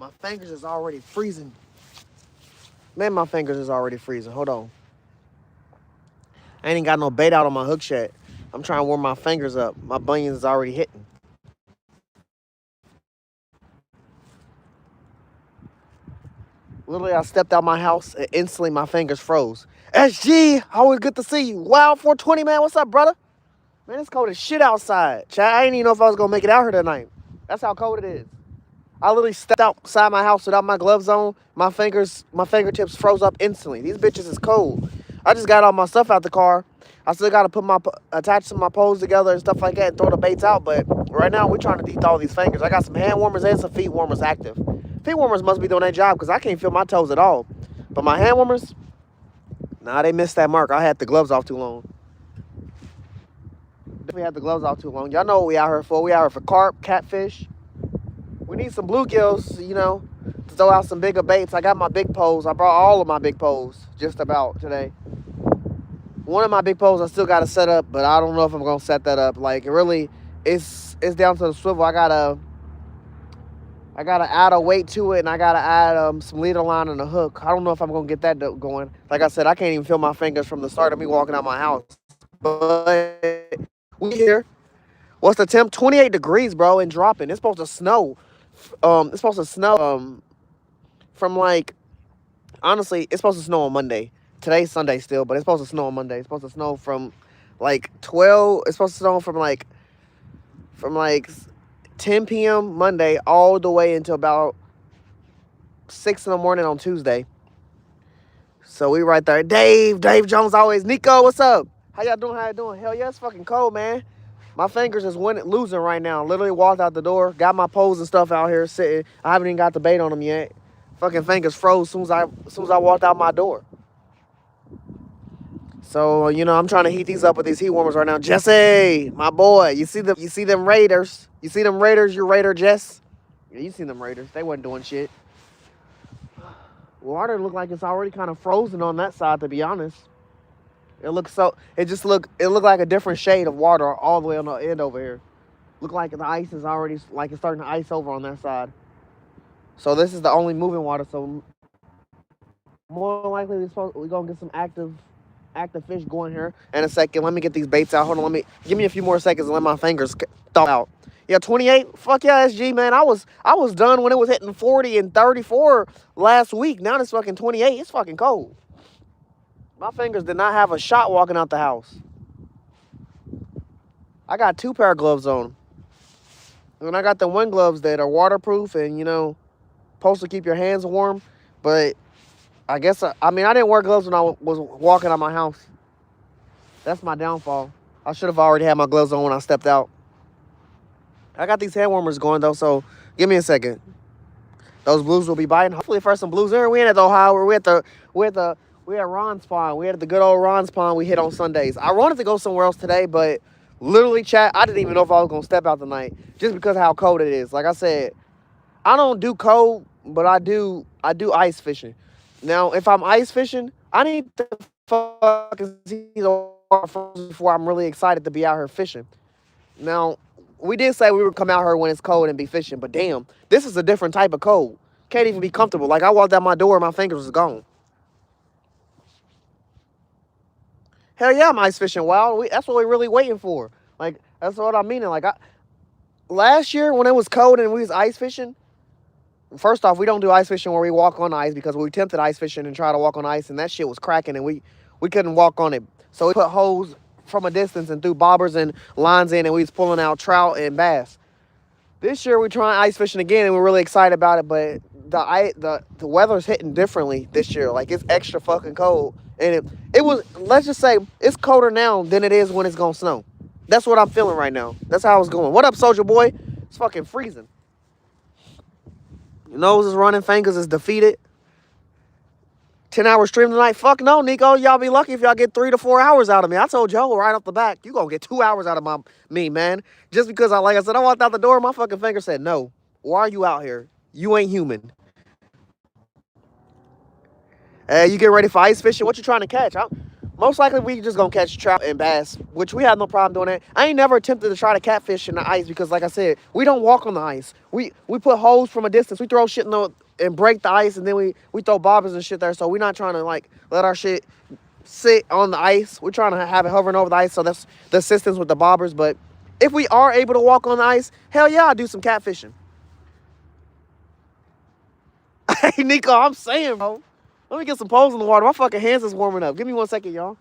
My fingers is already freezing. Man, my fingers is already freezing. Hold on. I ain't even got no bait out on my hook yet. I'm trying to warm my fingers up. My bunions is already hitting. Literally, I stepped out my house and instantly my fingers froze. SG, always good to see you. Wow, 420, man. What's up, brother? Man, it's cold as shit outside. Chat, I didn't even know if I was going to make it out here tonight. That's how cold it is. I literally stepped outside my house without my gloves on. My fingertips froze up instantly. These bitches is cold. I just got all my stuff out the car. I still got to attach some of my poles together and stuff like that and throw the baits out. But right now, we're trying to dethaw these fingers. I got some hand warmers and some feet warmers active. Feet warmers must be doing their job because I can't feel my toes at all. But my hand warmers, nah, they missed that mark. I had the gloves off too long. Definitely had the gloves off too long. Y'all know what we out here for. We out here for carp, catfish. We need some bluegills, you know, to throw out some bigger baits. I got my big poles. I brought all of my big poles just about today. One of my big poles I still got to set up, but I don't know if I'm going to set that up. Like, it really, it's down to the swivel. I got to add a weight to it, and I got to add some leader line and a hook. I don't know if I'm going to get that going. Like I said, I can't even feel my fingers from the start of me walking out my house. But we here. What's the temp? 28 degrees, bro, and dropping. It's supposed to snow. It's supposed to snow from like, honestly, it's supposed to snow on Monday. Today's Sunday still, but it's supposed to snow on Monday. It's supposed to snow from like 12. It's supposed to snow from like 10 p.m. Monday all the way until about 6 in the morning on Tuesday. So we right there. Dave Jones always. Nico, what's up? How y'all doing? How you doing? Hell yeah, it's fucking cold, man. My fingers is losing right now. Literally walked out the door, got my poles and stuff out here sitting. I haven't even got the bait on them yet. Fucking fingers froze as soon as I walked out my door. So, you know, I'm trying to heat these up with these heat warmers right now. Jesse, my boy, you see them Raiders? You see them Raiders, you Raider Jess? Yeah, you seen them Raiders. They wasn't doing shit. Water looked like it's already kind of frozen on that side, to be honest. It looked like a different shade of water all the way on the end over here. Look like the ice is already, like it's starting to ice over on that side. So this is the only moving water, so more than likely we're gonna get some active fish going here in a second. Let me get these baits out. Hold on, give me a few more seconds and let my fingers thaw out. Yeah, 28. Fuck yeah, SG, man. I was done when it was hitting 40 and 34 last week. Now it's fucking 28. It's fucking cold. My fingers did not have a shot walking out the house. I got 2 pair of gloves on. And I got the one gloves that are waterproof and, you know, supposed to keep your hands warm. But I guess, I didn't wear gloves when I was walking out my house. That's my downfall. I should have already had my gloves on when I stepped out. I got these hand warmers going, though, so give me a second. Those blues will be biting. Hopefully, first some blues there. We ain't at the Ohio. We at Ron's Pond. We at the good old Ron's Pond we hit on Sundays. I wanted to go somewhere else today, but literally, chat, I didn't even know if I was going to step out tonight just because of how cold it is. Like I said, I don't do cold, but I do ice fishing. Now, if I'm ice fishing, I need to fucking see the water first before I'm really excited to be out here fishing. Now, we did say we would come out here when it's cold and be fishing, but damn, this is a different type of cold. Can't even be comfortable. Like, I walked out my door and my fingers was gone. Hell yeah, I'm ice fishing wild. That's what we're really waiting for. Like, that's what I'm meaning. Like, last year when it was cold and we was ice fishing, first off, we don't do ice fishing where we walk on ice because we attempted ice fishing and try to walk on ice and that shit was cracking and we couldn't walk on it. So we put holes from a distance and threw bobbers and lines in and we was pulling out trout and bass. This year we're trying ice fishing again and we're really excited about it, but the weather's hitting differently this year. Like, it's extra fucking cold. And it was, let's just say, it's colder now than it is when it's gonna snow. That's what I'm feeling right now. That's how it's going. What up, Soldier Boy? It's fucking freezing. Your nose is running, fingers is defeated. 10-hour stream tonight? Fuck no, Nico. Y'all be lucky if y'all get 3 to 4 hours out of me. I told y'all right off the back, you gonna get 2 hours out of me, man. Just because like I said, I walked out the door, my fucking finger said, no. Why are you out here? You ain't human. Hey, you get ready for ice fishing? What you trying to catch? Most likely we just gonna catch trout and bass, which we have no problem doing that. I ain't never attempted to try to catfish in the ice because, like I said, we don't walk on the ice. We put holes from a distance. We throw shit in the and break the ice, and then we throw bobbers and shit there. So we're not trying to like let our shit sit on the ice. We're trying to have it hovering over the ice. So that's the assistance with the bobbers. But if we are able to walk on the ice, hell yeah, I'll do some catfishing. Hey Nico, I'm saying, bro. Let me get some poles in the water. My fucking hands is warming up. Give me 1 second, y'all.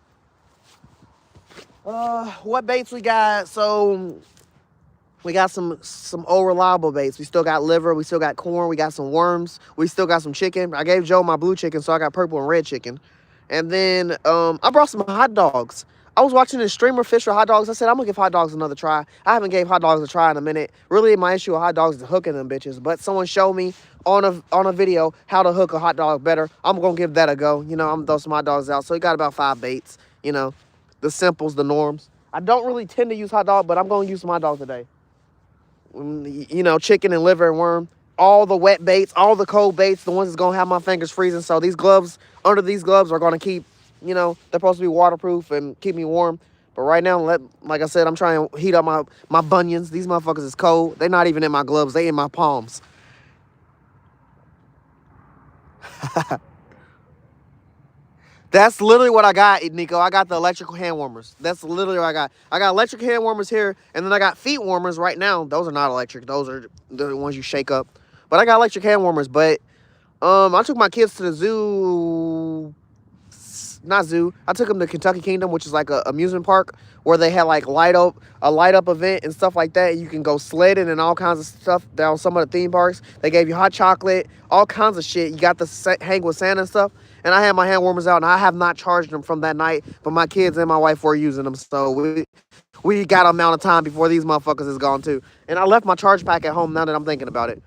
What baits we got? So we got some old reliable baits. We still got liver. We still got corn. We got some worms. We still got some chicken. I gave Joe my blue chicken, so I got purple and red chicken. And then I brought some hot dogs. I was watching this streamer fish for hot dogs. I said, I'm going to give hot dogs another try. I haven't gave hot dogs a try in a minute. Really, my issue with hot dogs is hooking them bitches. But someone showed me on a video how to hook a hot dog better. I'm going to give that a go. You know, I'm going to throw some hot dogs out. So we got about 5 baits, you know. The simples, the norms. I don't really tend to use hot dog, but I'm going to use some hot dog today. You know, chicken and liver and worm. All the wet baits, all the cold baits, the ones that's going to have my fingers freezing. So these gloves, under these gloves are going to keep, you know, they're supposed to be waterproof and keep me warm. But right now, like I said, I'm trying to heat up my bunions. These motherfuckers is cold. They're not even in my gloves. They in my palms. That's literally what I got, Nico. I got the electrical hand warmers. That's literally what I got. I got electric hand warmers here, and then I got feet warmers right now. Those are not electric. Those are the ones you shake up. But I got electric hand warmers. But I took my kids to the zoo. Not zoo. I took them to Kentucky Kingdom, which is like a amusement park where they had like a light up event and stuff like that. You can go sledding and all kinds of stuff down some of the theme parks. They gave you hot chocolate, all kinds of shit. You got to hang with Santa and stuff. And I had my hand warmers out, and I have not charged them from that night, but my kids and my wife were using them. So we got an amount of time before these motherfuckers is gone too. And I left my charge pack at home now that I'm thinking about it.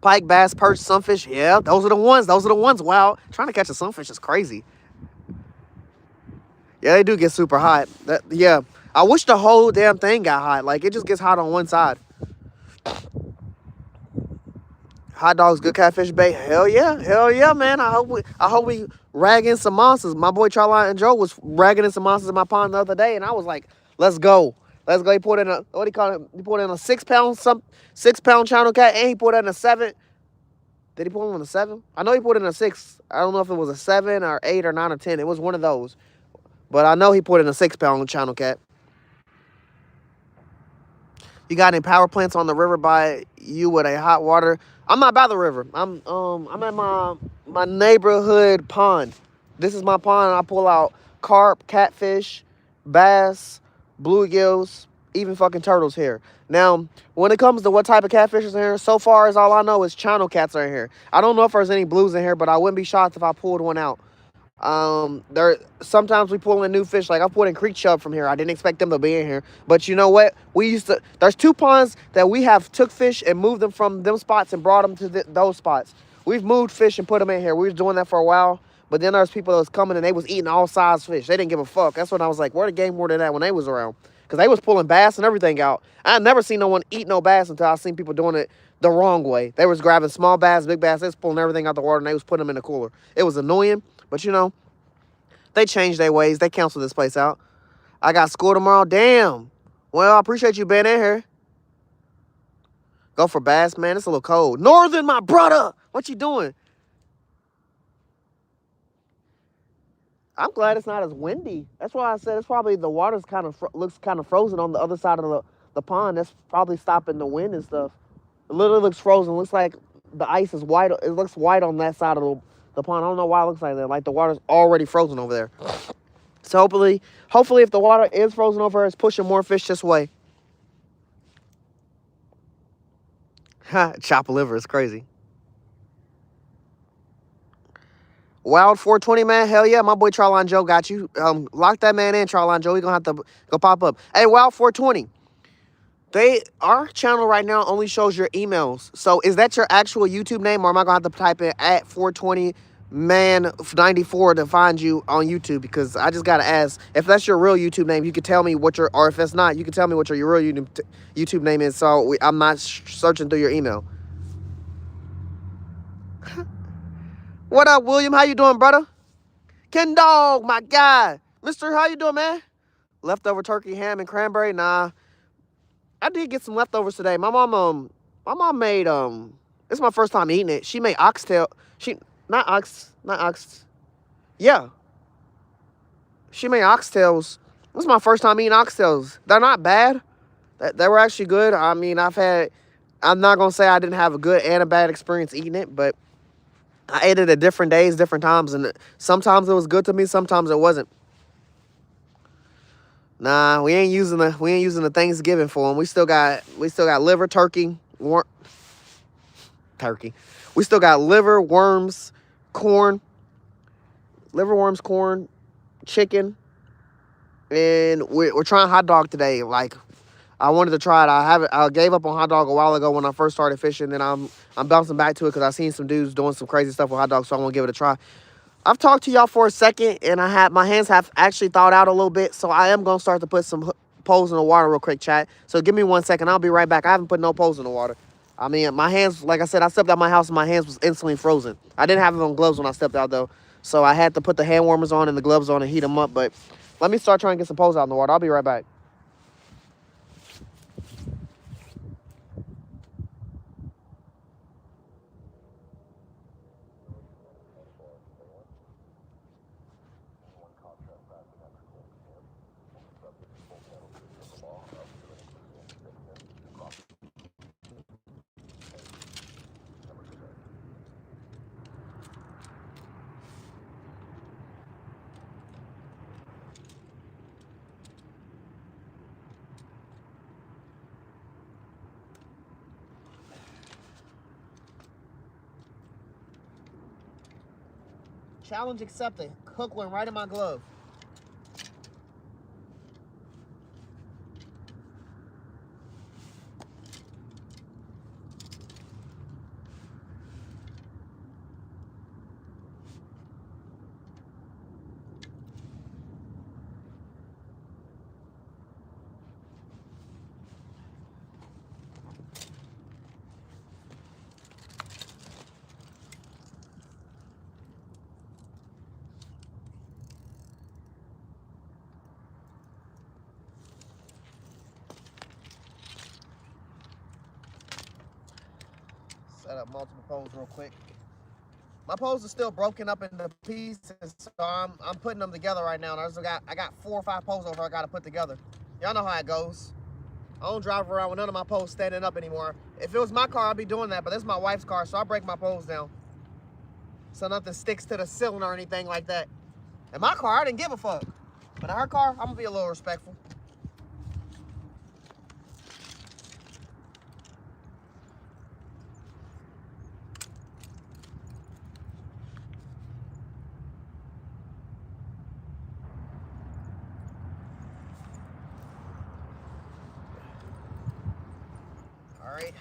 Pike, bass, perch, sunfish. Yeah, those are the ones. Those are the ones. Wow. Trying to catch a sunfish is crazy. Yeah, they do get super hot. Yeah. I wish the whole damn thing got hot. Like, it just gets hot on one side. Hot dogs, good catfish bait. Hell yeah, man. I hope we rag in some monsters. My boy Charlie and Joe was ragging in some monsters in my pond the other day, and I was like, let's go. Let's go. He put in a, what do you call it? He put in a 6 pound channel cat, and he put in a 7. Did he put in a 7? I know he put in a 6. I don't know if it was a 7 or 8 or 9 or 10. It was one of those. But I know he put in a 6 pound channel cat. You got any power plants on the river by you with a hot water? I'm not by the river. I'm at my neighborhood pond. This is my pond. I pull out carp, catfish, bass, bluegills, even fucking turtles here. Now, when it comes to what type of catfish is in here, so far as all I know is channel cats are in here. I don't know if there's any blues in here, but I wouldn't be shocked if I pulled one out. Sometimes we pull in new fish. Like I pulled in creek chub from here. I didn't expect them to be in here, but you know what? There's 2 ponds that we have took fish and moved them from them spots and brought them to those spots. We've moved fish and put them in here. We was doing that for a while, but then there's people that was coming and they was eating all size fish. They didn't give a fuck. That's when I was like, where the game warden at when they was around? Because they was pulling bass and everything out. I never seen no one eat no bass until I seen people doing it the wrong way. They was grabbing small bass, big bass. They was pulling everything out the water and they was putting them in the cooler. It was annoying, but you know, they changed their ways. They canceled this place out. I got school tomorrow. Damn. Well, I appreciate you being in here. Go for bass, man. It's a little cold. Northern, my brother. What you doing? I'm glad it's not as windy. That's why I said it's probably the water's kind of looks kind of frozen on the other side of the pond. That's probably stopping the wind and stuff. It literally looks frozen. It looks like the ice is white. It looks white on that side of the pond. I don't know why it looks like that. Like the water's already frozen over there. So hopefully if the water is frozen over here, it's pushing more fish this way. Chop liver is crazy. Wild 420, man. Hell yeah. My boy Charlon Joe got you. Lock that man in, Charlon Joe. He gonna have to go pop up. Hey, Wild 420. Our channel right now only shows your emails. So is that your actual YouTube name, or am I gonna have to type in at 420 man 94 to find you on YouTube? Because I just gotta ask, if that's your real YouTube name, you could tell me what or if it's not, you can tell me what your real YouTube name is. So I'm not searching through your email. What up, William? How you doing, brother? Ken Dog, my guy. Mister, how you doing, man? Leftover turkey, ham, and cranberry? Nah. I did get some leftovers today. My mom made, it's my first time eating it. She made oxtail. Not ox. Yeah. She made oxtails. This is my first time eating oxtails. They're not bad. They were actually good. I mean, I'm not going to say I didn't have a good and a bad experience eating it, but I ate it at different days, different times, and sometimes it was good to me, sometimes it wasn't. Nah, we ain't using the Thanksgiving for them. We still got liver, turkey. We still got liver, worms, corn, chicken, and we're trying hot dog today. Like, I wanted to try it. I gave up on hot dog a while ago when I first started fishing, and I'm bouncing back to it because I seen some dudes doing some crazy stuff with hot dogs, so I want to give it a try. I've talked to y'all for a second, and my hands have actually thawed out a little bit, so I am gonna start to put some poles in the water real quick, chat. So give me 1 second. I'll be right back. I haven't put no poles in the water. I mean, my hands, like I said, I stepped out my house and my hands was instantly frozen. I didn't have on gloves when I stepped out though, so I had to put the hand warmers on and the gloves on and heat them up. But let me start trying to get some poles out in the water. I'll be right back. Challenge accepted. Hook went right in my glove. Set up multiple poles real quick. My poles are still broken up into pieces, so I'm putting them together right now. And I got 4 or 5 poles over I got to put together. Y'all know how it goes. I don't drive around with none of my poles standing up anymore. If it was my car, I'd be doing that, but this is my wife's car, so I break my poles down so nothing sticks to the ceiling or anything like that. In my car, I didn't give a fuck, but in her car, I'm gonna be a little respectful. All right.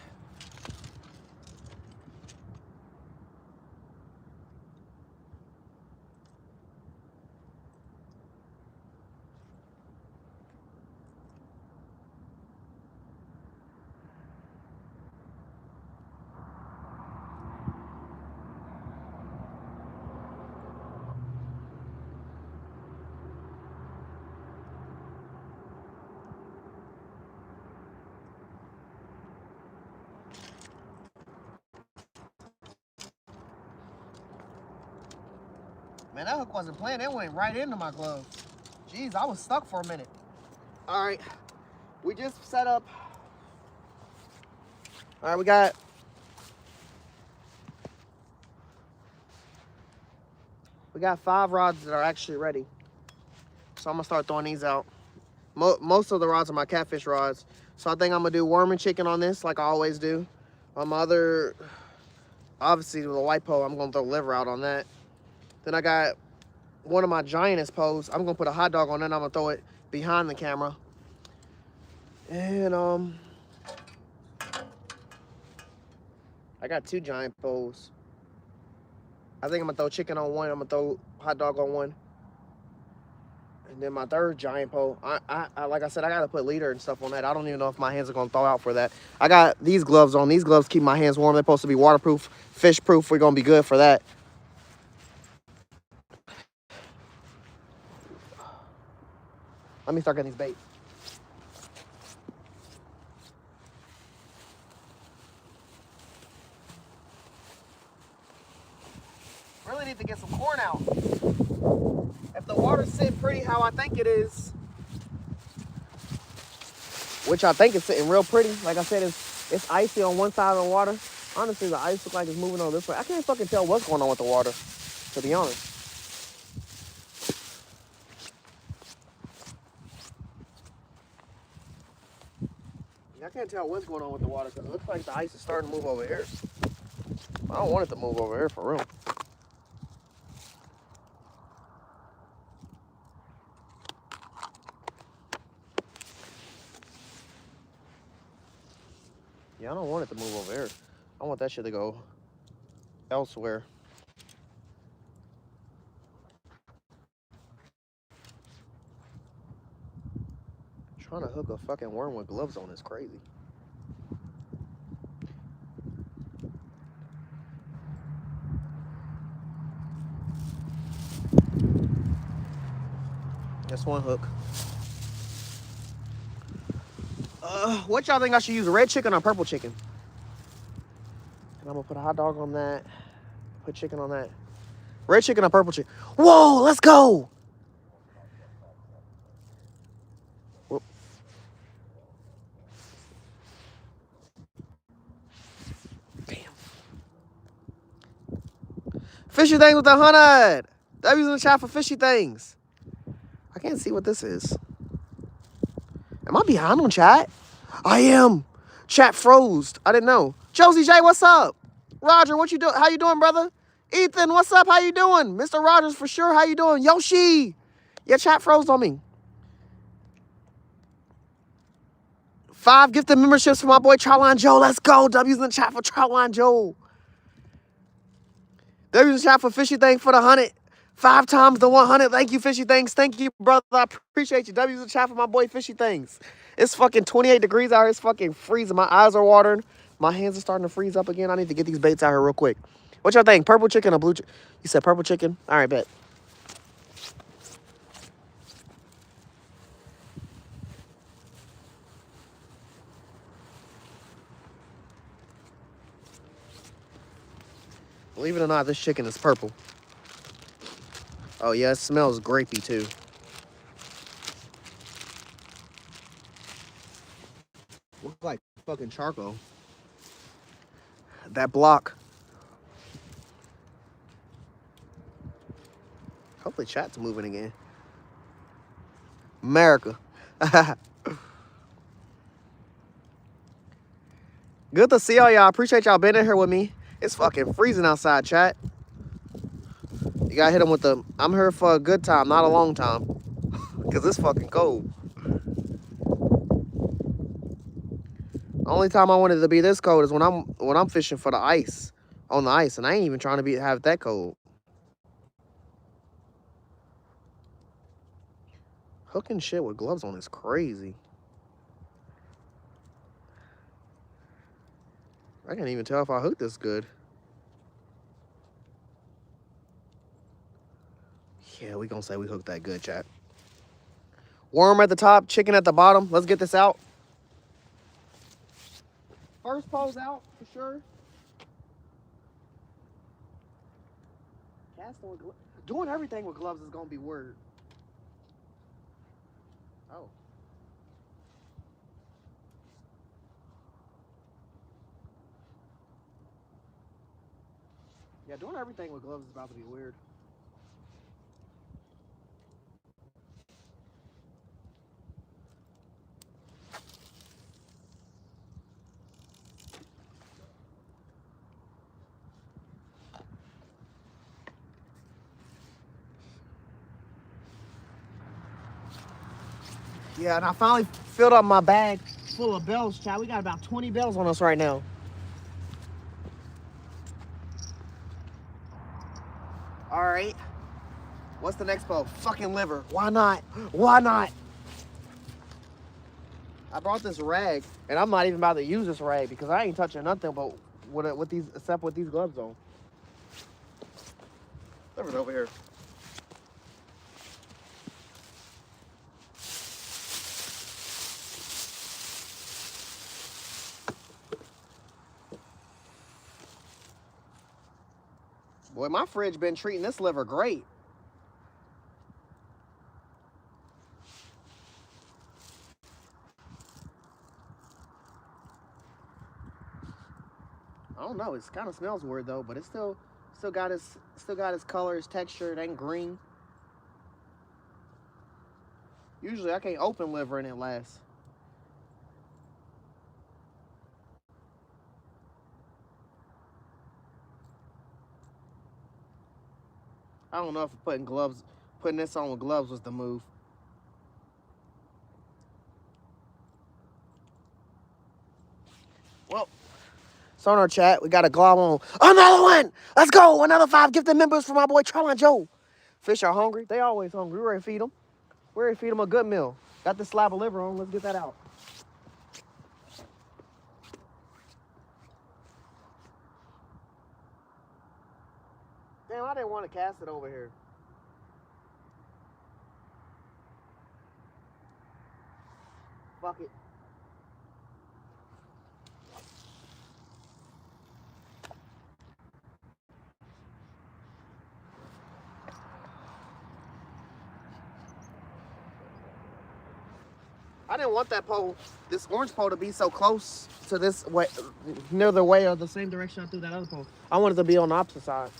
Man, that hook wasn't playing. It went right into my glove. Jeez, I was stuck for a minute. All right, we just set up. All right, we got 5 rods that are actually ready. So I'm gonna start throwing these out. Most of the rods are my catfish rods. So I think I'm gonna do worm and chicken on this like I always do. On my other, obviously with a white pole, I'm gonna throw liver out on that. Then I got one of my giantest poles. I'm gonna put a hot dog on it and I'm gonna throw it behind the camera. And I got 2 giant poles. I think I'm gonna throw chicken on one. I'm gonna throw hot dog on one. And then my 3rd giant pole, I like I said, I gotta put leader and stuff on that. I don't even know if my hands are gonna thaw out for that. I got these gloves on. These gloves keep my hands warm. They're supposed to be waterproof, fish proof. We're gonna be good for that. Let me start getting these baits. Really need to get some corn out. If the water's sitting pretty how I think it is, which I think it's sitting real pretty. Like I said, it's icy on one side of the water. Honestly, the ice looks like it's moving on this way. I can't fucking tell what's going on with the water, to be honest. I can't tell what's going on with the water because it looks like the ice is starting to move over here. I don't want it to move over here for real. Yeah, I don't want it to move over here. I want that shit to go elsewhere. Trying to hook a fucking worm with gloves on is crazy. That's one hook. What y'all think I should use, red chicken or purple chicken? And I'm gonna put a hot dog on that. Put chicken on that. Red chicken or purple chicken? Whoa, let's go! Whoop. Damn. Fishy things with 100. W's in the chat for fishy things. I can't see what this is. Am I behind on chat? I am. Chat froze. I didn't know. Josie J, what's up? Roger, what you doing? How you doing, brother? Ethan, what's up? How you doing? Mr. Rogers, for sure. How you doing? Yoshi. Your chat froze on me. 5 gifted memberships for my boy Charline Joe. Let's go. W's in the chat for Charline Joe. W's in the chat for Fishy Thing for the 100. 5 times the 100. Thank you, Fishy Things. Thank you, brother. I appreciate you. W's in the chat for my boy Fishy Things. It's fucking 28 degrees out here. It's fucking freezing. My eyes are watering. My hands are starting to freeze up again. I need to get these baits out here real quick. What y'all think? Purple chicken or blue chicken? You said purple chicken? All right, bet. Believe it or not, this chicken is purple. Oh, yeah, it smells grapey, too. Looks like fucking charcoal. That block. Hopefully chat's moving again. America. Good to see all y'all. Appreciate y'all being in here with me. It's fucking freezing outside, chat. You gotta hit them with the, I'm here for a good time, not a long time. Because it's fucking cold. The only time I wanted it to be this cold is when I'm fishing for the ice. On the ice. And I ain't even trying to have it that cold. Hooking shit with gloves on is crazy. I can't even tell if I hooked this good. Yeah, we gonna say we hooked that good, chat. Worm at the top, chicken at the bottom. Let's get this out. First pose out, for sure. Doing everything with gloves is gonna be weird. Oh. Yeah, doing everything with gloves is about to be weird. Yeah, and I finally filled up my bag full of bells, chat. We got about 20 bells on us right now. All right. What's the next bow? Fucking liver. Why not? Why not? I brought this rag, and I'm not even about to use this rag because I ain't touching nothing but with these, except with these gloves on. Liver's over here. Boy, my fridge been treating this liver great. I don't know. It kind of smells weird though, but it's still got its color, its texture. It ain't green. Usually I can't open liver and it lasts. I don't know if putting this on with gloves was the move. Well, so in our chat, we got a glob on. Another one! Let's go! Another 5 gifted members for my boy Charlie Joe. Fish are hungry. They always hungry. We're ready to feed them. We're ready to feed them a good meal. Got this slab of liver on. Let's get that out. Damn, I didn't want to cast it over here. Fuck it. I didn't want that pole, this orange pole, to be so close to this way, near the way or the same direction I threw that other pole. I wanted to be on the opposite side.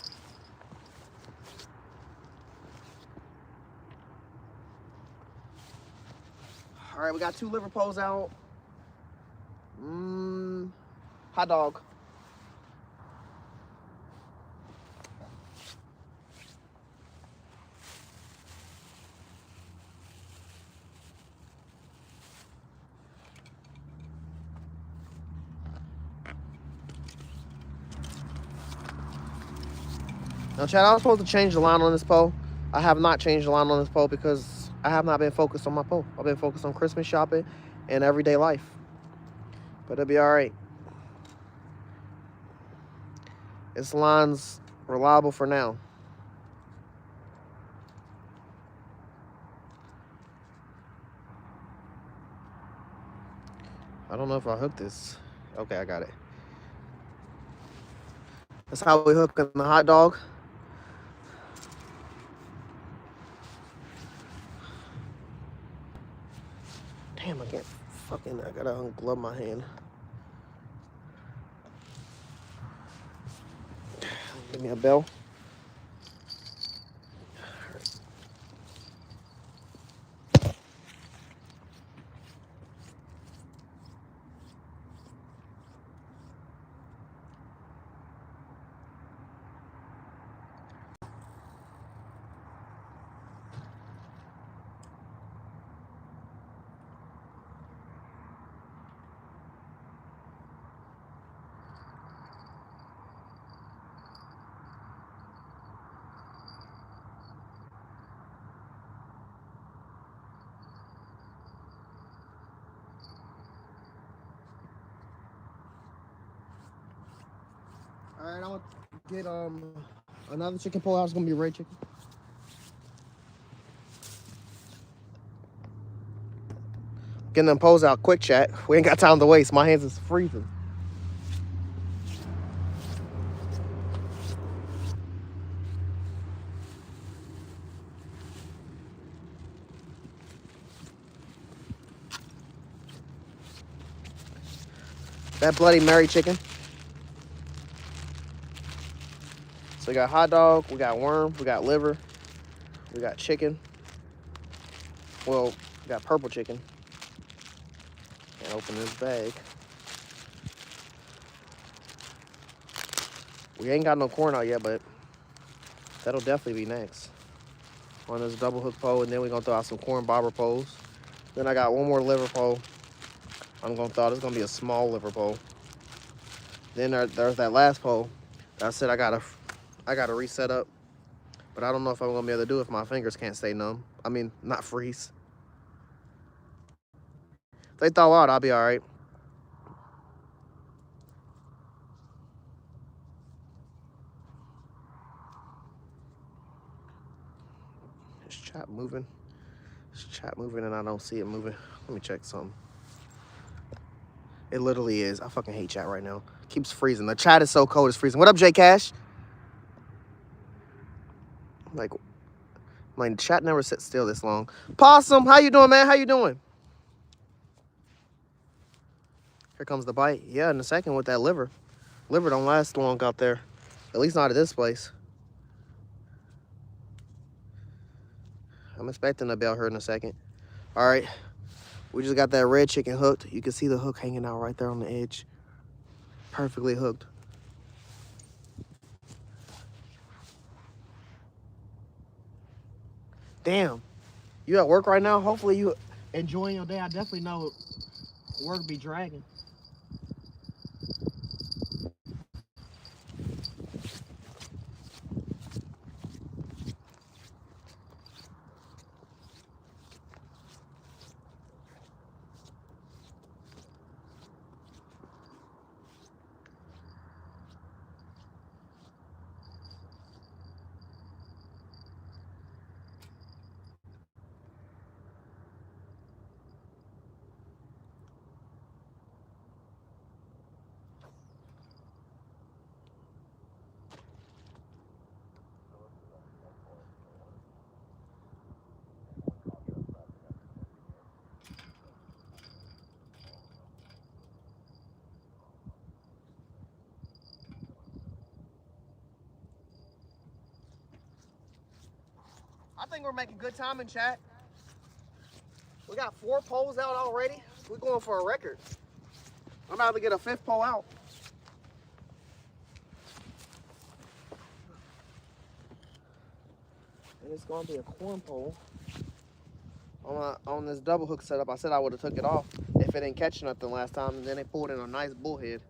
All right, we got 2 liver poles out. Hot dog. Now, Chad, I was supposed to change the line on this pole. I have not changed the line on this pole because I have not been focused on my pole. I've been focused on Christmas shopping and everyday life. But it'll be all right. This line's reliable for now. I don't know if I hooked this. Okay, I got it. That's how we hook in the hot dog. Damn, I gotta unglove my hand. Give me a bell. All right, I'll get another chicken pole out. It's gonna be red chicken. Getting them poles out quick, chat. We ain't got time to waste. My hands is freezing. That Bloody Mary chicken. So we got hot dog, we got worm, we got liver, we got chicken. Well, we got purple chicken. Can't open this bag. We ain't got no corn out yet, but that'll definitely be next. On this double hook pole, and then we're gonna throw out some corn bobber poles. Then I got one more liver pole. I'm gonna throw out, it's gonna be a small liver pole. Then there's that last pole that I said I gotta reset up. But I don't know if I'm gonna be able to do it if my fingers can't stay numb. I mean, not freeze. If they thaw out, I'll be all right. Is chat moving? Is chat moving and I don't see it moving? Let me check something. It literally is. I fucking hate chat right now. It keeps freezing. The chat is so cold, it's freezing. What up, J Cash? Like chat never sits still this long. Possum, how you doing, man? How you doing? Here comes the bite. Yeah, in a second with that liver. Liver don't last long out there. At least not at this place. I'm expecting a bell here in a second. All right. We just got that red chicken hooked. You can see the hook hanging out right there on the edge. Perfectly hooked. Damn. You at work right now? Hopefully you enjoying your day. I definitely know work be dragging. I think we're making good time in chat. We got 4 poles out already. We're going for a record. I'm about to get a 5th pole out. And it's gonna be a corn pole. On this double hook setup, I said I would have took it off if it didn't catch nothing last time, and then they pulled in a nice bullhead.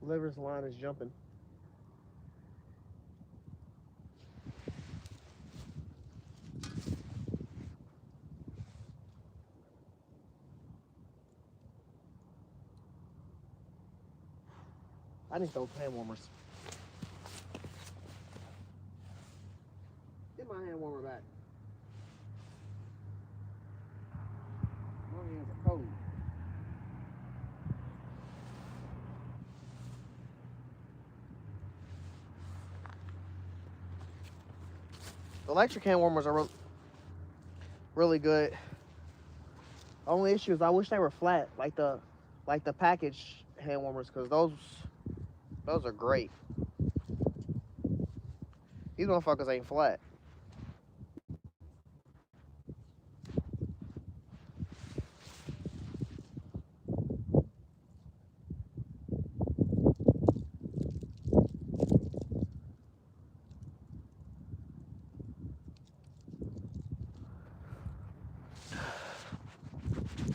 Liver's line is jumping. I need those hand warmers. Get my hand warmer back. My hands are cold. The electric hand warmers are really good. Only issue is I wish they were flat, like the package hand warmers, because those are great. These motherfuckers ain't flat.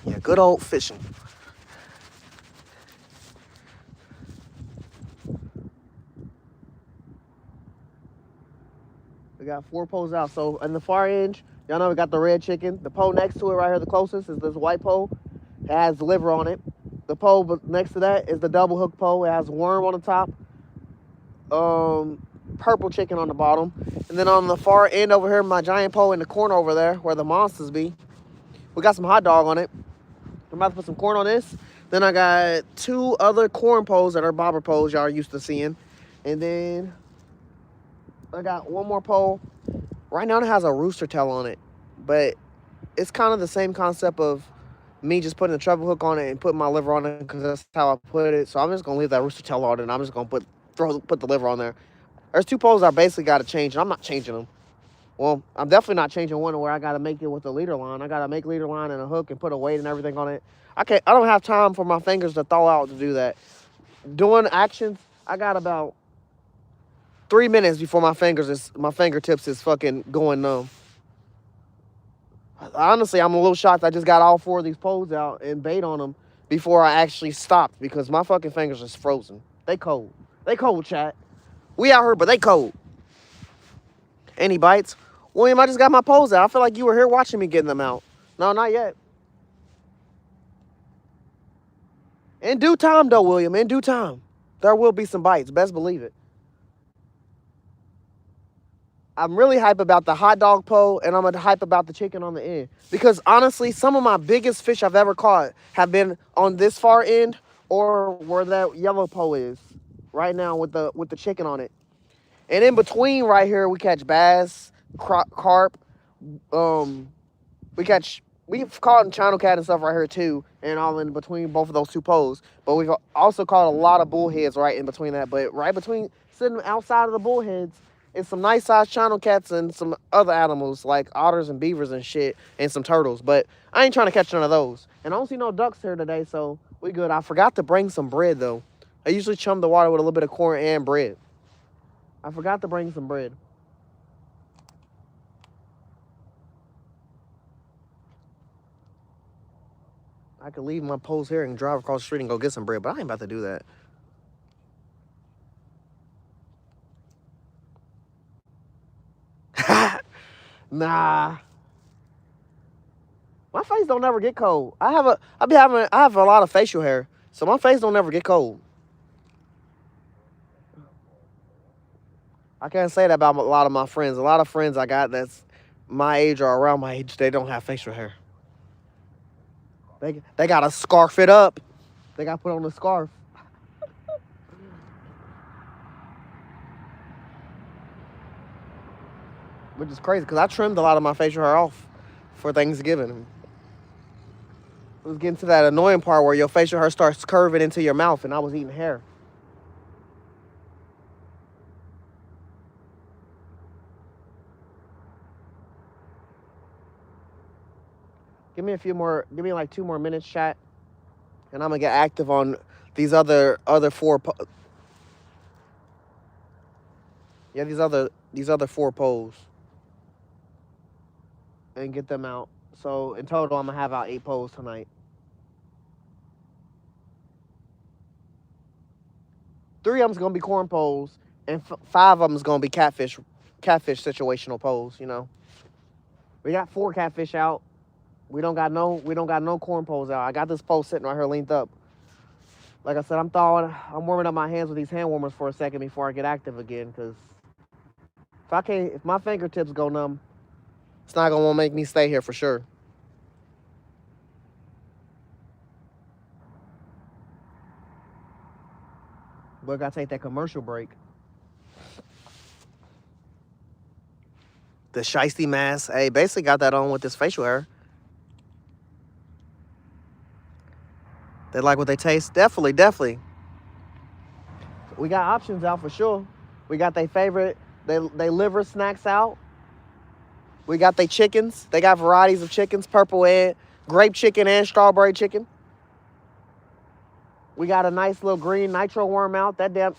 Yeah, good old fishing. We got 4 poles out. So in the far end, y'all know we got the red chicken. The pole next to it right here, the closest, is this white pole. It has liver on it. The pole next to that is the double hook pole. It has worm on the top. Purple chicken on the bottom. And then on the far end over here, my giant pole in the corner over there, where the monsters be, we got some hot dog on it. I'm about to put some corn on this. Then I got 2 other corn poles that are bobber poles y'all are used to seeing. And then I got 1 more pole. Right now it has a rooster tail on it. But it's kind of the same concept of me just putting a treble hook on it and putting my liver on it, because that's how I put it. So I'm just going to leave that rooster tail on it, and I'm just going to put the liver on there. There's 2 poles I basically got to change, and I'm not changing them. Well, I'm definitely not changing one where I got to make it with the leader line. I got to make leader line and a hook and put a weight and everything on it. I don't have time for my fingers to thaw out to do that. Doing actions, I got about 3 minutes before my fingertips is fucking going numb. Honestly, I'm a little shocked I just got all 4 of these poles out and bait on them before I actually stopped, because my fucking fingers is frozen. They cold. They cold, chat. We out here, but they cold. Any bites? William, I just got my poles out. I feel like you were here watching me getting them out. No, not yet. In due time, though, William. In due time. There will be some bites. Best believe it. I'm really hype about the hot dog pole, and I'm hype about the chicken on the end. Because honestly, some of my biggest fish I've ever caught have been on this far end or where that yellow pole is right now with the chicken on it. And in between right here, we catch bass, carp. Um, we've caught in channel cat and stuff right here too, and all in between both of those two poles. But we've also caught a lot of bullheads right in between that. But right between sitting outside of the bullheads is some nice sized channel cats and some other animals like otters and beavers and shit and some turtles. But I ain't trying to catch none of those. And I don't see no ducks here today, so we good. I forgot to bring some bread though. I usually chum the water with a little bit of corn and bread. I forgot to bring some bread. I could leave my post here and drive across the street and go get some bread, but I ain't about to do that. Nah. My face don't never get cold. I have a lot of facial hair, so my face don't never get cold. I can't say that about a lot of my friends. A lot of friends I got that's my age or around my age, they don't have facial hair. They gotta scarf it up. They gotta put on the scarf. Which is crazy because I trimmed a lot of my facial hair off for Thanksgiving. It was getting to that annoying part where your facial hair starts curving into your mouth, and I was eating hair. Give me like 2 more minutes, chat, and I'm gonna get active on these other four. Yeah, these other four polls and get them out. So in total, I'm gonna have out 8 polls tonight. 3 of them's gonna be corn polls, and 5 of them's gonna be catfish situational polls. You know, we got 4 catfish out. We don't got no corn poles out. I got this pole sitting right here linked up. Like I said, I'm warming up my hands with these hand warmers for a second before I get active again. Cause if my fingertips go numb, it's not gonna make me stay here for sure. But I gotta take that commercial break. The shiesty mask, hey, basically got that on with this facial hair. They like what they taste? Definitely, definitely. We got options out for sure. We got their favorite, they liver snacks out. We got their chickens. They got varieties of chickens, purple and grape chicken and strawberry chicken. We got a nice little green nitro worm out. That damn.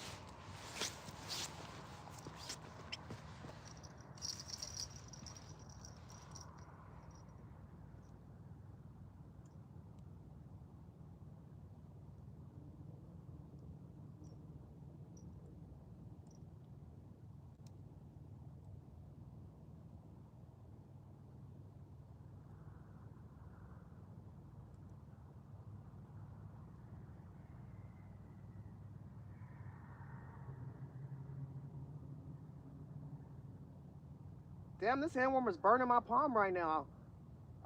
Damn, this hand warmer's burning my palm right now.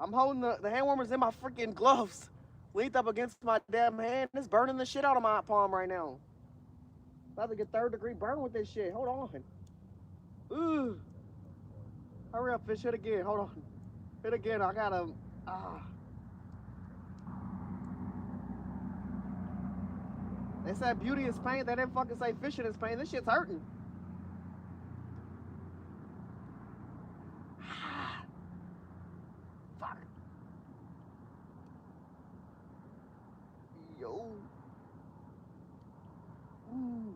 I'm holding the hand warmer's in my freaking gloves. Linked up against my damn hand. It's burning the shit out of my palm right now. About to get 3rd-degree burn with this shit. Hold on. Ooh. Hurry up, fish. Hit again. Hold on. Hit again. I gotta. They said beauty is pain. They didn't fucking say fishing is pain. This shit's hurting. Fuck. Yo. Ooh.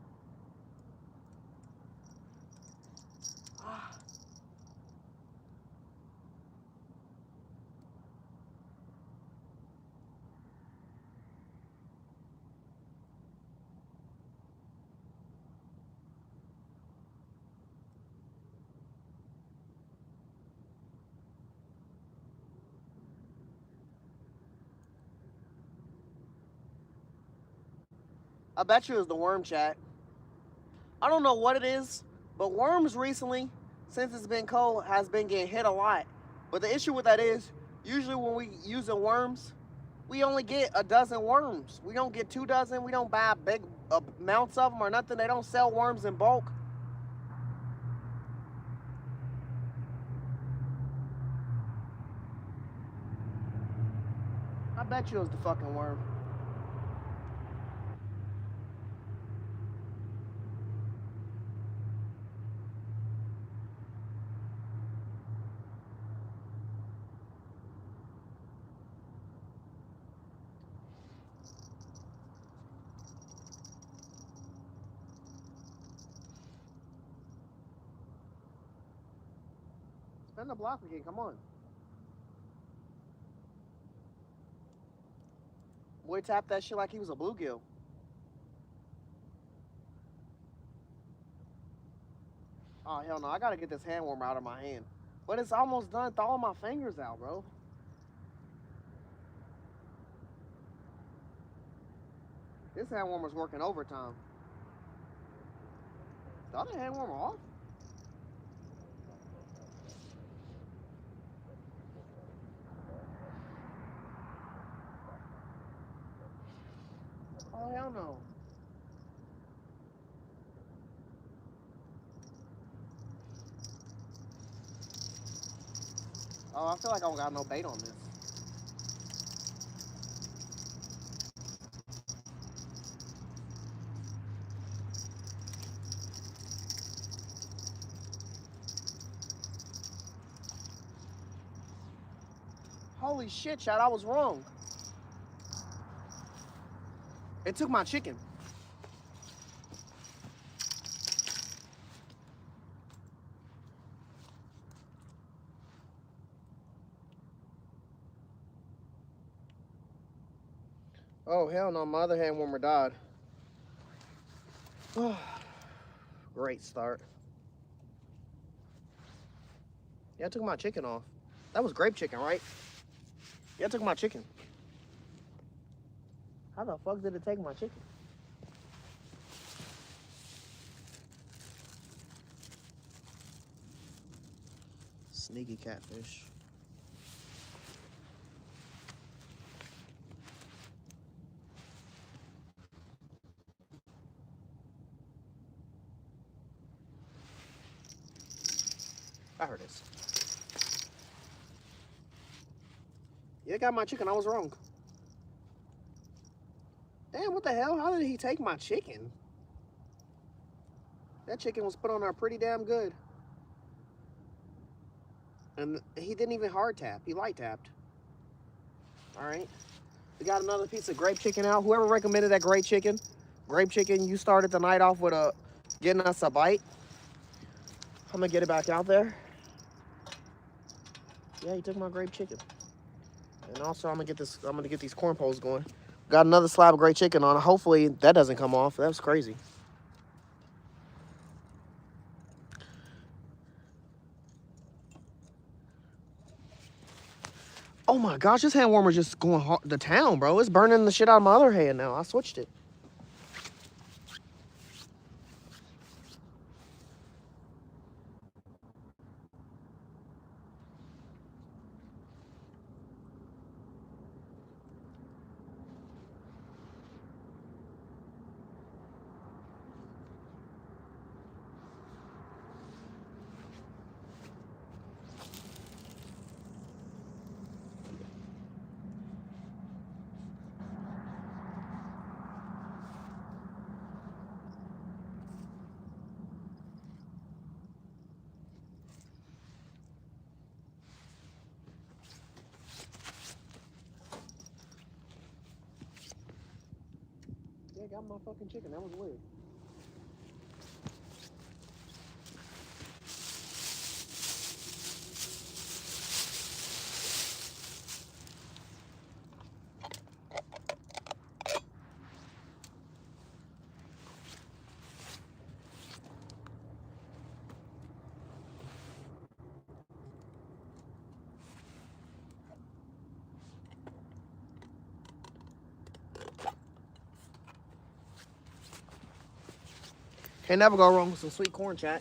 I bet you it was the worm, chat. I don't know what it is, but worms recently since it's been cold, has been getting hit a lot. But the issue with that is, usually when we using worms, we only get a dozen worms. We don't get 2 dozen. We don't buy big amounts of them or nothing. They don't sell worms in bulk. I bet you it was the fucking worm. Spin the block again, come on. Boy tapped that shit like he was a bluegill. Oh, hell no, I gotta get this hand warmer out of my hand. But it's almost done thawing my fingers out, bro. This hand warmer's working overtime. The other hand warmer off? Oh, hell no. Oh, I feel like I don't got no bait on this. Holy shit, Chad, I was wrong. It took my chicken. Oh, hell no, my other hand warmer died. Great start. Yeah, I took my chicken off. That was grape chicken, right? Yeah, I took my chicken. How the fuck did it take my chicken? Sneaky catfish. I heard this. Yeah, got my chicken. I was wrong. Damn, what the hell? How did he take my chicken? That chicken was put on there pretty damn good. And he didn't even hard tap. He light tapped. All right. We got another piece of grape chicken out. Whoever recommended that grape chicken, you started the night off with getting us a bite. I'm gonna get it back out there. Yeah, he took my grape chicken. And also, I'm gonna get these corn poles going. Got another slab of grape chicken on. Hopefully that doesn't come off. That was crazy. Oh my gosh, this hand warmer just going hard to town, bro. It's burning the shit out of my other hand now. I switched it. Yeah, got my fucking chicken. That was weird. Can't never go wrong with some sweet corn, chat.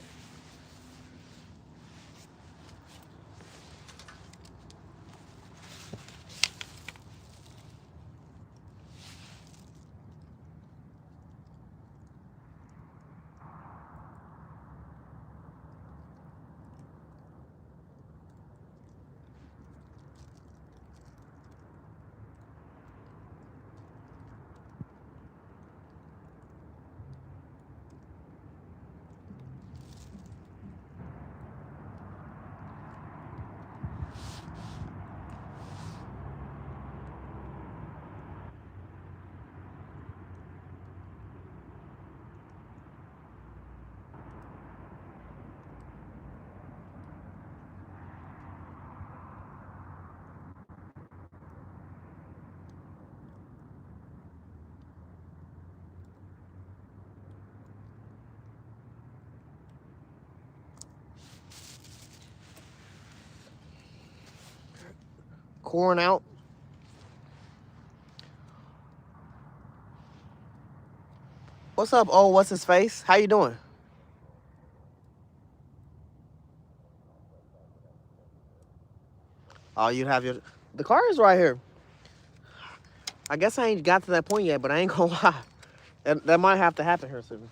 corn out. What's up? Oh, what's his face? How you doing? Oh, you have your. The car is right here. I guess I ain't got to that point yet, but I ain't gonna lie. That might have to happen here soon.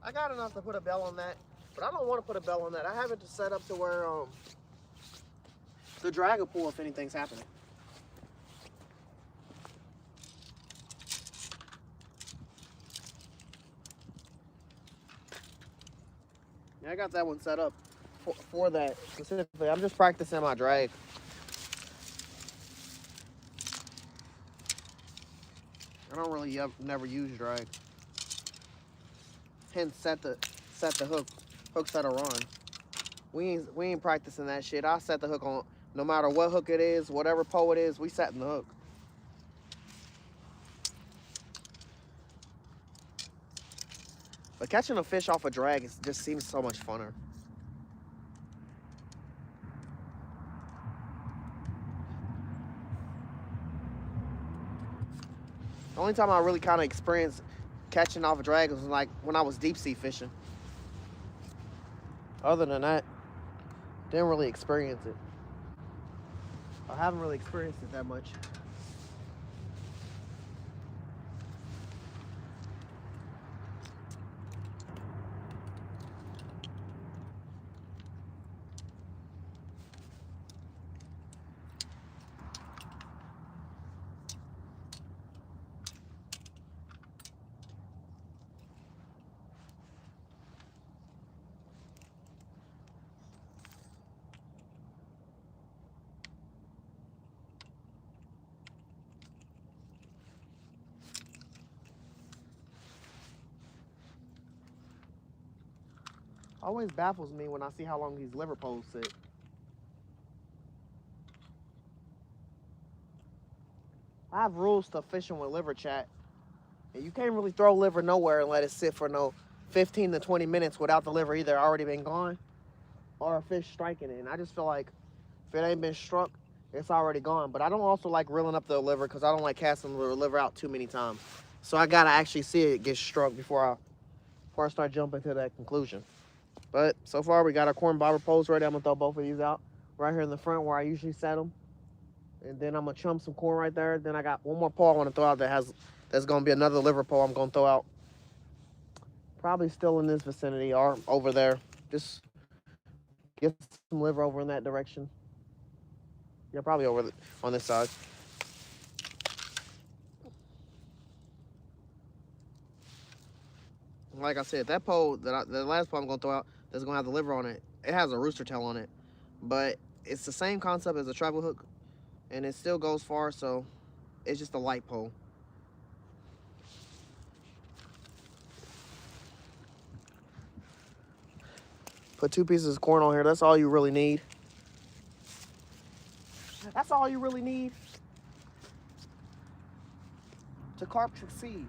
I got enough to put a bell on that, but I don't want to put a bell on that. I have it set up to where the drag will pull if anything's happening. Yeah, I got that one set up for that specifically. I'm just practicing my drag. I don't really never use drag. Hence set the hook set are on. We ain't practicing that shit. I set the hook on no matter what hook it is, whatever pole it is, we setting the hook. But catching a fish off a drag just seems so much funner. The only time I really kind of experienced catching off a drag was like when I was deep sea fishing. Other than that, didn't really experience it. I haven't really experienced it that much. Always baffles me when I see how long these liver poles sit. I have rules to fishing with liver, chat. And you can't really throw liver nowhere and let it sit for no 15 to 20 minutes without the liver either already been gone or a fish striking it. And I just feel like if it ain't been struck, it's already gone. But I don't also like reeling up the liver because I don't like casting the liver out too many times. So I gotta actually see it get struck before I start jumping to that conclusion. But so far we got our corn bobber poles ready. I'm gonna throw both of these out right here in the front where I usually set them. And then I'm gonna chump some corn right there. Then I got one more pole I want to throw out that's gonna be another liver pole I'm gonna throw out. Probably still in this vicinity or over there. Just get some liver over in that direction. Yeah, probably on this side. Like I said, that pole the last pole I'm gonna throw out that's gonna have the liver on it. It has a rooster tail on it, but it's the same concept as a treble hook, and it still goes far. So it's just a light pole. Put 2 pieces of corn on here. That's all you really need. That's all you really need to carp succeed.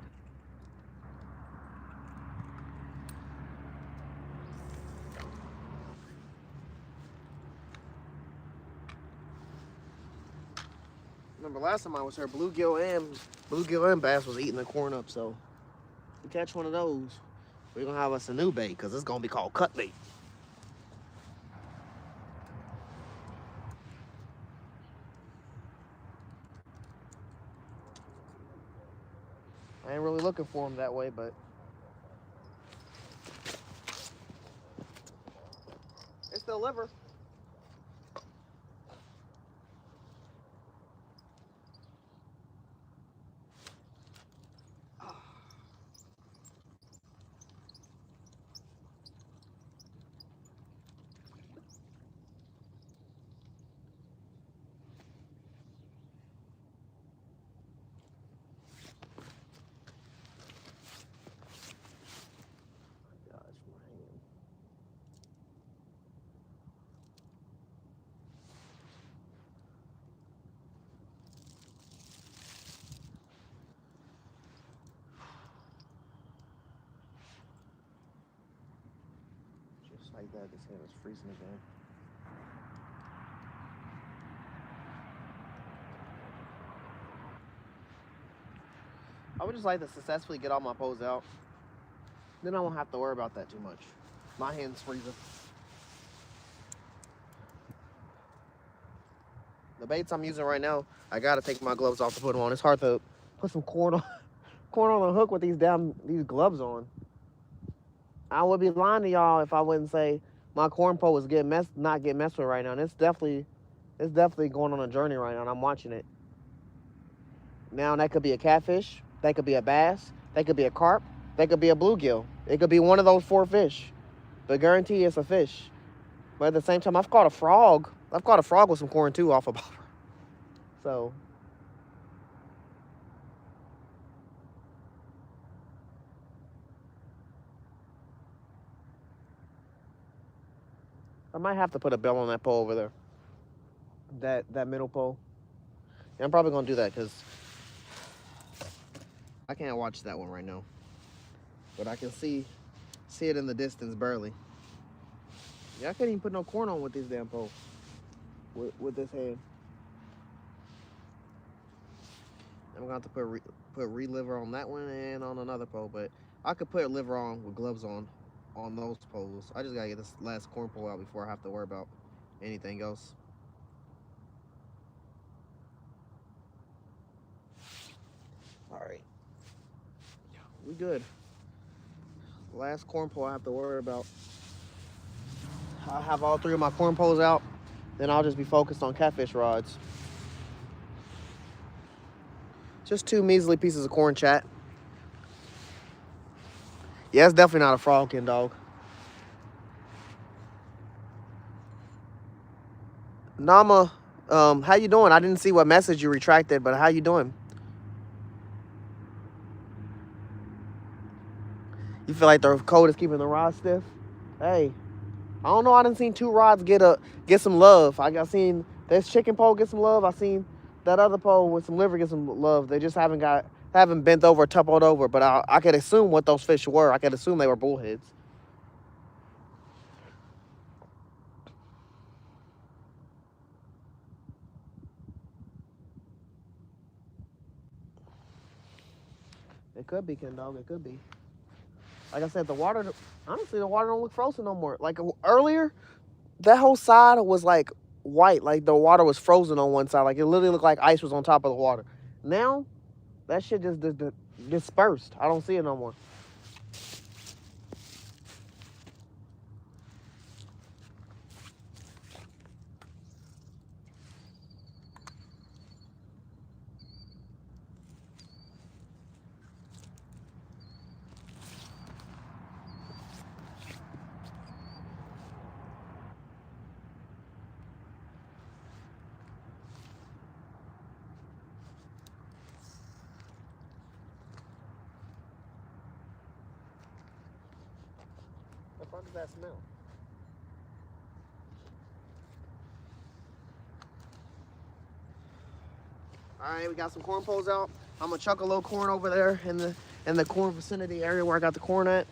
Remember last time I was here, bluegill and bass was eating the corn up. So you catch one of those, We're gonna have us a new bait because it's gonna be called cut bait. I ain't really looking for them that way, but it's still liver. Just like that, this hand is freezing again. I would just like to successfully get all my poles out. Then I won't have to worry about that too much. My hand's freezing. The baits I'm using right now, I gotta take my gloves off to put them on. It's hard to put some corn on a hook with these gloves on. I would be lying to y'all if I wouldn't say my corn pole is not getting messed with right now. And it's definitely going on a journey right now, and I'm watching it. Now that could be a catfish, that could be a bass, that could be a carp, that could be a bluegill. It could be one of those 4 fish. But guarantee it's a fish. But at the same time, I've caught a frog. I've caught a frog with some corn too off a bobber. So I might have to put a bell on that pole over there. That middle pole. And I'm probably gonna do that because I can't watch that one right now. But I can see it in the distance barely. Yeah, I couldn't even put no corn on with this damn pole. With this hand. I'm gonna have to put re-liver on that one and on another pole, but I could put liver on with gloves on those poles. I just gotta get this last corn pole out before I have to worry about anything else. All right, we good. Last corn pole I have to worry about. I'll have all 3 of my corn poles out, then I'll just be focused on catfish rods. Just 2 measly pieces of corn, chat. Yeah, it's definitely not a frogkin, dog. Nama, how you doing? I didn't see what message you retracted, but how you doing? You feel like the cold is keeping the rod stiff? Hey, I don't know. I done seen 2 rods get some love. I seen this chicken pole get some love. I seen that other pole with some liver get some love. They just haven't bent over or toppled over. But I could assume what those fish were. I could assume they were bullheads. It could be, Ken Dog. It could be. Like I said, honestly, the water don't look frozen no more. Like earlier, that whole side was like white. Like the water was frozen on one side. Like it literally looked like ice was on top of the water. Now, that shit just dispersed. I don't see it no more. What the fuck does that smell? All right, we got some corn poles out. I'm gonna chuck a little corn over there in the corn vicinity area where I got the corn at.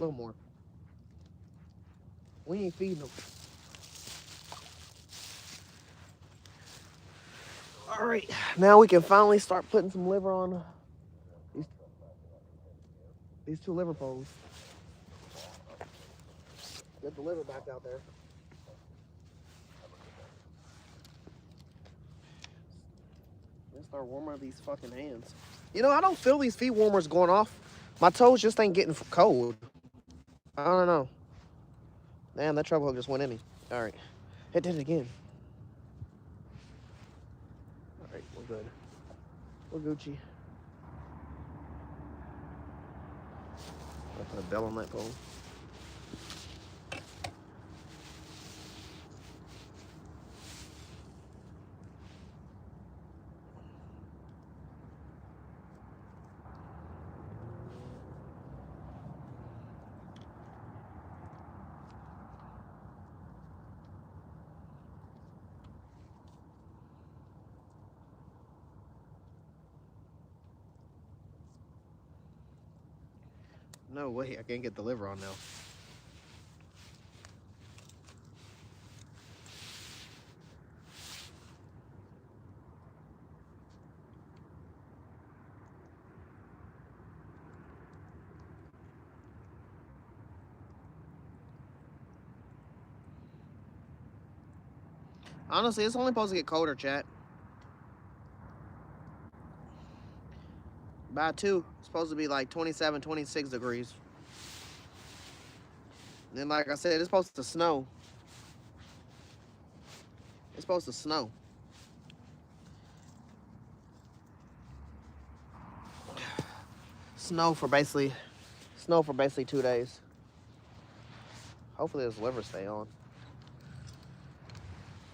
little more. We ain't feeding them. All right, now we can finally start putting some liver on these 2 liver poles. Get the liver back out there. Let's start warming up these fucking hands. You know, I don't feel these feet warmers going off. My toes just ain't getting cold. I don't know. Damn, that treble hook just went in me. All right, it did it again. All right, we're good. We're Gucci. I'll put a bell on that pole. No way, I can't get the liver on now. Honestly, it's only supposed to get colder, chat. By 2, it's supposed to be like 27, 26 degrees. And then, like I said, it's supposed to snow. It's supposed to snow. Snow for basically 2 days. Hopefully this liver stay on.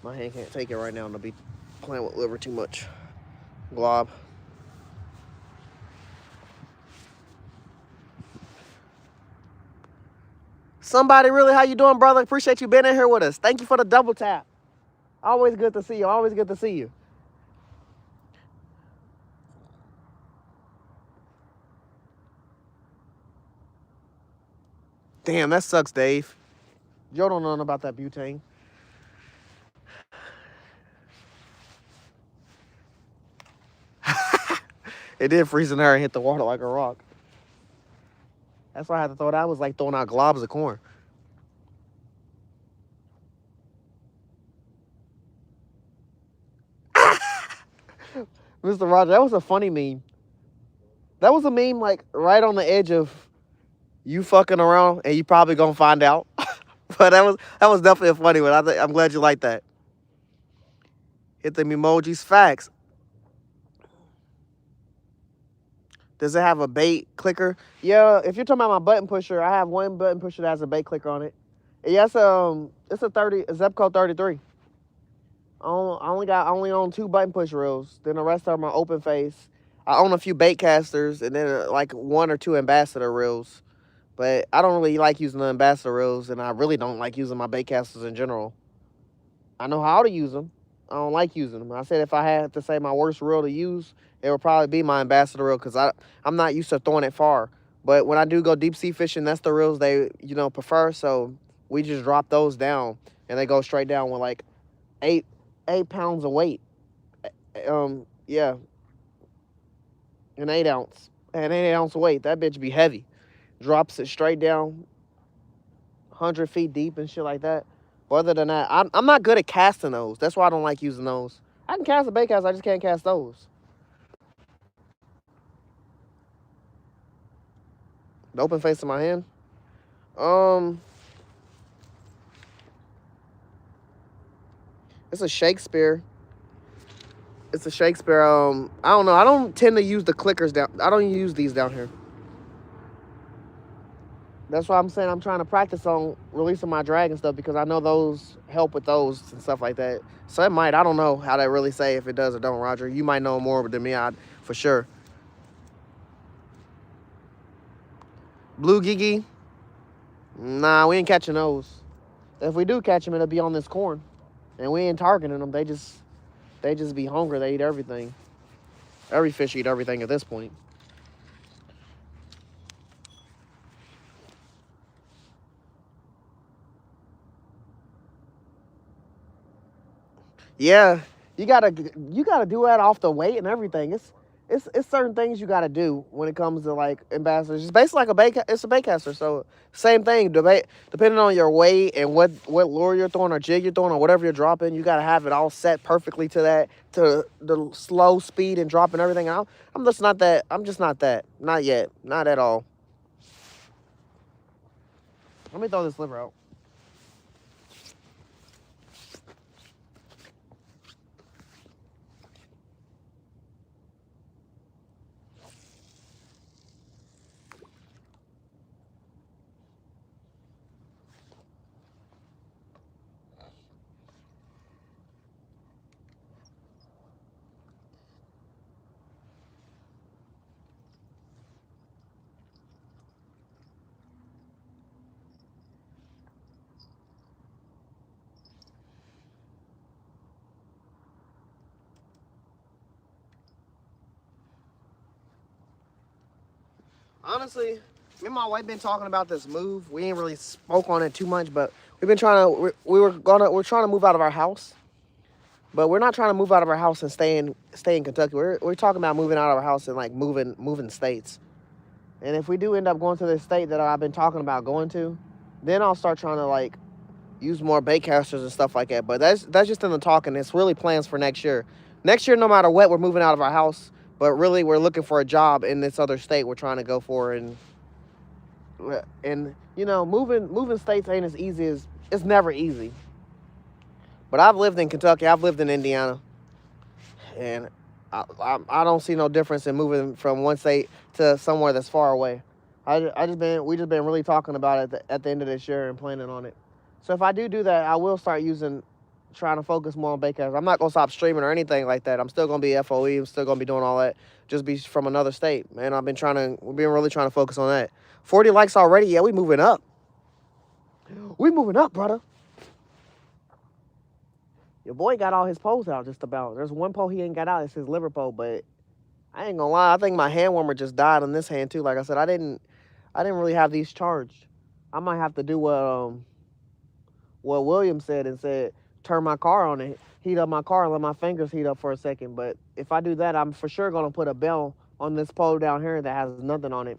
My hand can't take it right now, and I'll be playing with liver too much. Glob. Somebody really, how you doing, brother? Appreciate you being in here with us. Thank you for the double tap. Always good to see you. Always good to see you. Damn, that sucks, Dave. Joe don't know nothing about that butane. It did freeze in there and hit the water like a rock. That's why I had to throw it out. It was like throwing out globs of corn. Mr. Roger, that was a funny meme. That was a meme like right on the edge of you fucking around and you probably gonna find out. But that was definitely a funny one. I'm glad you like that. Hit them emojis. Facts. Does it have a bait clicker? Yeah, if you're talking about my button pusher, I have one button pusher that has a bait clicker on it. Yes, it's a Zepco 33. I only own 2 button push reels. Then the rest of them are open face. I own a few bait casters and then like 1 or 2 ambassador reels. But I don't really like using the ambassador reels, and I really don't like using my bait casters in general. I know how to use them. I don't like using them. I said if I had to say my worst reel to use, it would probably be my ambassador reel because I'm not used to throwing it far. But when I do go deep sea fishing, that's the reels they prefer. So we just drop those down, and they go straight down with like 8 pounds of weight. Yeah, an 8 ounce, an 8 ounce weight. That bitch be heavy. Drops it straight down, 100 feet deep and shit like that. But other than that, I'm not good at casting those. That's why I don't like using those. I can cast a bait cast, I just can't cast those. The open face in my hand. It's a Shakespeare. It's a Shakespeare. I don't know. I don't tend to use the clickers down. I don't use these down here. That's why I'm saying I'm trying to practice on releasing my drag and stuff because I know those help with those and stuff like that. So it might. I don't know how to really say if it does or don't, Roger. You might know more than me, for sure. Blue Gigi? Nah, we ain't catching those. If we do catch them, it'll be on this corn. And we ain't targeting them. They just be hungry. They eat everything. Every fish eat everything at this point. Yeah, you gotta do that off the weight and everything. It's certain things you gotta do when it comes to like ambassadors. It's basically like a bait. It's a baitcaster. So same thing. Debate depending on your weight and what lure you're throwing or jig you're throwing or whatever you're dropping. You gotta have it all set perfectly to that to the slow speed and dropping everything out. I'm just not that. I'm just not that. Not yet. Not at all. Let me throw this liver out. Honestly, me and my wife been talking about this move. We ain't really spoke on it too much, but we've been trying to. We're trying to move out of our house, but we're not trying to move out of our house and stay in Kentucky. We're talking about moving out of our house and like moving states. And if we do end up going to this state that I've been talking about going to, then I'll start trying to like use more bait casters and stuff like that. But that's just in the talking. It's really plans for next year. Next year, no matter what, we're moving out of our house. But really, we're looking for a job in this other state we're trying to go for, and moving states ain't as easy as it's never easy. But I've lived in Kentucky, I've lived in Indiana, and I don't see no difference in moving from one state to somewhere that's far away. We just been really talking about it at the end of this year and planning on it. So if I do that, I will start trying to focus more on Bakehouse. I'm not gonna stop streaming or anything like that. I'm still gonna be FOE. I'm still gonna be doing all that. Just be from another state, man. We've been really trying to focus on that. 40 likes already. Yeah, we moving up. We moving up, brother. Your boy got all his poles out just about. There's one pole he ain't got out. It's his liver pole, but I ain't gonna lie. I think my hand warmer just died on this hand too. Like I said, I didn't really have these charged. I might have to do what William said and said turn my car on and heat up my car and let my fingers heat up for a second. But if I do that, I'm for sure gonna put a bell on this pole down here that has nothing on it.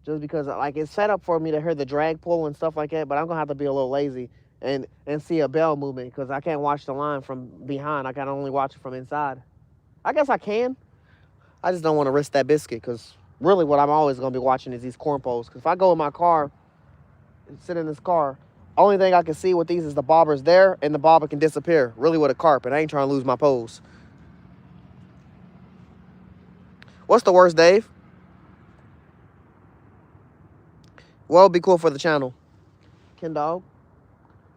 Just because like it's set up for me to hear the drag pull and stuff like that, but I'm gonna have to be a little lazy and see a bell movement because I can't watch the line from behind. I can only watch it from inside. I guess I can. I just don't want to risk that biscuit because really what I'm always gonna be watching is these corn poles. Because if I go in my car and sit in this car, only thing I can see with these is the bobber's there and the bobber can disappear. Really with a carp, and I ain't trying to lose my pose. What's the worst, Dave? What would be cool for the channel? Ken Dog.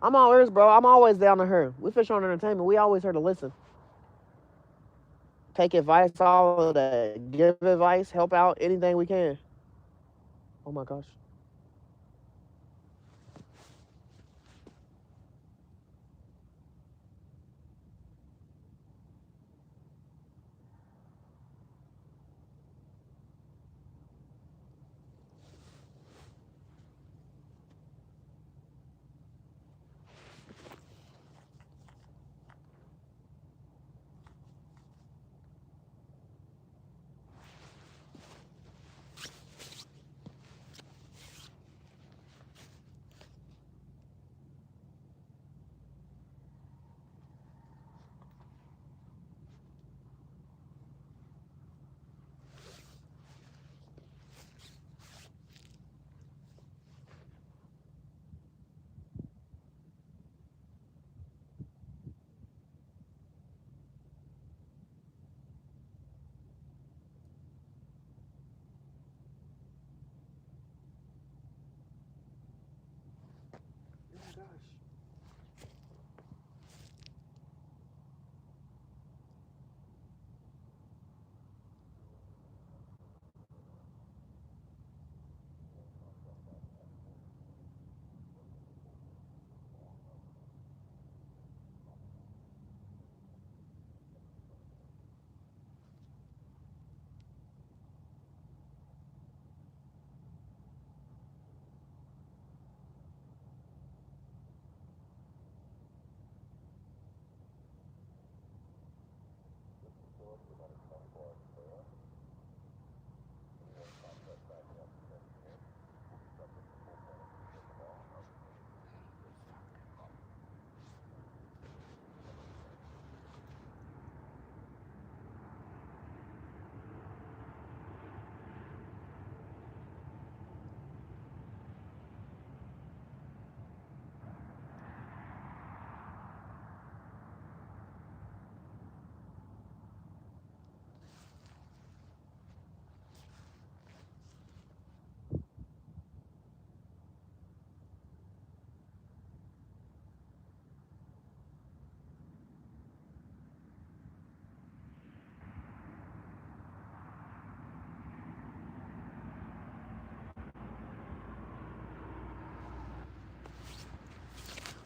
I'm all ears, bro. I'm always down to her. We fish on entertainment. We always here to listen. Take advice, all of that. Give advice, help out, anything we can. Oh my gosh.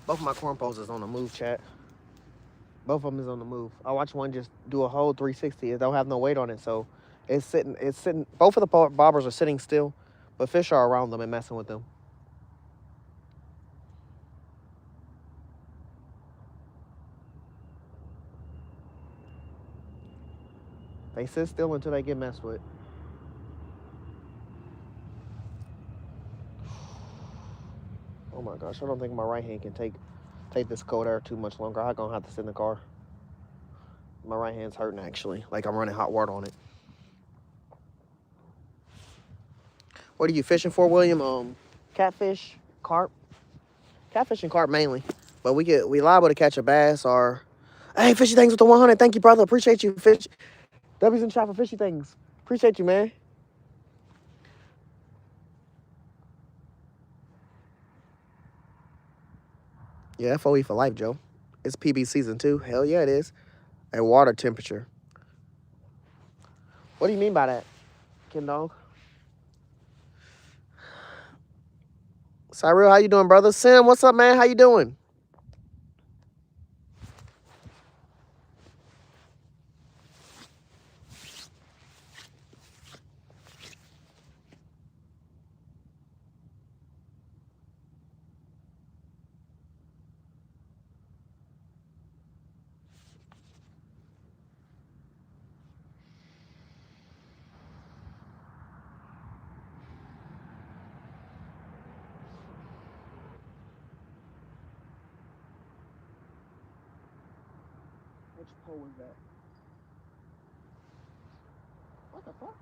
Both of my corn poses on the move, chat. Both of them is on the move. I watched one just do a whole 360. It don't have no weight on it, so it's sitting. It's sitting. Both of the bobbers are sitting still, but fish are around them and messing with them. They sit still until they get messed with. Oh my gosh, I don't think my right hand can take this cold air too much longer. I'm gonna have to sit in the car. My right hand's hurting actually, like I'm running hot water on it. What are you fishing for, William? Catfish, carp, catfish and carp mainly, but we liable to catch a bass or. Hey, fishy things with the 100. Thank you, brother. Appreciate you, fish. W's in chat for fishy things. Appreciate you, man. Yeah, FOE for life, Joe. It's PB season 2. Hell yeah, it is. And water temperature. What do you mean by that, Ken Dog? Cyril, how you doing, brother? Sim, what's up, man? How you doing? Which pole was that? What the fuck?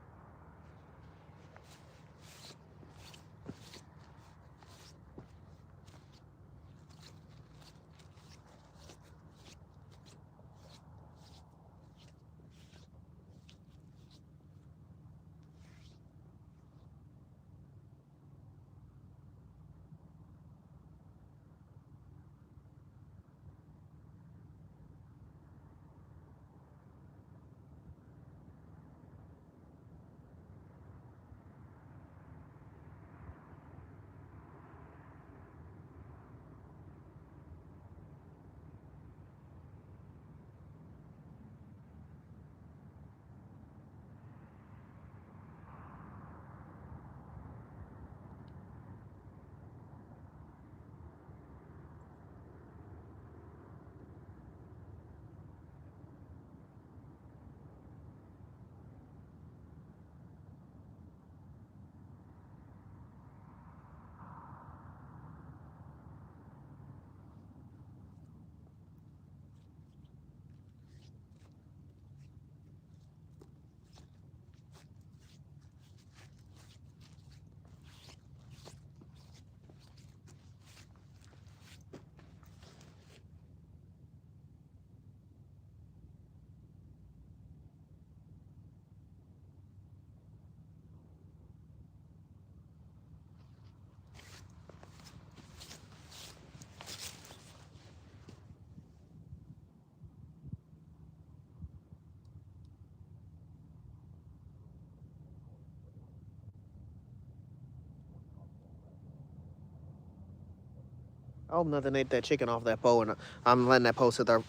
I hope nothing ate that chicken off that pole, and I'm letting that pole sit there.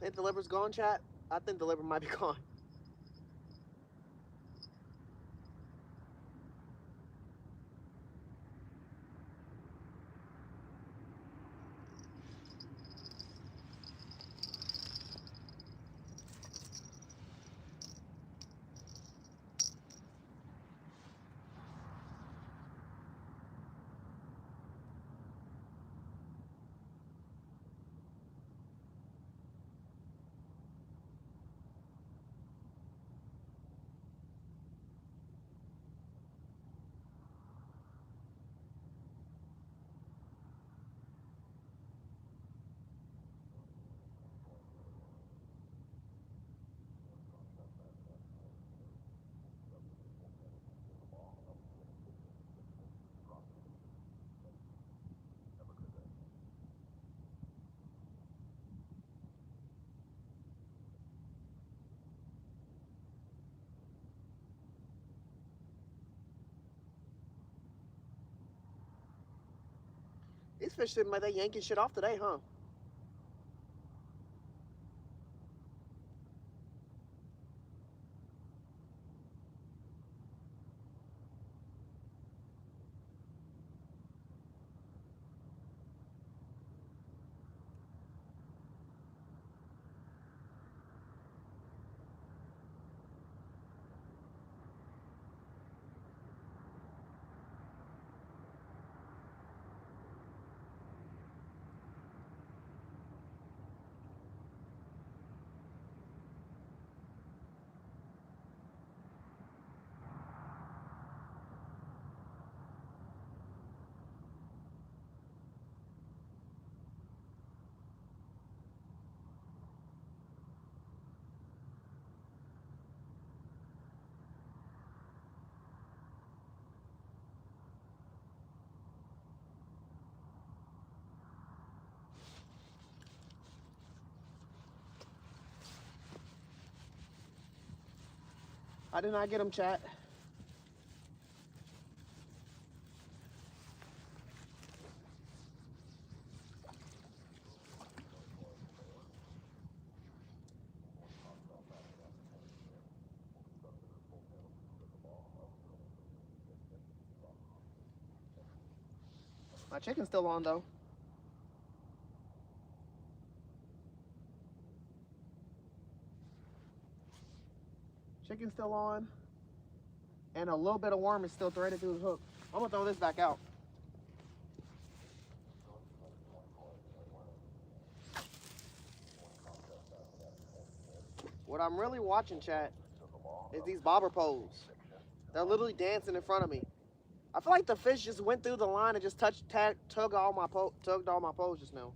Think the liver's gone, chat? I think the liver might be gone. These fish seem like they yanking shit off today, huh? I did not get them, chat. My chicken's still on, though. Chicken's still on. And a little bit of worm is still threaded through the hook. I'm gonna throw this back out. What I'm really watching, chat, is these bobber poles. They're literally dancing in front of me. I feel like the fish just went through the line and just tugged all my poles just now.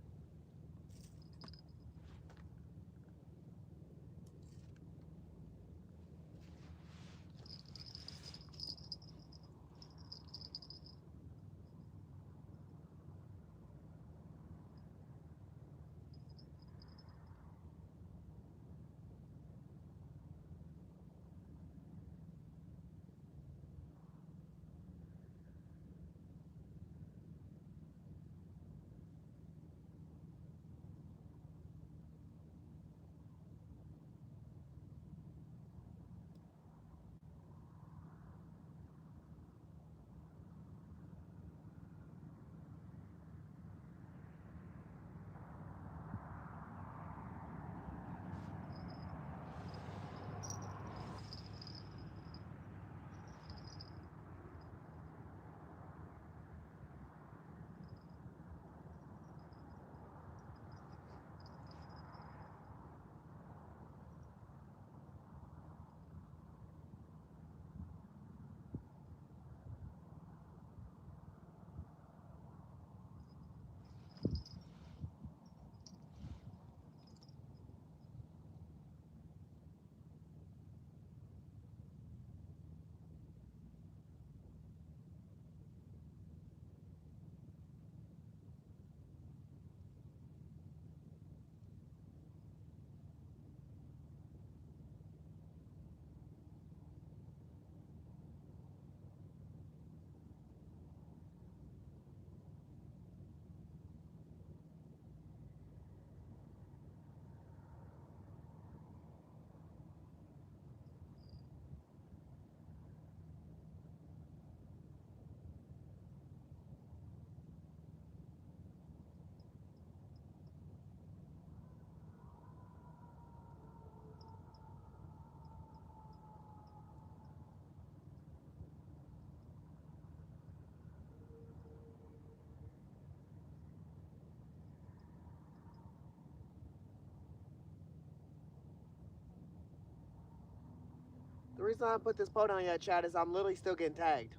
reason I put this pole down yet, Chad, is I'm literally still getting tagged.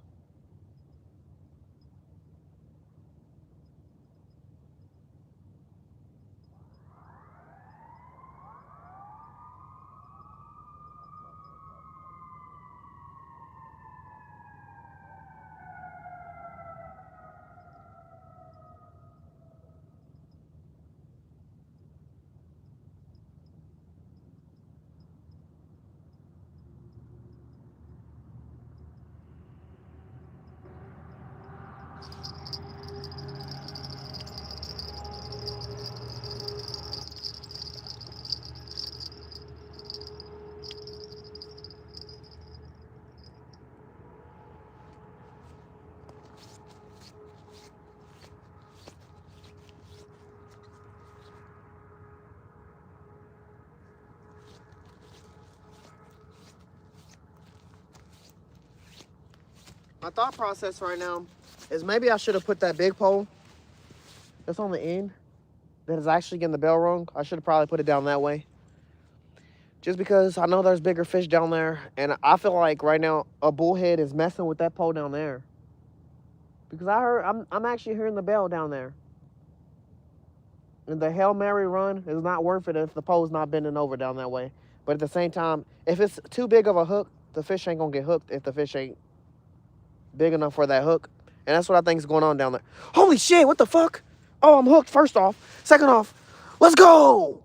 My thought process right now is maybe I should have put that big pole that's on the end that is actually getting the bell rung. I should have probably put it down that way. Just because I know there's bigger fish down there, and I feel like right now a bullhead is messing with that pole down there. Because I'm actually hearing the bell down there. And the Hail Mary run is not worth it if the pole's not bending over down that way. But at the same time, if it's too big of a hook, the fish ain't gonna get hooked if the fish ain't big enough for that hook. And that's what I think is going on down there. Holy shit, what the fuck? Oh, I'm hooked, first off. Second off, let's go!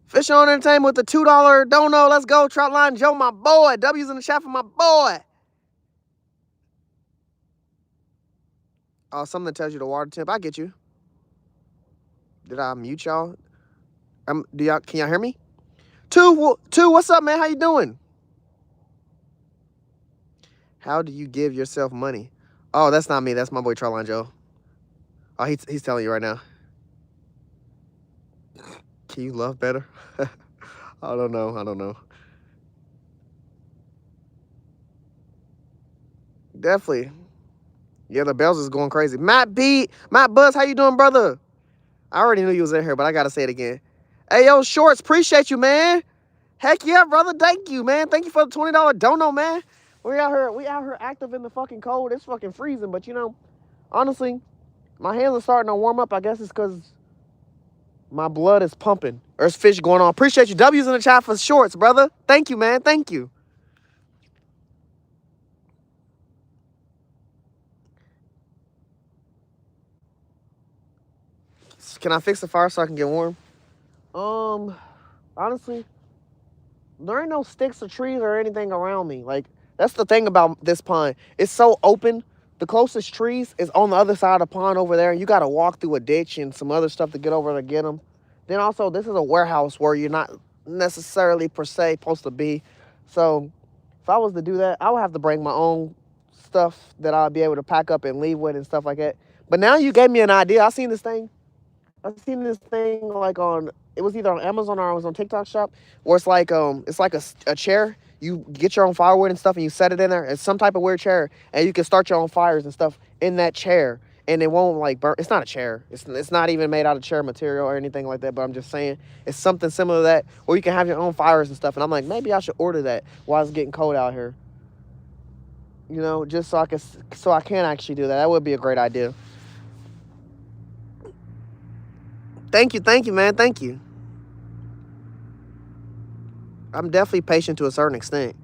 Fish on Entertainment with the $2 dono. Let's go, Troutline Joe, my boy. W's in the chat for my boy. Oh, something that tells you the water temp. I get you. Did I mute y'all? Can y'all hear me? Two, what's up, man? How you doing? How do you give yourself money? Oh, that's not me. That's my boy Troutline Joe. Oh, he's telling you right now. Can you love better? I don't know. Definitely. Yeah, the bells is going crazy. Matt Buzz, how you doing, brother? I already knew you was in here, but I gotta say it again. Hey, yo, Shorts, appreciate you, man. Heck yeah, brother. Thank you, man. Thank you for the $20 dono, man. We out here active in the fucking cold. It's fucking freezing, but you know, honestly, my hands are starting to warm up. I guess it's because my blood is pumping. There's fish going on. Appreciate you. W's in the chat for Shorts, brother. Thank you, man. Thank you. Can I fix the fire so I can get warm? Honestly, there ain't no sticks or trees or anything around me. Like, that's the thing about this pond. It's so open. The closest trees is on the other side of the pond over there. You got to walk through a ditch and some other stuff to get over to get them. Then also, this is a warehouse where you're not necessarily per se supposed to be. So if I was to do that, I would have to bring my own stuff that I'll be able to pack up and leave with and stuff like that. But now you gave me an idea. I seen this thing like on, it was either on Amazon or it was on TikTok shop, where it's like a chair. You get your own firewood and stuff and you set it in there. It's some type of weird chair, and you can start your own fires and stuff in that chair, and it won't like burn. It's not a chair. It's not even made out of chair material or anything like that, but I'm just saying it's something similar to that, where you can have your own fires and stuff. And I'm like, maybe I should order that while it's getting cold out here. You know, just so I can actually do that. That would be a great idea. Thank you, man. Thank you. I'm definitely patient to a certain extent.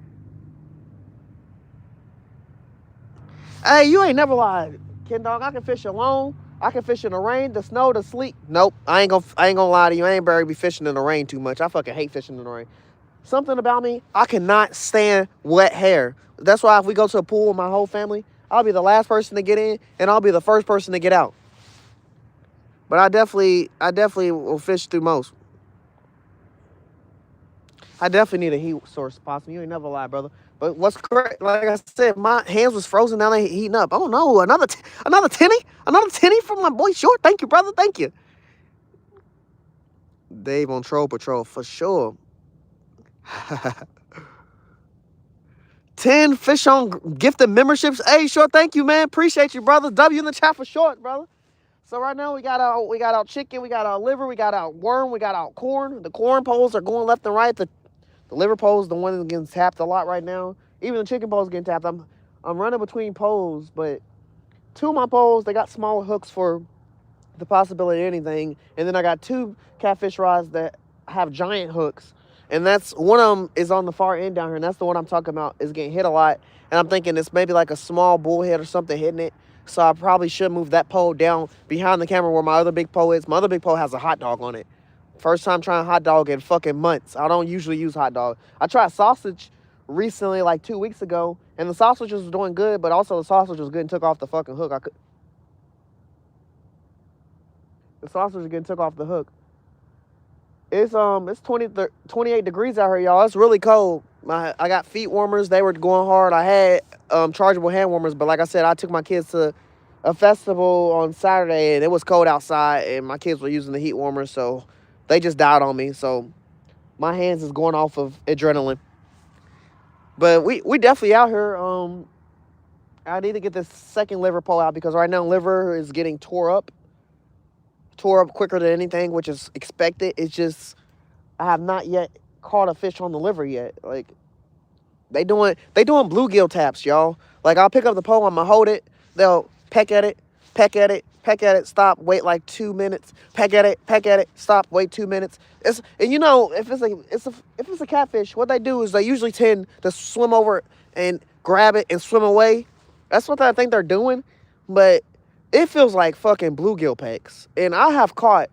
Hey, you ain't never lied, Ken Dog. I can fish alone. I can fish in the rain, the snow, the sleet. Nope, I ain't gonna lie to you. I ain't barely be fishing in the rain too much. I fucking hate fishing in the rain. Something about me, I cannot stand wet hair. That's why if we go to a pool with my whole family, I'll be the last person to get in, and I'll be the first person to get out. But I definitely will fish through most. I definitely need a heat source, possibly. You ain't never lie, brother. But what's correct? Like I said, my hands was frozen. Now they heating up. Oh no, another tinny from my boy Short. Thank you, brother. Thank you. Dave on Troll Patrol for sure. 10 fish on gifted memberships. Hey, Short, thank you, man. Appreciate you, brother. W in the chat for Short, brother. So right now we got our chicken, we got our liver, we got our worm, we got our corn. The corn poles are going left and right. The The liver pole is the one that's getting tapped a lot right now. Even the chicken pole is getting tapped. I'm running between poles, but two of my poles, they got smaller hooks for the possibility of anything. And then I got two catfish rods that have giant hooks. And that's one of them is on the far end down here. And that's the one I'm talking about is getting hit a lot. And I'm thinking it's maybe like a small bullhead or something hitting it. So I probably should move that pole down behind the camera where my other big pole is. My other big pole has a hot dog on it. First time trying hot dog in fucking months. I don't usually use hot dog. I tried sausage recently, like 2 weeks ago, and the sausage was doing good, but also the sausage was getting took off the fucking hook. The sausage was getting took off the hook. It's 28 degrees out here, y'all. It's really cold. I got feet warmers. They were going hard. I had chargeable hand warmers, but like I said, I took my kids to a festival on Saturday, and it was cold outside, and my kids were using the heat warmers, so they just died on me. So my hands is going off of adrenaline. But we definitely out here. I need to get this second liver pole out because right now liver is getting tore up quicker than anything, which is expected. It's just I have not yet caught a fish on the liver yet. Like they doing bluegill taps, y'all. Like I'll pick up the pole, I'm gonna hold it, they'll peck at it, stop, wait like 2 minutes, peck at it, stop, wait 2 minutes. And you know, if it's a catfish, what they do is they usually tend to swim over and grab it and swim away. That's what I think they're doing, but it feels like fucking bluegill pecks. And I've caught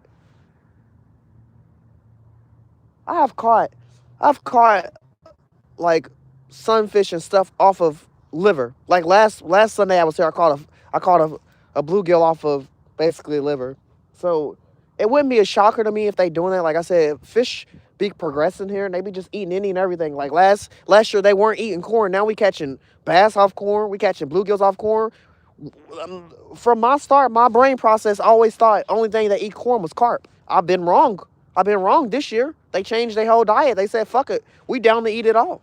like sunfish and stuff off of liver. Like last Sunday I was here, I caught a bluegill off of basically liver. So it wouldn't be a shocker to me if they doing that. Like I said, fish be progressing here and they be just eating any and everything. Like last year they weren't eating corn. Now we catching bass off corn. We catching bluegills off corn. From my start, my brain process always thought only thing that eat corn was carp. I've been wrong this year. They changed their whole diet. They said, fuck it, we down to eat it all.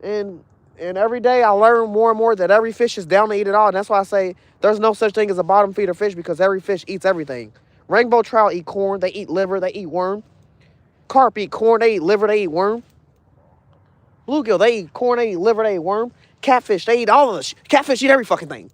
And every day I learn more and more that every fish is down to eat it all. And that's why I say there's no such thing as a bottom feeder fish because every fish eats everything. Rainbow trout eat corn, they eat liver, they eat worm. Carp eat corn, they eat liver, they eat worm. Bluegill, they eat corn, they eat liver, they eat worm. Catfish, they eat all of this. Catfish eat every fucking thing.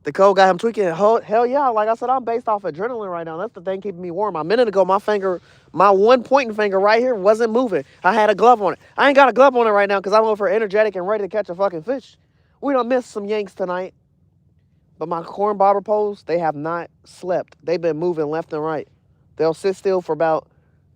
The cold got him tweaking. Hell yeah. Like I said, I'm based off adrenaline right now. That's the thing keeping me warm. A minute ago, my one pointing finger right here wasn't moving. I had a glove on it. I ain't got a glove on it right now because I'm over energetic and ready to catch a fucking fish. We done missed some yanks tonight. But my corn bobber poles, they have not slept. They've been moving left and right. They'll sit still for about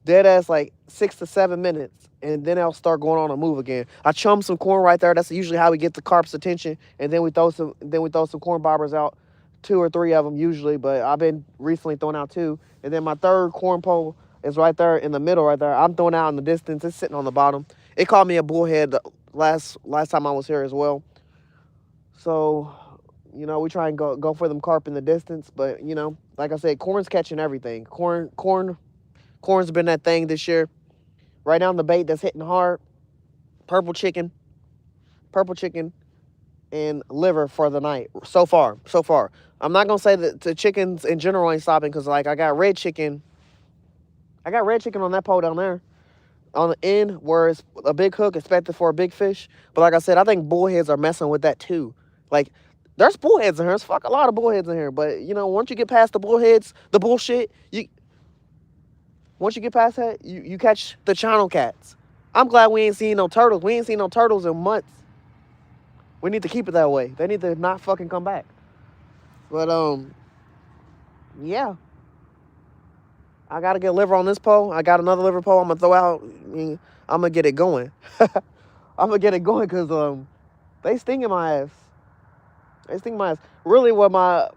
dead ass like 6 to 7 minutes. And then they'll start going on a move again. I chum some corn right there. That's usually how we get the carp's attention. And then we throw some corn bobbers out, 2 or 3 of them usually. But I've been recently throwing out 2. And then my third corn pole is right there in the middle right there. I'm throwing out in the distance. It's sitting on the bottom. It caught me a bullhead last time I was here as well. So, you know, we try and go for them carp in the distance. But, you know, like I said, corn's catching everything. Corn's been that thing this year. Right now, the bait that's hitting hard, purple chicken, and liver for the night. So far. I'm not going to say that the chickens in general ain't stopping because, like, I got red chicken on that pole down there on the end where it's a big hook expected for a big fish. But like I said, I think bullheads are messing with that too. Like, there's bullheads in here. There's a lot of bullheads in here. But, you know, once you get past the bullheads, the bullshit, once you get past that, you catch the channel cats. I'm glad we ain't seen no turtles. We ain't seen no turtles in months. We need to keep it that way. They need to not fucking come back. But, yeah. I got to get liver on this pole. I got another liver pole I'm going to throw out. I'm going to get it going. I'm going to get it going because they sting in my ass. Really, what my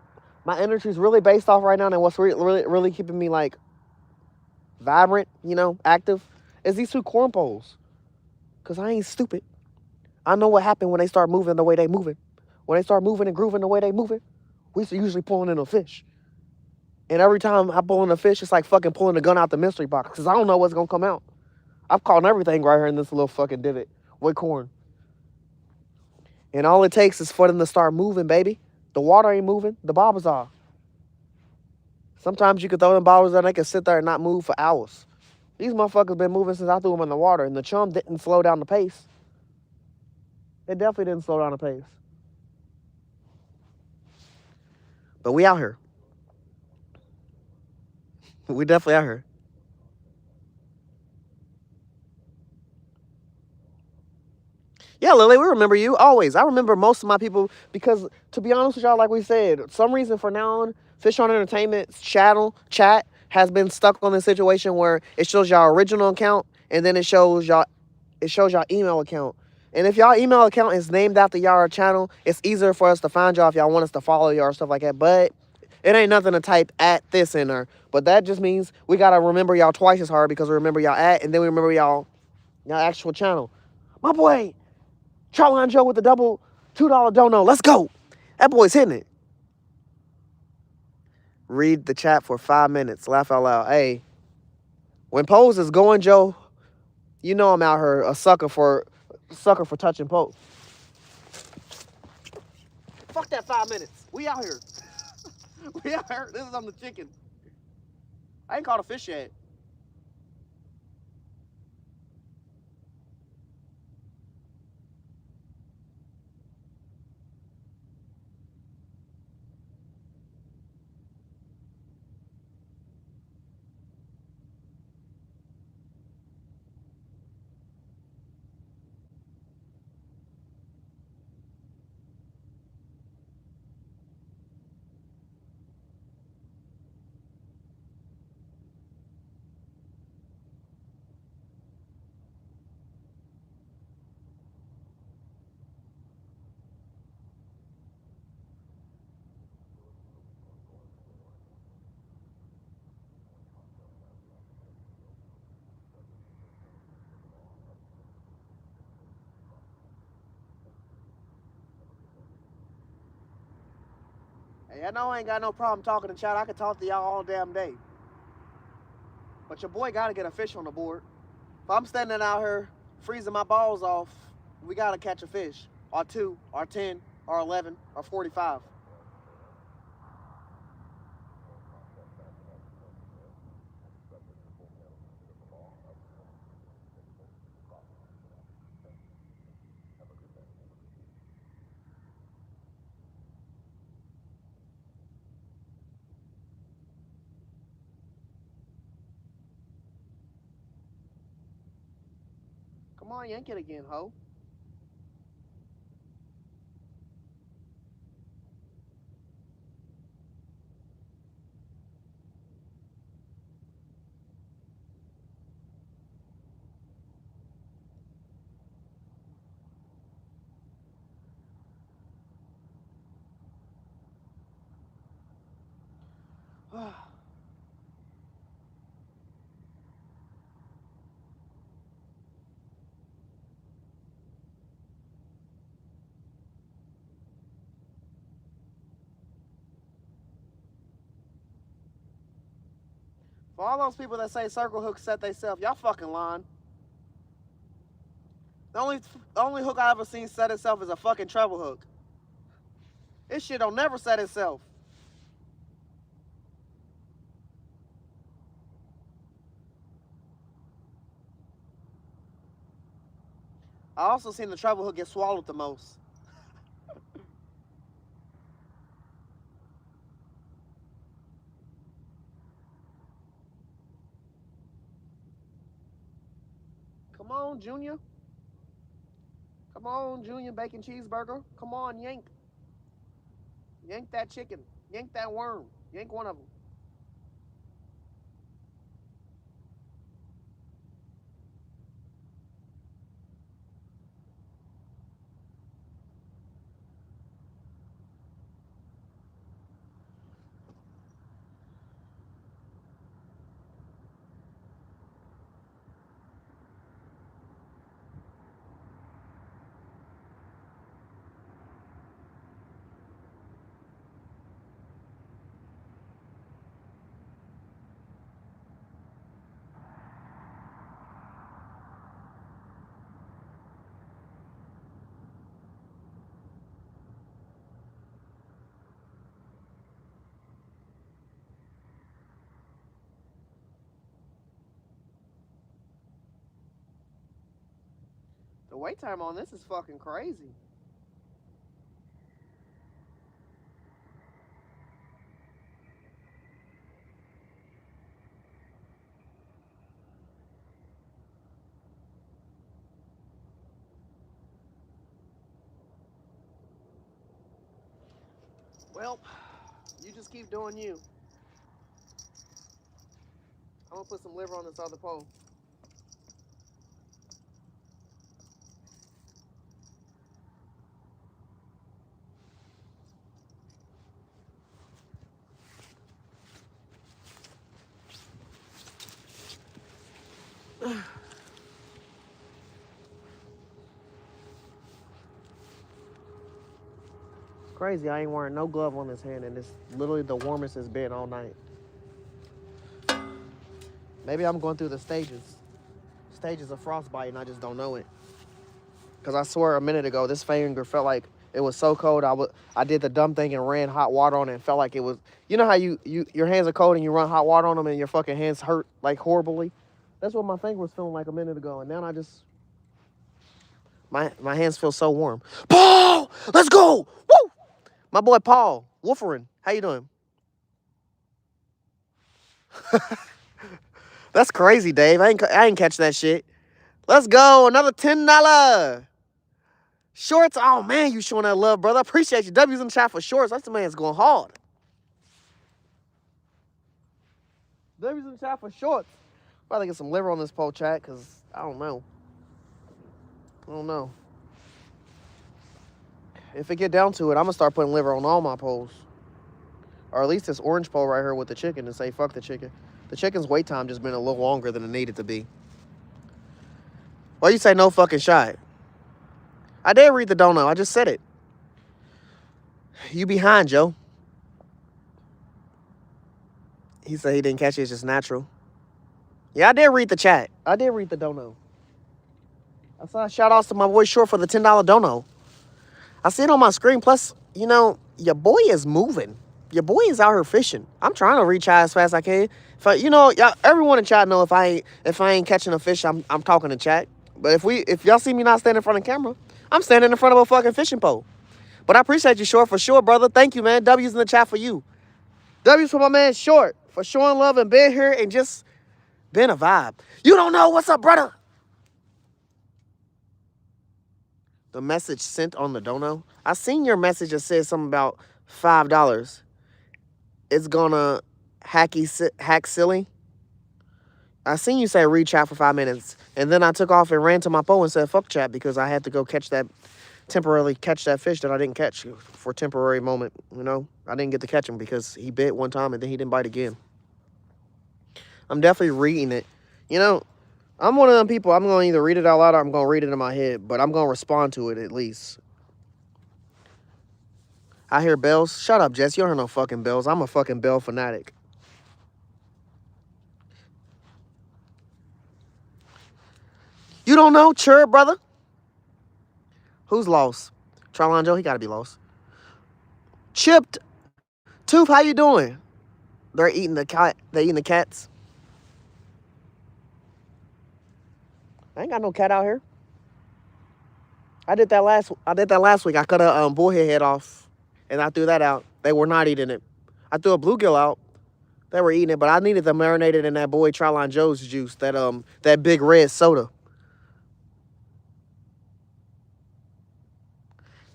energy is really based off right now and what's really keeping me, like, vibrant, you know, active, is these 2 corn poles. Because I ain't stupid. I know what happened when they start moving the way they moving. When they start moving and grooving the way they moving, we usually pulling in a fish. And every time I pull in a fish, it's like fucking pulling a gun out the mystery box. Because I don't know what's going to come out. I've caught everything right here in this little fucking divot with corn. And all it takes is for them to start moving, baby. The water ain't moving. The bobbers are. Sometimes you can throw them bobbers and they can sit there and not move for hours. These motherfuckers been moving since I threw them in the water, and the chum didn't slow down the pace. It definitely didn't slow down the pace. But we out here. We definitely out here. Yeah, Lily, we remember you always. I remember most of my people because, to be honest with y'all, like we said, some reason for now on, Fish on Entertainment's chat has been stuck on this situation where it shows y'all original account and then it shows y'all email account. And if y'all email account is named after y'all channel, it's easier for us to find y'all if y'all want us to follow y'all or stuff like that. But it ain't nothing to type at this in there. But that just means we gotta remember y'all twice as hard because we remember y'all at and then we remember y'all actual channel. My boy, Charlie Joe with the double $2 dono. Let's go. That boy's hitting it. Read the chat for 5 minutes. Laugh out loud. Hey, when Pose is going, Joe, you know I'm out here a sucker for touching Pose. Fuck that 5 minutes. We out here. We out here. This is on the chicken. I ain't caught a fish yet. Hey, I know I ain't got no problem talking to chat. I can talk to y'all all damn day. But your boy gotta get a fish on the board. If I'm standing out here freezing my balls off, we gotta catch a fish. Or 2, or 10, or 11, or 45. Come on, yank it again, ho. For all those people that say circle hooks set theyself, y'all fucking lying. The only hook I ever seen set itself is a fucking treble hook. This shit don't never set itself. I also seen the treble hook get swallowed the most. Come on, Junior. Come on, Junior Bacon Cheeseburger. Come on, yank. Yank that chicken. Yank that worm. Yank one of them. The wait time on this is fucking crazy. Well, you just keep doing you. I'm gonna put some liver on this other pole. It's crazy. I ain't wearing no glove on this hand, and it's literally the warmest it's been all night. Maybe I'm going through the stages of frostbite, and I just don't know it. Cause I swear a minute ago, this finger felt like it was so cold. I did the dumb thing and ran hot water on it, and felt like it was. You know how your hands are cold and you run hot water on them, and your fucking hands hurt like horribly. That's what my finger was feeling like a minute ago, and now I just my hands feel so warm. Paul, let's go! Woo! My boy Paul Wolferen, how you doing? That's crazy, Dave. I ain't catch that shit. Let's go, another $10. Shorts, oh man, you showing that love, brother. I appreciate you. W's in the chat for shorts. That's the man's going hard. W's in the chat for shorts. Probably get some liver on this pole chat, because I don't know. If it get down to it, I'm going to start putting liver on all my poles. Or at least this orange pole right here with the chicken and say fuck the chicken. The chicken's wait time just been a little longer than it needed to be. Why you say no fucking shot? I did read the dono. I just said it. You behind, Joe. He said he didn't catch it. It's just natural. Yeah, I did read the chat. I did read the dono. I saw shout outs to my boy Short for the $10 dono. I see it on my screen. Plus, you know, your boy is moving. Your boy is out here fishing. I'm trying to reach out as fast as I can. You know, y'all, everyone in chat know if I ain't catching a fish, I'm talking to chat. But if y'all see me not standing in front of the camera, I'm standing in front of a fucking fishing pole. But I appreciate you, Short, for sure, brother. Thank you, man. W's in the chat for you. W's for my man Short for showing love and being here and just being a vibe. You don't know what's up, brother. The message sent on the dono. I seen your message that said something about $5. It's gonna hack silly. I seen you say read chat for 5 minutes, and then I took off and ran to my pole and said fuck chat because I had to go temporarily catch that fish that I didn't catch for a temporary moment. You know, I didn't get to catch him because he bit one time and then he didn't bite again. I'm definitely reading it. You know, I'm one of them people. I'm gonna either read it out loud or I'm gonna read it in my head, but I'm gonna respond to it at least. I hear bells. Shut up, Jess. You don't hear no fucking bells. I'm a fucking bell fanatic. You don't know? Sure, brother. Who's lost? Trylon Joe, he gotta be lost. Chipped. Tooth, how you doing? They're eating the cat. They eating the cats. I ain't got no cat out here. I did that last week. I cut a bullhead head off, and I threw that out. They were not eating it. I threw a bluegill out. They were eating it, but I needed them marinated in that boy Trylon Joe's juice, that big red soda.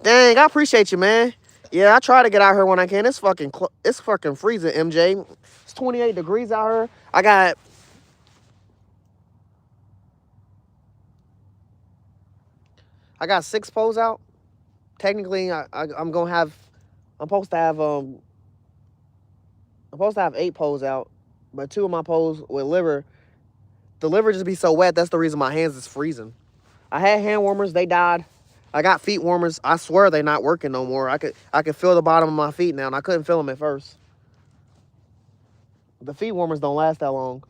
Dang, I appreciate you, man. Yeah, I try to get out here when I can. It's fucking freezing, MJ. It's 28 degrees out here. I got 6 poles out. Technically, I'm supposed to have 8 poles out, but 2 of my poles with liver, the liver just be so wet. That's the reason my hands is freezing. I had hand warmers, they died. I got feet warmers. I swear they not working no more. I could feel the bottom of my feet now, and I couldn't feel them at first. The feet warmers don't last that long.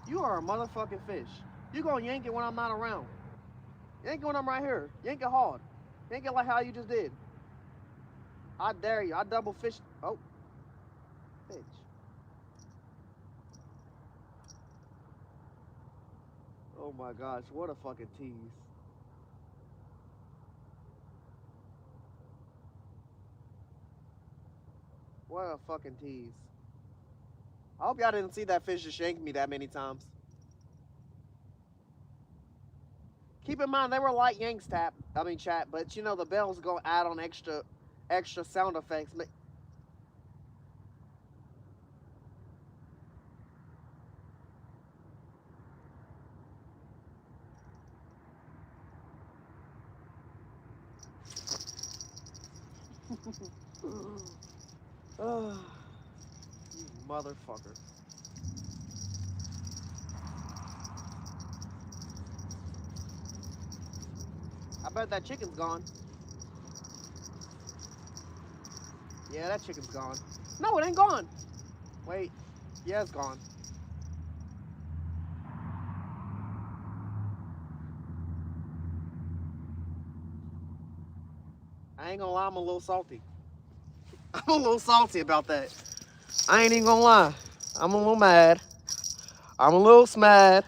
You are a motherfucking fish. You gonna yank it when I'm not around. Yank it when I'm right here. Yank it hard. Yank it like how you just did. I dare you. I double fish. Oh. Bitch. Oh my gosh, what a fucking tease. What a fucking tease. I hope y'all didn't see that fish just yank me that many times. Keep in mind they were light yanks, chat, but you know the bells go add on extra sound effects. You motherfucker. I bet that chicken's gone. Yeah, that chicken's gone. No, it ain't gone. Wait. Yeah, it's gone. I ain't gonna lie, I'm a little salty. I'm a little salty about that. I ain't even gonna lie. I'm a little mad. I'm a little smad.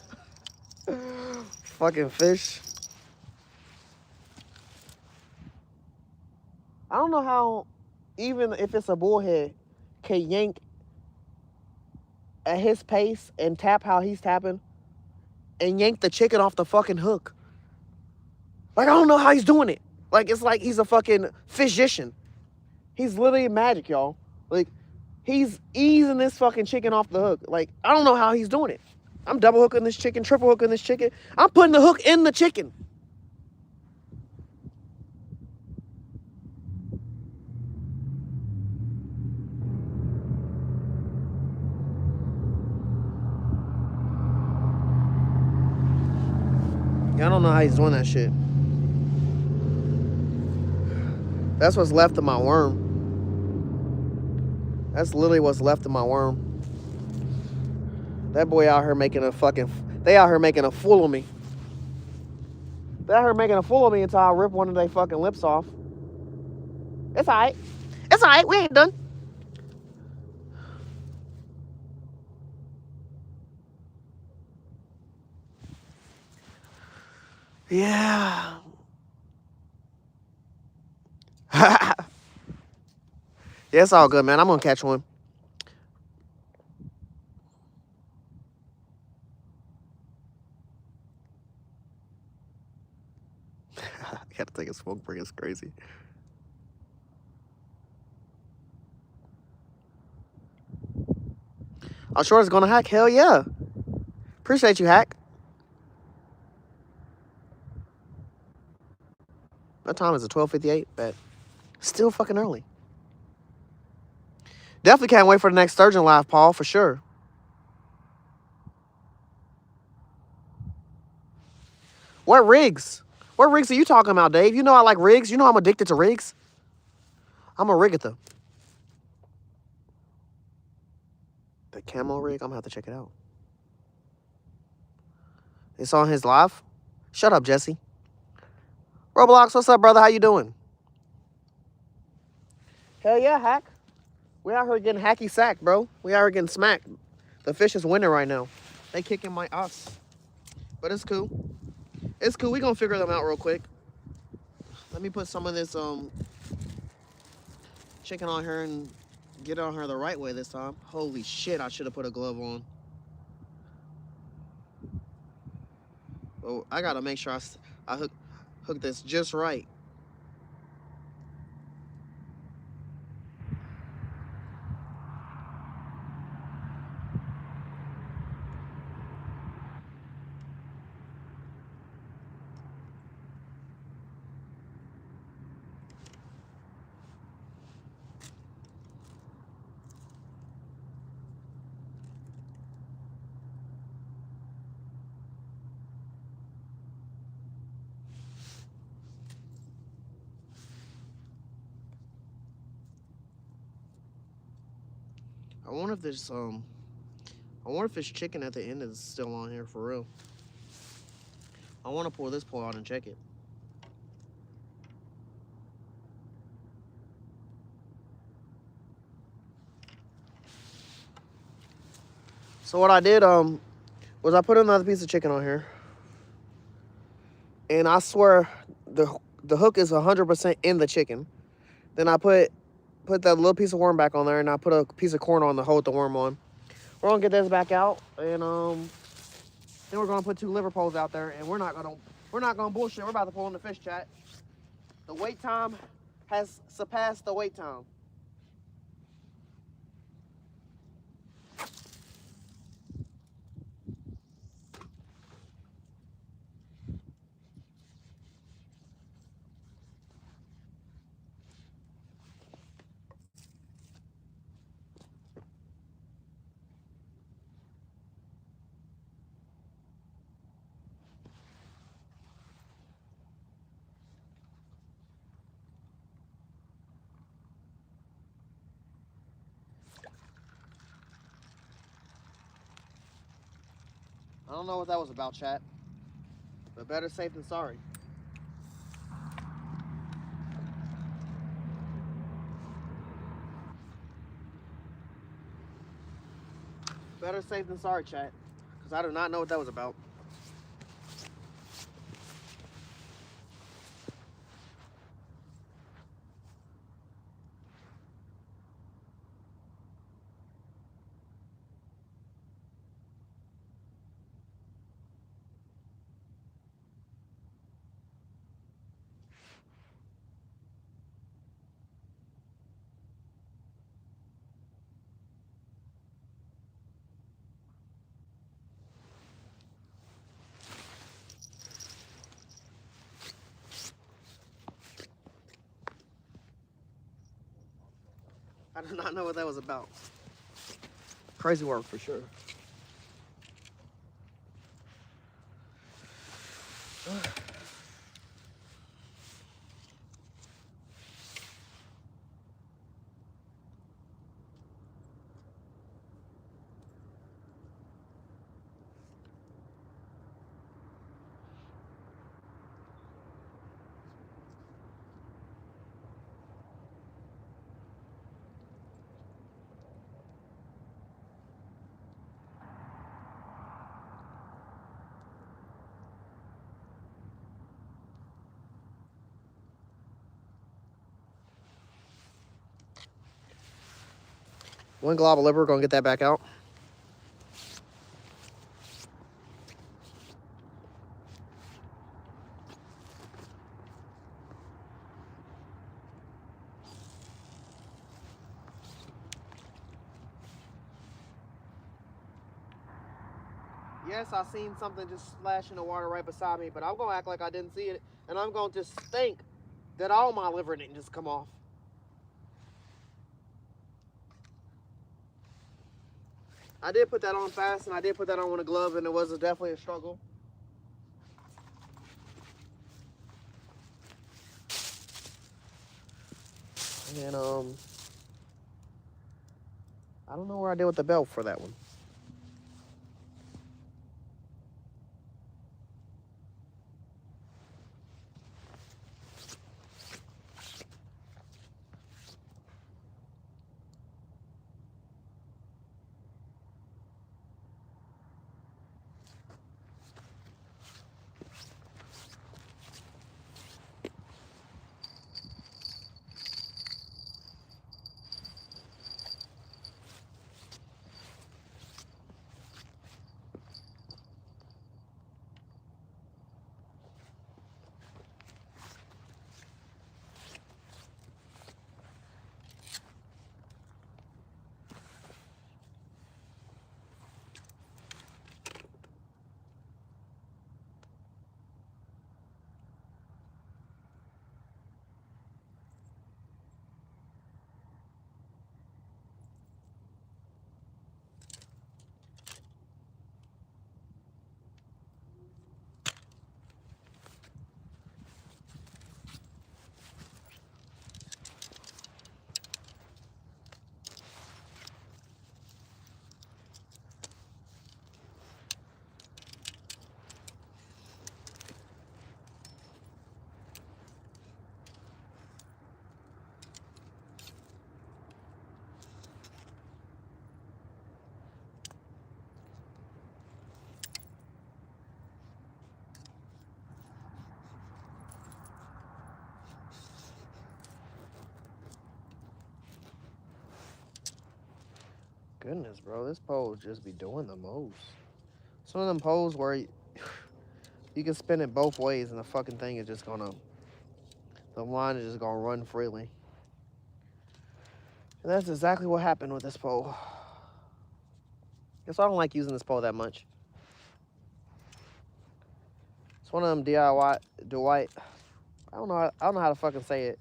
Fucking fish. I don't know how, even if it's a bullhead, can yank at his pace and tap how he's tapping and yank the chicken off the fucking hook. Like, I don't know how he's doing it. Like, it's like he's a fucking physician. He's literally magic, y'all. Like, he's easing this fucking chicken off the hook. Like, I don't know how he's doing it. I'm double hooking this chicken, triple hooking this chicken. I'm putting the hook in the chicken. Yeah, I don't know how he's doing that shit. That's what's left of my worm. That's literally what's left of my worm. That boy out here making a fucking... They out here making a fool of me. They out here making a fool of me until I rip one of their fucking lips off. It's alright. It's alright. We ain't done. Yeah. Yeah, it's all good, man. I'm gonna catch one. I gotta take a smoke break. It's crazy. I'm sure it's gonna hack. Hell yeah. Appreciate you, hack. What time is it? 12:58. Bet. Still fucking early. Definitely can't wait for the next Sturgeon live, Paul, for sure. What rigs? What rigs are you talking about, Dave? You know I like rigs. You know I'm addicted to rigs. I'm a rigatha. The camo rig? I'm gonna have to check it out. It's on his live? Shut up, Jesse. Roblox, what's up, brother? How you doing? Hell yeah, hack. We out here getting hacky sacked, bro. We out here getting smacked. The fish is winning right now. They kicking my ass. But it's cool. It's cool. We gonna figure them out real quick. Let me put some of this chicken on her and get on her the right way this time. Holy shit, I should have put a glove on. Oh, I gotta make sure I hook this just right. I wonder if there's I wonder if this chicken at the end is still on here for real. I want to pull this pole out and check it. So what I did was I put another piece of chicken on here. and I swear the hook is 100% in the chicken. Then I put that little piece of worm back on there, and I put a piece of corn on to hold the worm on. We're gonna get this back out, and then we're gonna put 2 liver poles out there, and we're not gonna bullshit. We're about to pull in the fish, chat. The wait time has surpassed the wait time. I don't know what that was about, chat, but better safe than sorry. Better safe than sorry, chat, because I do not know what that was about. I do not know what that was about. Crazy work for sure. One glob of liver, gonna get that back out. Yes, I seen something just splash in the water right beside me, but I'm gonna act like I didn't see it, and I'm gonna just think that all my liver didn't just come off. I did put that on fast, and I did put that on with a glove, and it was definitely a struggle. And I don't know where I did with the belt for that one. goodness, bro. This pole just be doing the most. Some of them poles where you can spin it both ways and the fucking thing is just gonna, the line is just gonna run freely. And that's exactly what happened with this pole. Guess I don't like using this pole that much. It's one of them DIY, Dwight. I don't know. I don't know how to fucking say it.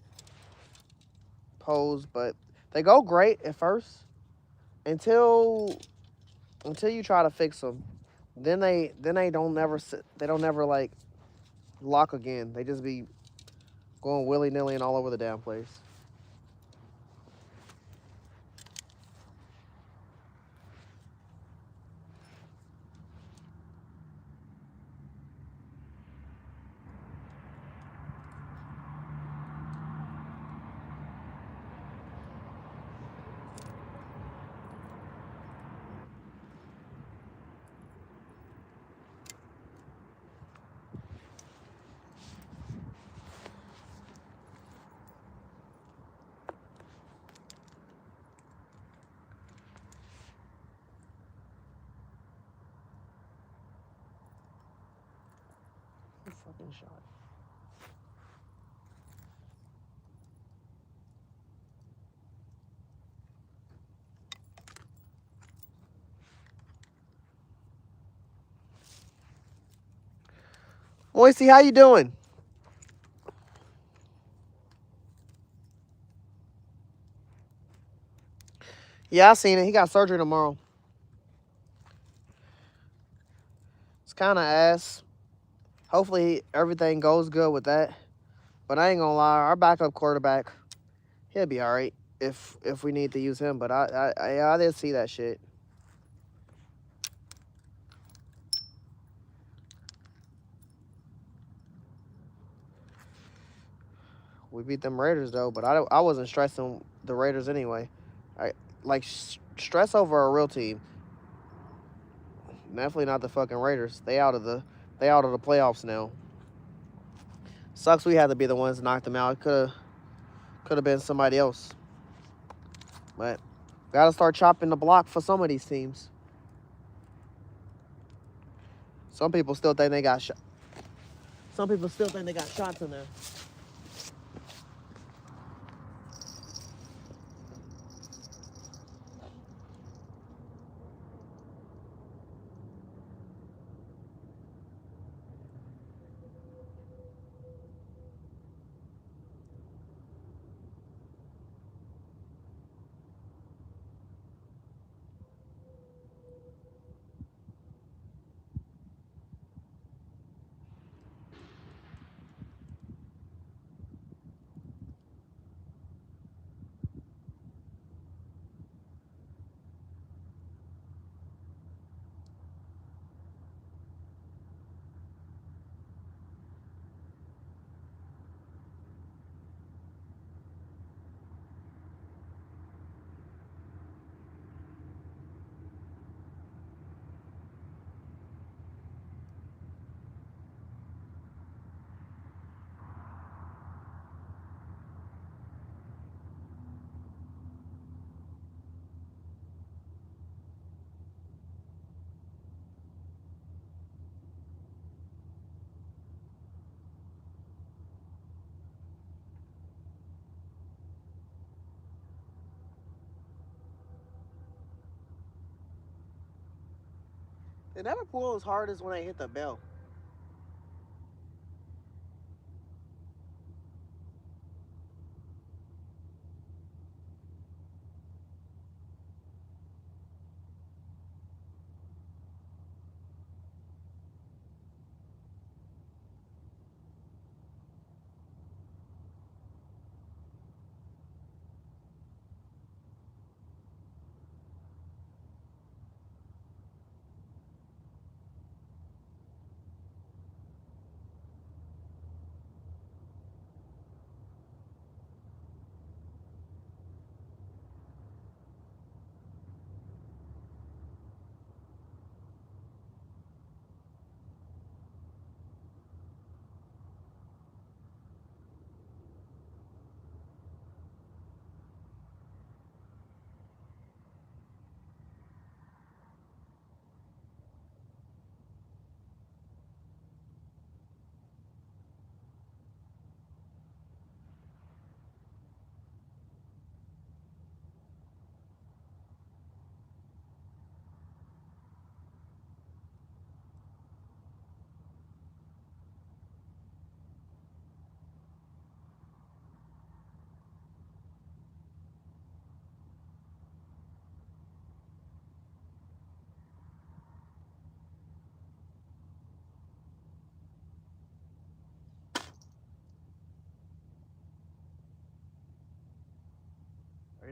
Poles, but they go great at first until you try to fix them. Then they don't never sit. They don't never like lock again. They just be going willy nilly and all over the damn place. Fucking shot. Moisty, how you doing? Yeah, I seen it. He got surgery tomorrow. It's kind of ass. Hopefully everything goes good with that. But I ain't gonna lie, our backup quarterback, he'll be all right if we need to use him. But I did see that shit. We beat them Raiders though, but I wasn't stressing the Raiders anyway. I like stress over a real team. Definitely not the fucking Raiders. They out of the playoffs now. Sucks we had to be the ones to knock them out. It could have been somebody else. But gotta start chopping the block for some of these teams. Some people still think they got shot. Some people still think they got shots in there. They never pull as hard as when they hit the bell.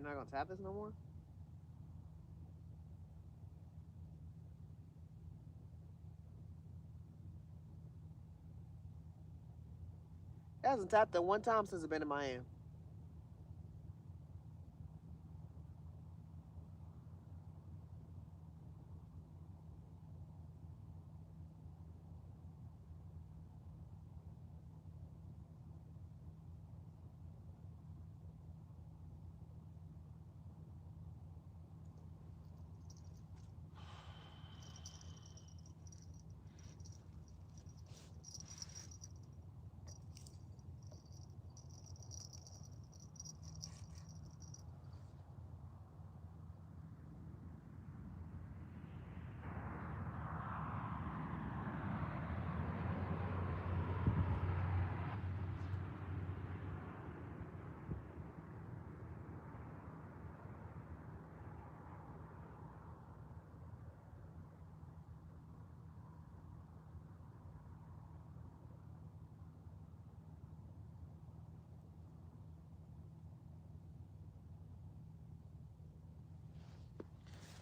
you're not gonna tap this no more? It hasn't tapped it one time since it's been in my hand.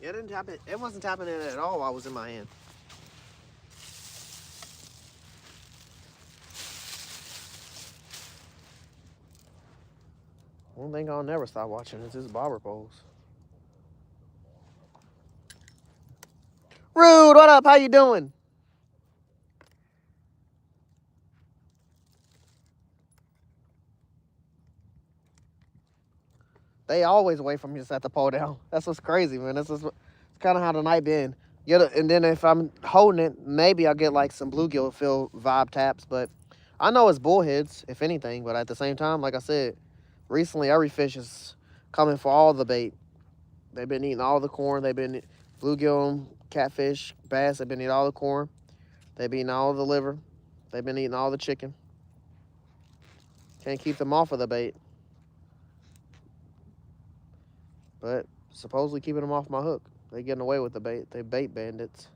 It didn't tap it. It wasn't tapping it at all while I was in my hand. One thing I'll never stop watching is his bobber poles. Rude, what up? How you doing? They always wait for me to set the pole down. That's what's crazy, man. That's just, it's kind of how the night been. And then if I'm holding it, maybe I'll get like some bluegill fill vibe taps. But I know it's bullheads, if anything. But at the same time, like I said, recently every fish is coming for all the bait. They've been eating all the corn. They've been bluegill, catfish, bass. They've been eating all the corn. They've been eating all the liver. They've been eating all the chicken. Can't keep them off of the bait. But supposedly keeping them off my hook. They getting away with the bait. They bait bandits.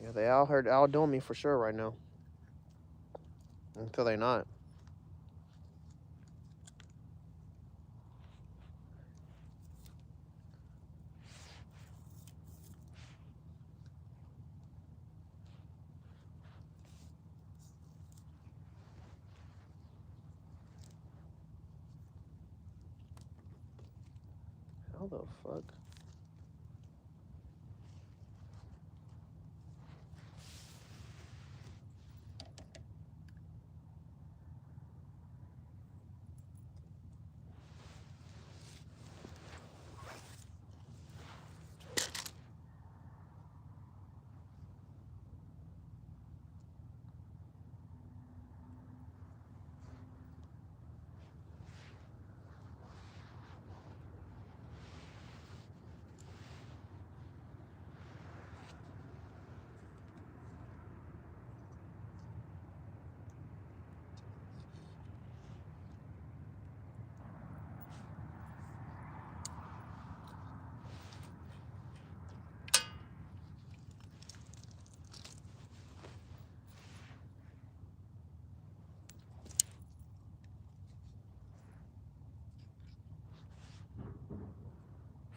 Yeah, they outdoing me for sure right now. Until they not. How the fuck?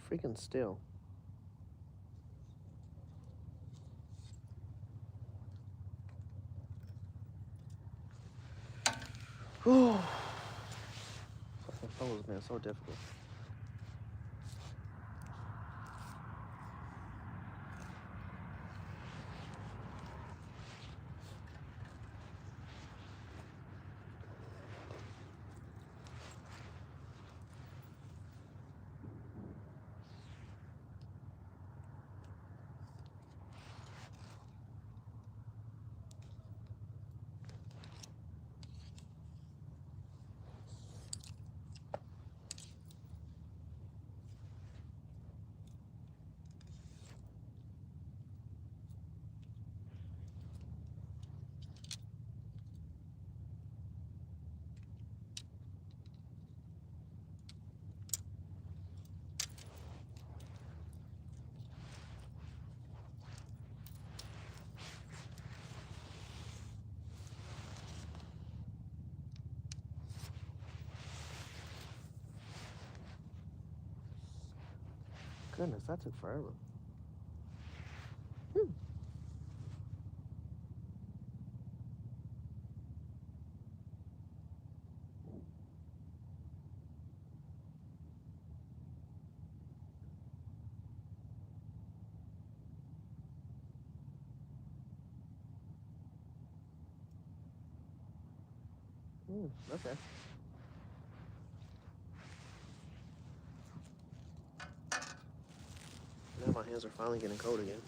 Freaking still. Whew. Fucking pose, man, so difficult. Goodness, that took forever. Okay. Now my hands are finally getting cold again.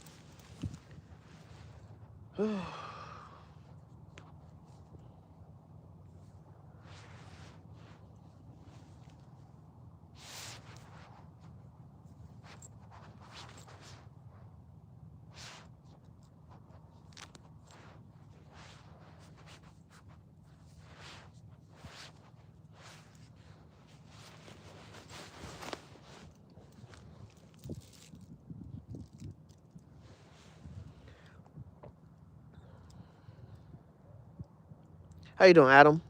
How you doing, Adam?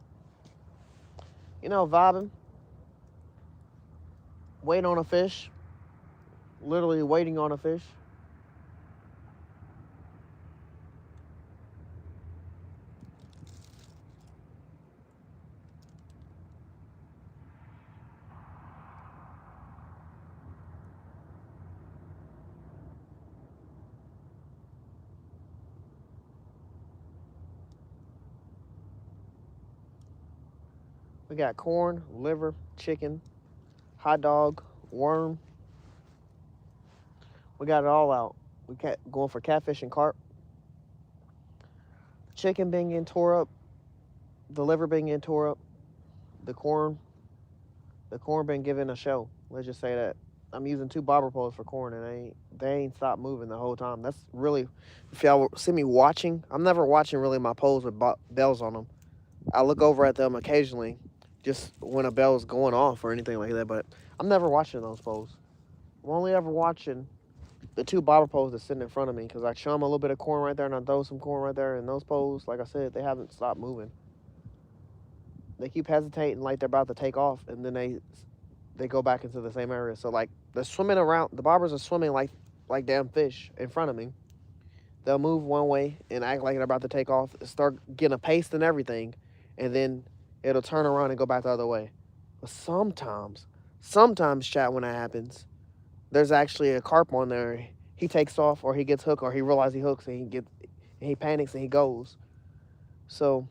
You know, vibing, waiting on a fish, literally waiting on a fish. We got corn, liver, chicken, hot dog, worm. We got it all out. We going for catfish and carp. Chicken being getting tore up, the liver being getting tore up, the corn, been given a show. Let's just say that. I'm using 2 bobber poles for corn, and they ain't stopped moving the whole time. That's really, if y'all see me watching, I'm never watching really my poles with bells on them. I look over at them occasionally, just when a bell's going off or anything like that. But I'm never watching those poles. I'm only ever watching the 2 bobber poles that's sitting in front of me, because I show them a little bit of corn right there, and I throw some corn right there. And those poles, like I said, they haven't stopped moving. They keep hesitating like they're about to take off, and then they go back into the same area. So like they're swimming around. The bobbers are swimming like damn fish in front of me. They'll move one way and act like they're about to take off, start getting a pace and everything, and then it'll turn around and go back the other way. But sometimes, chat, when that happens, there's actually a carp on there. He takes off, or he gets hooked, or he realizes he hooks, and he panics and he goes. So,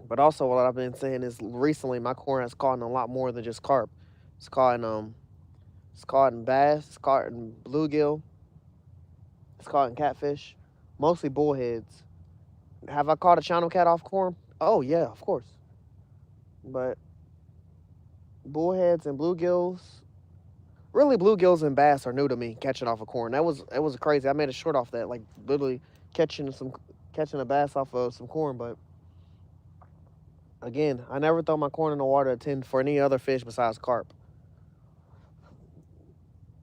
but also what I've been saying is recently my corn has caught in a lot more than just carp. It's caught in bass, it's caught in bluegill, it's caught in catfish, mostly bullheads. Have I caught a channel cat off corn? Oh yeah, of course. But bullheads and bluegills, really bluegills and bass are new to me. Catching off of corn, it was crazy. I made a short off that, like literally catching a bass off of some corn. But again, I never throw my corn in the water to tend for any other fish besides carp.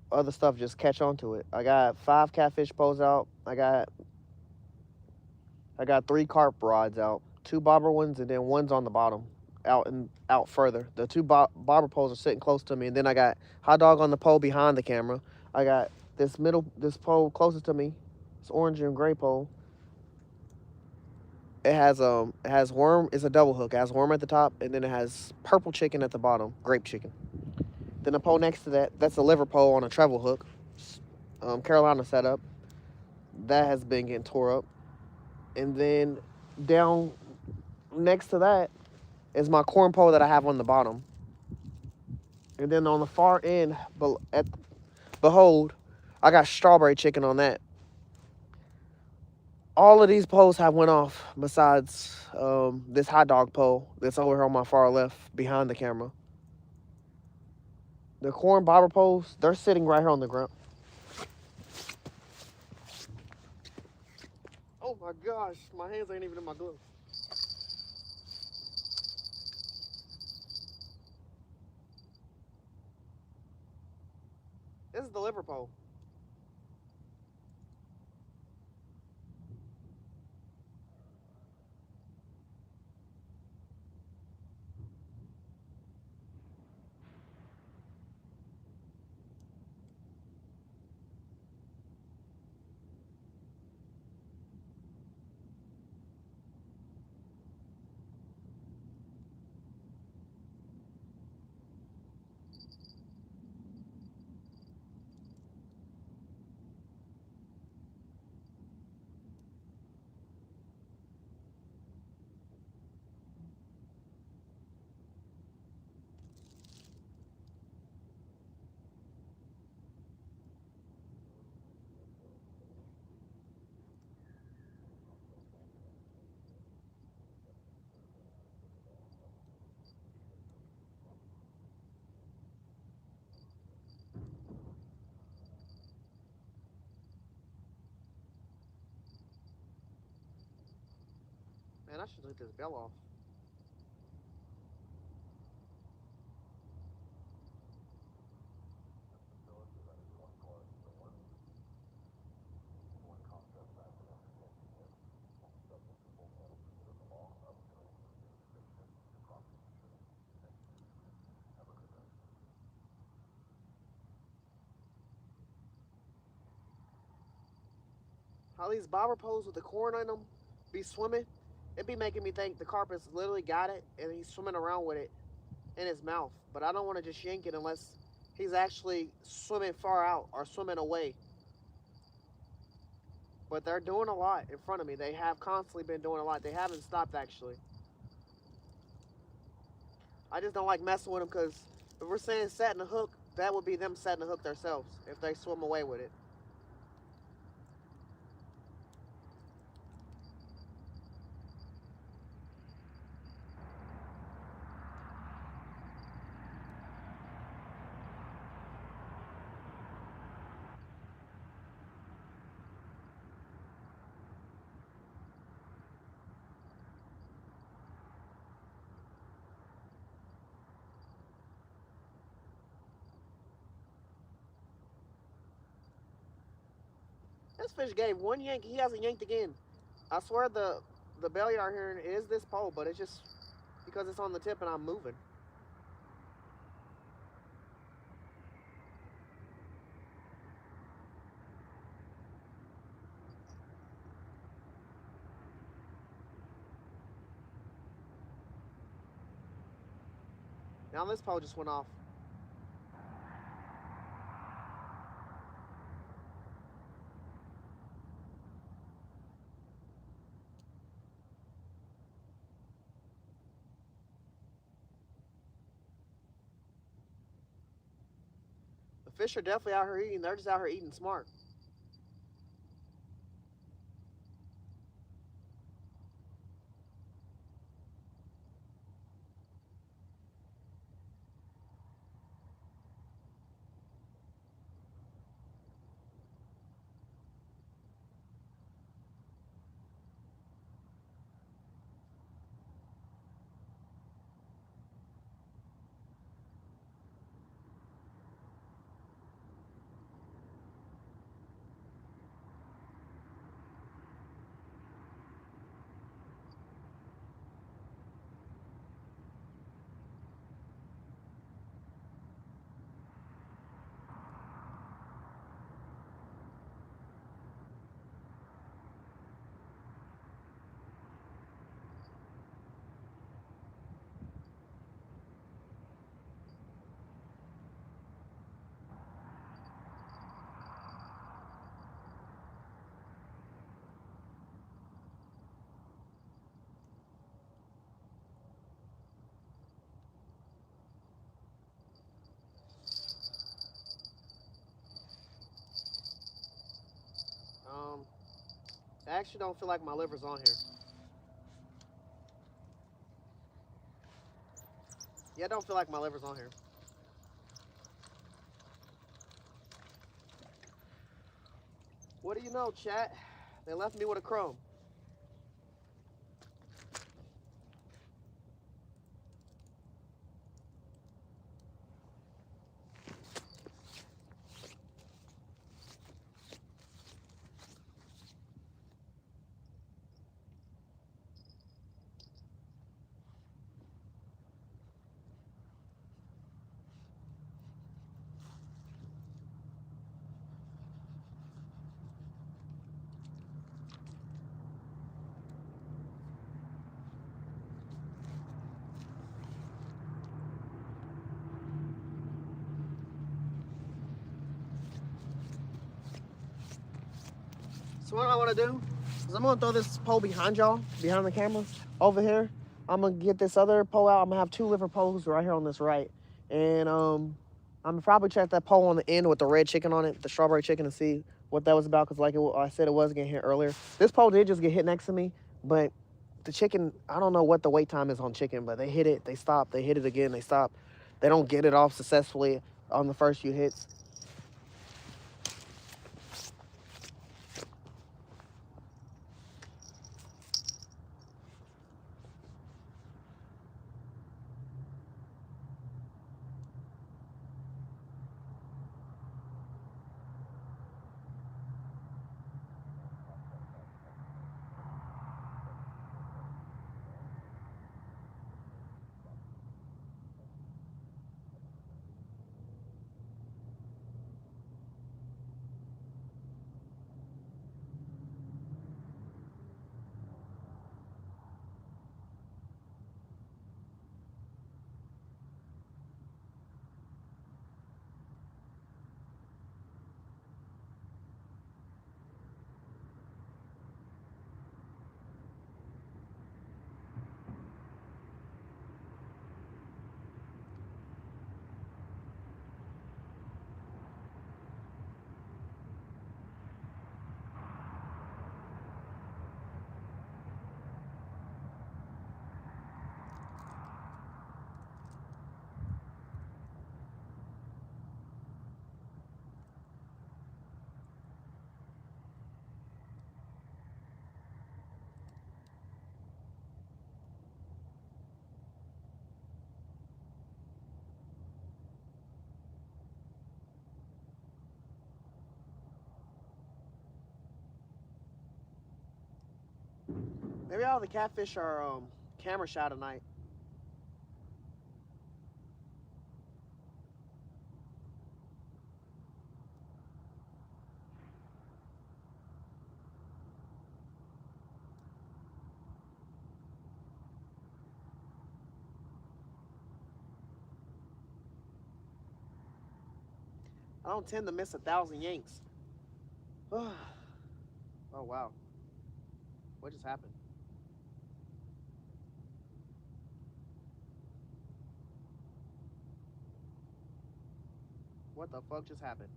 Other stuff just catch onto it. I got 5 catfish poles out. I got 3 carp rods out, 2 bobber ones, and then one's on the bottom, out further. The 2 bobber poles are sitting close to me, and then I got hot dog on the pole behind the camera. I got this pole closest to me. It's orange and gray pole. It has worm. It's a double hook. It has worm at the top, and then it has purple chicken at the bottom, grape chicken. Then the pole next to that's a liver pole on a treble hook, Carolina setup. That has been getting tore up. And then down next to that is my corn pole that I have on the bottom. And then on the far end, behold, I got strawberry chicken on that. All of these poles have went off besides this hot dog pole that's over here on my far left behind the camera. The corn bobber poles, they're sitting right here on the ground. Oh my gosh, my hands ain't even in my gloves. This is the liver pole. Man, I should take this bell off. How these bobber poles with the corn on them be swimming, it be making me think the carpet's literally got it and he's swimming around with it in his mouth. But I don't want to just yank it unless he's actually swimming far out or swimming away. But they're doing a lot in front of me. They have constantly been doing a lot. They haven't stopped actually. I just don't like messing with them because if we're saying setting a hook, that would be them setting a hook themselves if they swim away with it. This fish gave one yank. He hasn't yanked again. I swear the belly out here is this pole, but it's just because it's on the tip and I'm moving. Now this pole just went off. The fish are definitely out here eating. They're just out here eating smart. Um, I actually don't feel like my liver's on here. Yeah, I don't feel like my liver's on here. What do you know, chat? They left me with a crumb. So what I want to do is I'm gonna throw this pole behind y'all, behind the camera, over here. I'm gonna get this other pole out. I'm gonna have two liver poles right here on this right, and I'm gonna probably check that pole on the end with the red chicken on it, the strawberry chicken, to see what that was about. Cause like I said, it was getting hit earlier. This pole did just get hit next to me, but the chicken, I don't know what the wait time is on chicken, but they hit it, they stop, they hit it again, they stop. They don't get it off successfully on the first few hits. Maybe all the catfish are camera shot tonight. I don't tend to miss 1,000 yanks. Oh wow. What just happened? What the fuck just happened?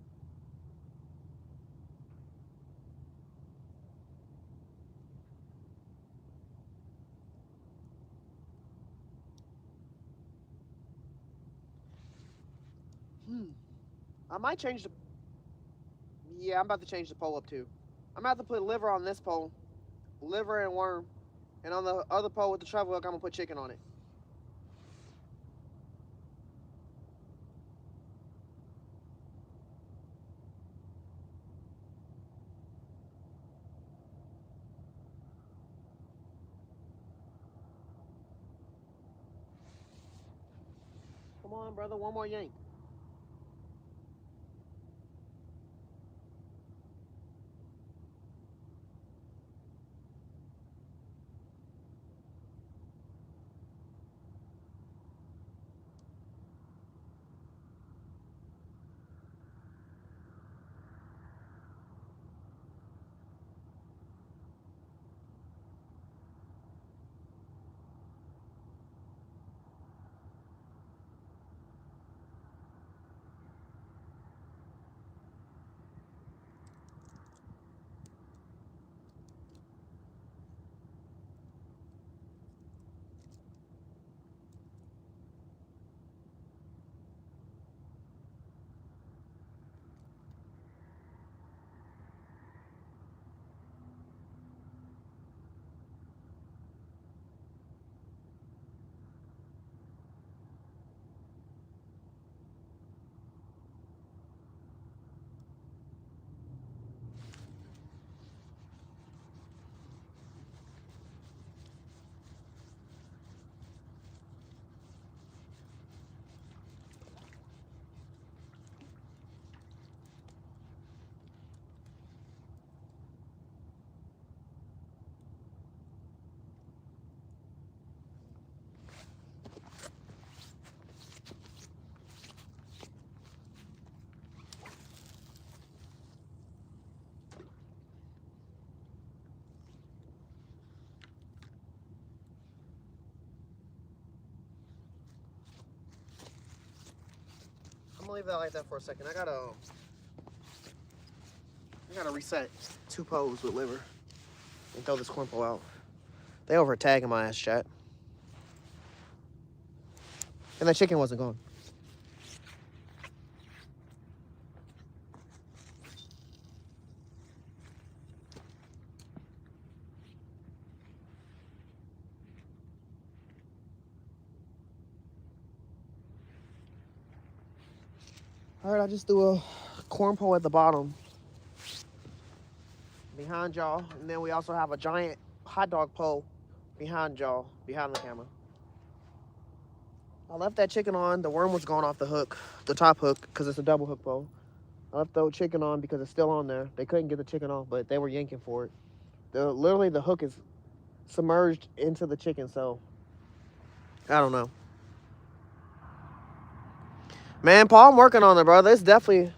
I might change the... Yeah, I'm about to change the pole up too. I'm about to put liver on this pole. Liver and worm. And on the other pole with the travel hook, I'm going to put chicken on it. Come on, brother. One more yank. I'm going to leave that like that for a second. I gotta reset 2 poles with liver and throw this corn pole out. They over tagging my ass, chat. And that chicken wasn't gone. All right, I just threw a corn pole at the bottom behind y'all, and then we also have a giant hot dog pole behind y'all, behind the camera. I left that chicken on. The worm was gone off the hook, the top hook, because it's a double hook pole. I left the chicken on because it's still on there. They couldn't get the chicken off, but they were yanking for it. Literally, the hook is submerged into the chicken, so I don't know. Man, Paul, I'm working on it, brother. It's definitely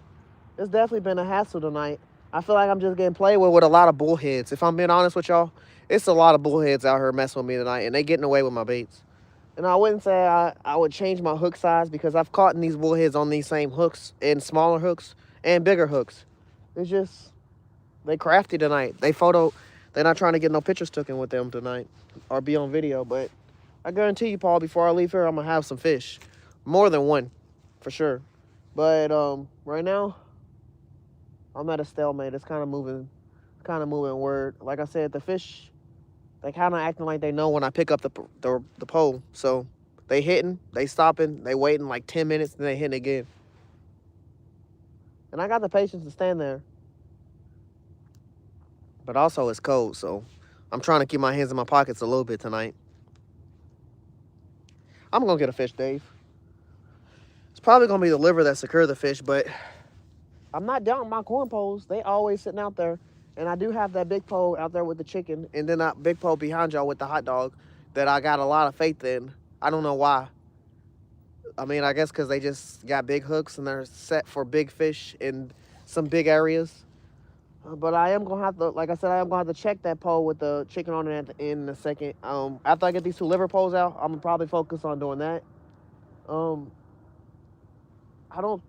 been a hassle tonight. I feel like I'm just getting played with a lot of bullheads. If I'm being honest with y'all, it's a lot of bullheads out here messing with me tonight, and they getting away with my baits. And I wouldn't say I would change my hook size because I've caught in these bullheads on these same hooks and smaller hooks and bigger hooks. It's just, they crafty tonight. They're not trying to get no pictures taken with them tonight or be on video. But I guarantee you, Paul, before I leave here, I'm going to have some fish. More than one, for sure. But right now, I'm at a stalemate. It's kind of moving word. Like I said, the fish, they kind of acting like they know when I pick up the pole. So they hitting, they stopping, they waiting like 10 minutes, and they hitting again. And I got the patience to stand there. But also it's cold, so I'm trying to keep my hands in my pockets a little bit tonight. I'm gonna get a fish, Dave. It's probably gonna be the liver that secure the fish, but I'm not down with my corn poles. They always sitting out there. And I do have that big pole out there with the chicken, and then that big pole behind y'all with the hot dog that I got a lot of faith in. I don't know why. I mean, I guess because they just got big hooks and they're set for big fish in some big areas. But I am gonna have to, like I said, I am gonna have to check that pole with the chicken on it at the end in a second. After I get these 2 liver poles out, I'm gonna probably focus on doing that. I don't.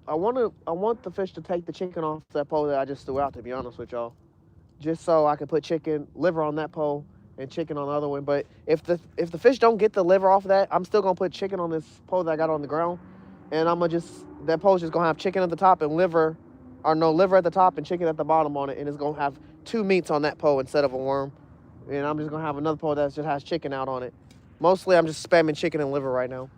I want the fish to take the chicken off that pole that I just threw out. To be honest with y'all, just so I can put chicken liver on that pole and chicken on the other one. But if the fish don't get the liver off of that, I'm still gonna put chicken on this pole that I got on the ground, and I'm gonna that pole's just gonna have chicken at the top and liver, or no, liver at the top and chicken at the bottom on it, and it's gonna have 2 meats on that pole instead of a worm. And I'm just gonna have another pole that just has chicken out on it. Mostly, I'm just spamming chicken and liver right now.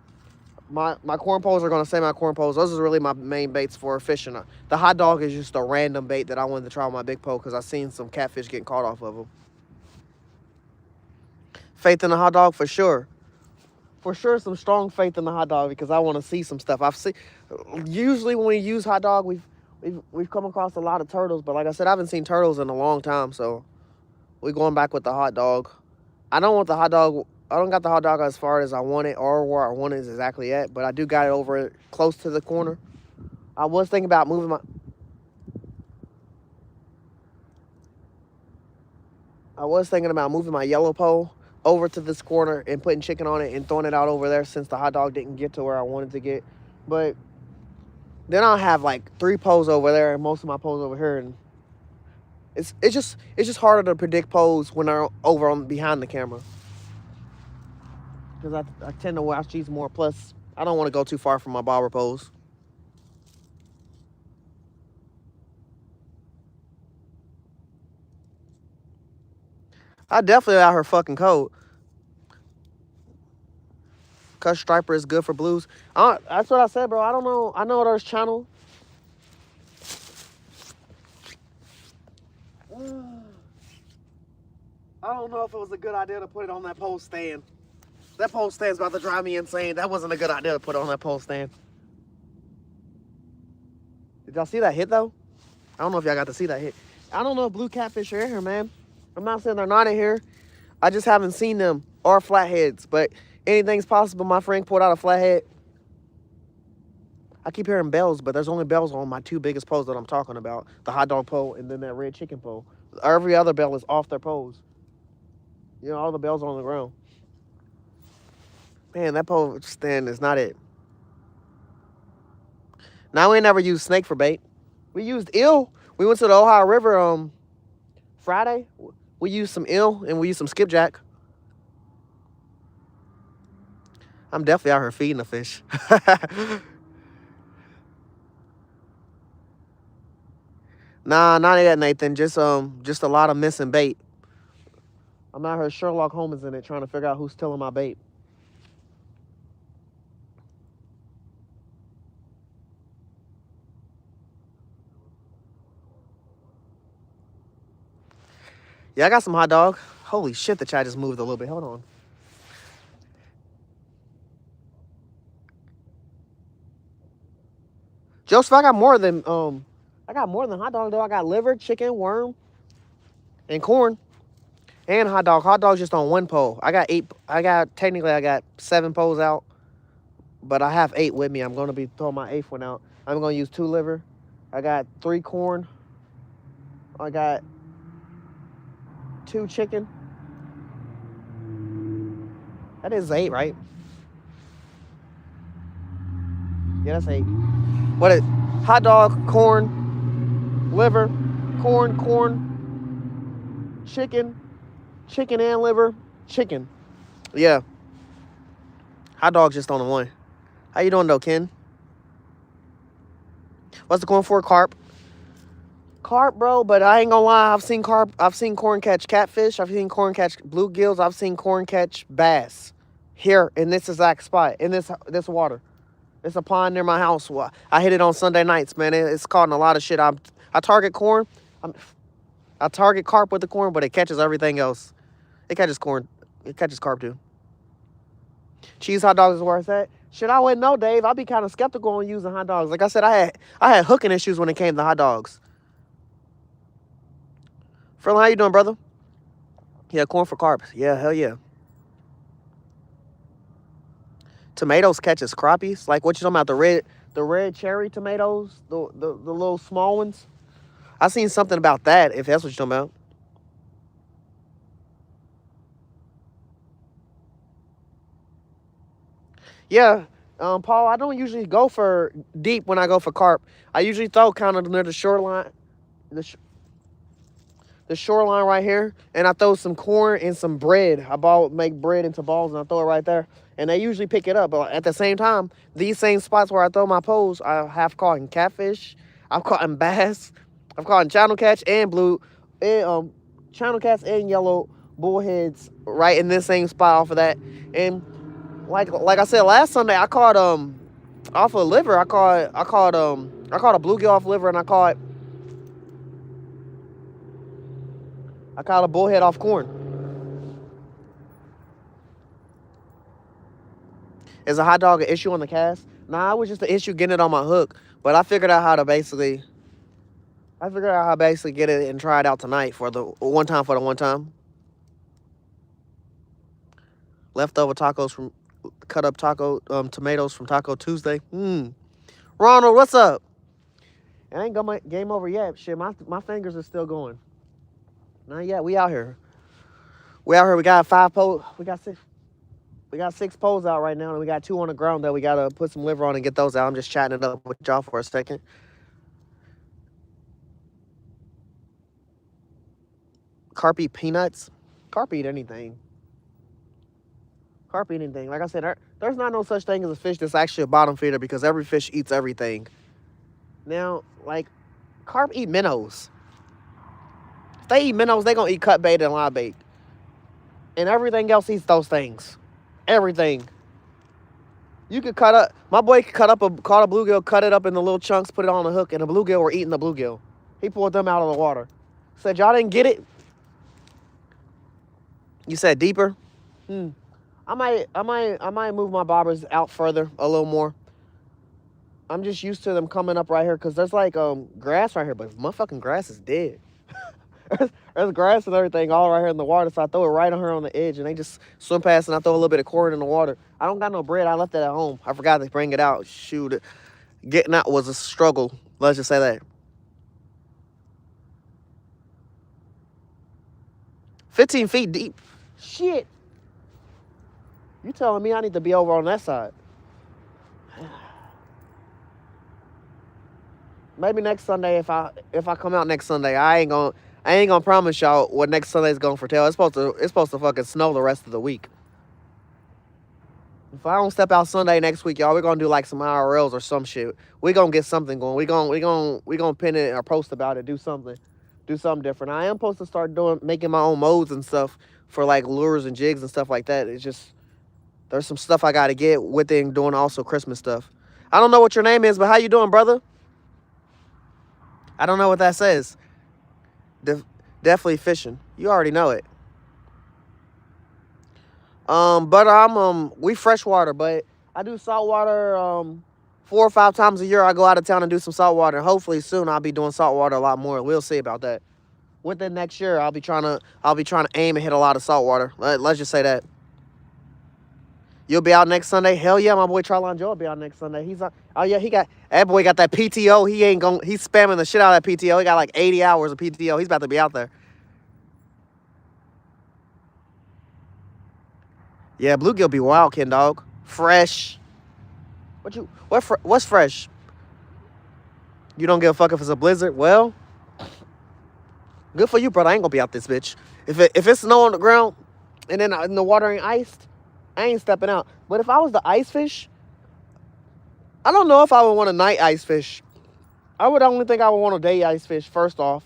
My corn poles are gonna say my corn poles. Those are really my main baits for fishing. The hot dog is just a random bait that I wanted to try on my big pole because I seen some catfish getting caught off of them. Faith in the hot dog for sure. For sure, some strong faith in the hot dog because I want to see some stuff. Usually when we use hot dog, we've come across a lot of turtles, but like I said, I haven't seen turtles in a long time, so we're going back with the hot dog. I don't got the hot dog as far as I want it or where I want it exactly yet, but I do got it over close to the corner. I was thinking about moving my yellow pole over to this corner and putting chicken on it and throwing it out over there since the hot dog didn't get to where I wanted to get. But then I'll have like 3 poles over there and most of my poles over here, and it's just harder to predict poles when they're over on behind the camera. Because I tend to watch these more. Plus, I don't want to go too far from my bobber poles. I definitely out here fucking cold. Cut striper is good for blues. That's what I said, bro. I don't know. I know there's channel. I don't know if it was a good idea to put it on that pole stand. That pole stand's about to drive me insane. That wasn't a good idea to put it on that pole stand. Did y'all see that hit, though? I don't know if y'all got to see that hit. I don't know if blue catfish are in here, man. I'm not saying they're not in here. I just haven't seen them or flatheads. But anything's possible. My friend pulled out a flathead. I keep hearing bells, but there's only bells on my 2 biggest poles that I'm talking about. The hot dog pole and then that red chicken pole. Every other bell is off their poles. You know, all the bells are on the ground. Man, that pole stand is not it. Now, we ain't never used snake for bait. We used eel. We went to the Ohio River Friday. We used some eel and we used some skipjack. I'm definitely out here feeding the fish. Nah, not yet, Nathan. Just a lot of missing bait. I'm out here Sherlock Holmes in it trying to figure out who's stealing my bait. Yeah, I got some hot dog. Holy shit, the chat just moved a little bit. Hold on. Joseph, I got more than hot dog though. I got liver, chicken, worm, and corn. And hot dog. Hot dog's just on 1 pole. I got 7 poles out. But I have 8 with me. I'm gonna be throwing my 8th one out. I'm gonna use 2 liver. I got 3 corn. I got 2 chicken. That is 8, right? Yeah, that's 8. What is hot dog, corn, liver, corn, chicken and liver, chicken. Yeah. Hot dog just on the 1. How you doing though, Ken? What's it going for? Carp. Carp, bro, but I ain't gonna lie. I've seen corn catch catfish. I've seen corn catch bluegills. I've seen corn catch bass here in this exact spot, in this water. It's a pond near my house. I hit it on Sunday nights, man. It's caught in a lot of shit. I target corn. I target carp with the corn, but it catches everything else. It catches corn. It catches carp too. Cheese hot dogs is where it's at. Shit, I wouldn't know, Dave. I'd be kind of skeptical on using hot dogs. Like I said, I had hooking issues when it came to hot dogs. Furlan, how you doing, brother? Yeah, corn for carp. Yeah, hell yeah. Tomatoes catches crappies. Like what you talking about? The red cherry tomatoes, the little small ones. I seen something about that. If that's what you're talking about. Yeah, Paul. I don't usually go for deep when I go for carp. I usually throw kind of near the shoreline, the the shoreline right here, and I throw some corn and some bread. Make bread into balls and I throw it right there, and they usually pick it up. But at the same time, these same spots where I throw my poles, I have caught in catfish, I've caught in bass, I've caught in channel catch and channel catch and yellow bullheads right in this same spot off of that. And like I said last Sunday, I caught off a liver. I caught a bluegill off liver, and I caught a bullhead off corn. Is a hot dog an issue on the cast? Nah, it was just an issue getting it on my hook. But I figured out how to basically get it and try it out tonight for the one time. Leftover tacos from cut up tomatoes from Taco Tuesday. Ronald, what's up? It ain't game over yet. Shit, my fingers are still going. Not yet. We out here. We got 5 poles. We got 6 poles out right now, and we got 2 on the ground that we gotta put some liver on and get those out. I'm just chatting it up with y'all for a second. Carp eat peanuts. Carp eat anything. Like I said, there's not no such thing as a fish that's actually a bottom feeder because every fish eats everything. Now, like, carp eat minnows. If they eat minnows, they gonna eat cut bait and live bait. And everything else eats those things. Everything. You could my boy caught a bluegill, cut it up into little chunks, put it on the hook, and the bluegill were eating the bluegill. He pulled them out of the water. Said, y'all didn't get it? You said deeper? I might move my bobbers out further a little more. I'm just used to them coming up right here because there's like grass right here, but motherfucking grass is dead. There's grass and everything all right here in the water, so I throw it right on her on the edge, and they just swim past, and I throw a little bit of corn in the water. I don't got no bread. I left it at home. I forgot to bring it out. Shoot, getting out was a struggle. Let's just say that. 15 feet deep. Shit. You telling me I need to be over on that side? Maybe next Sunday if I come out next Sunday, I ain't gonna promise y'all what next Sunday's gonna foretell. It's supposed to fucking snow the rest of the week. If I don't step out Sunday next week, y'all, we're gonna do like some IRLs or some shit. We gonna get something going. We gonna pin it or post about it. Do something different. I am supposed to start making my own modes and stuff for like lures and jigs and stuff like that. It's just there's some stuff I gotta get with it and doing also Christmas stuff. I don't know what your name is, but how you doing, brother? I don't know what that says. Definitely fishing. You already know it. But we freshwater, but I do saltwater 4 or 5 times a year. I go out of town and do some saltwater. Hopefully soon I'll be doing saltwater a lot more. We'll see about that. Within next year, I'll be trying to aim and hit a lot of saltwater. Let's just say that. You'll be out next Sunday? Hell yeah, my boy Charlon Joe will be out next Sunday. That boy got that PTO. He's spamming the shit out of that PTO. He got like 80 hours of PTO. He's about to be out there. Yeah, bluegill be wild, Ken dog. Fresh. What's fresh? You don't give a fuck if it's a blizzard? Well, good for you, brother. I ain't gonna be out this bitch. If it's snow on the ground and then the water ain't iced, I ain't stepping out. But if I was the ice fish, I don't know if I would want a night ice fish. I would only think I would want a day ice fish, first off.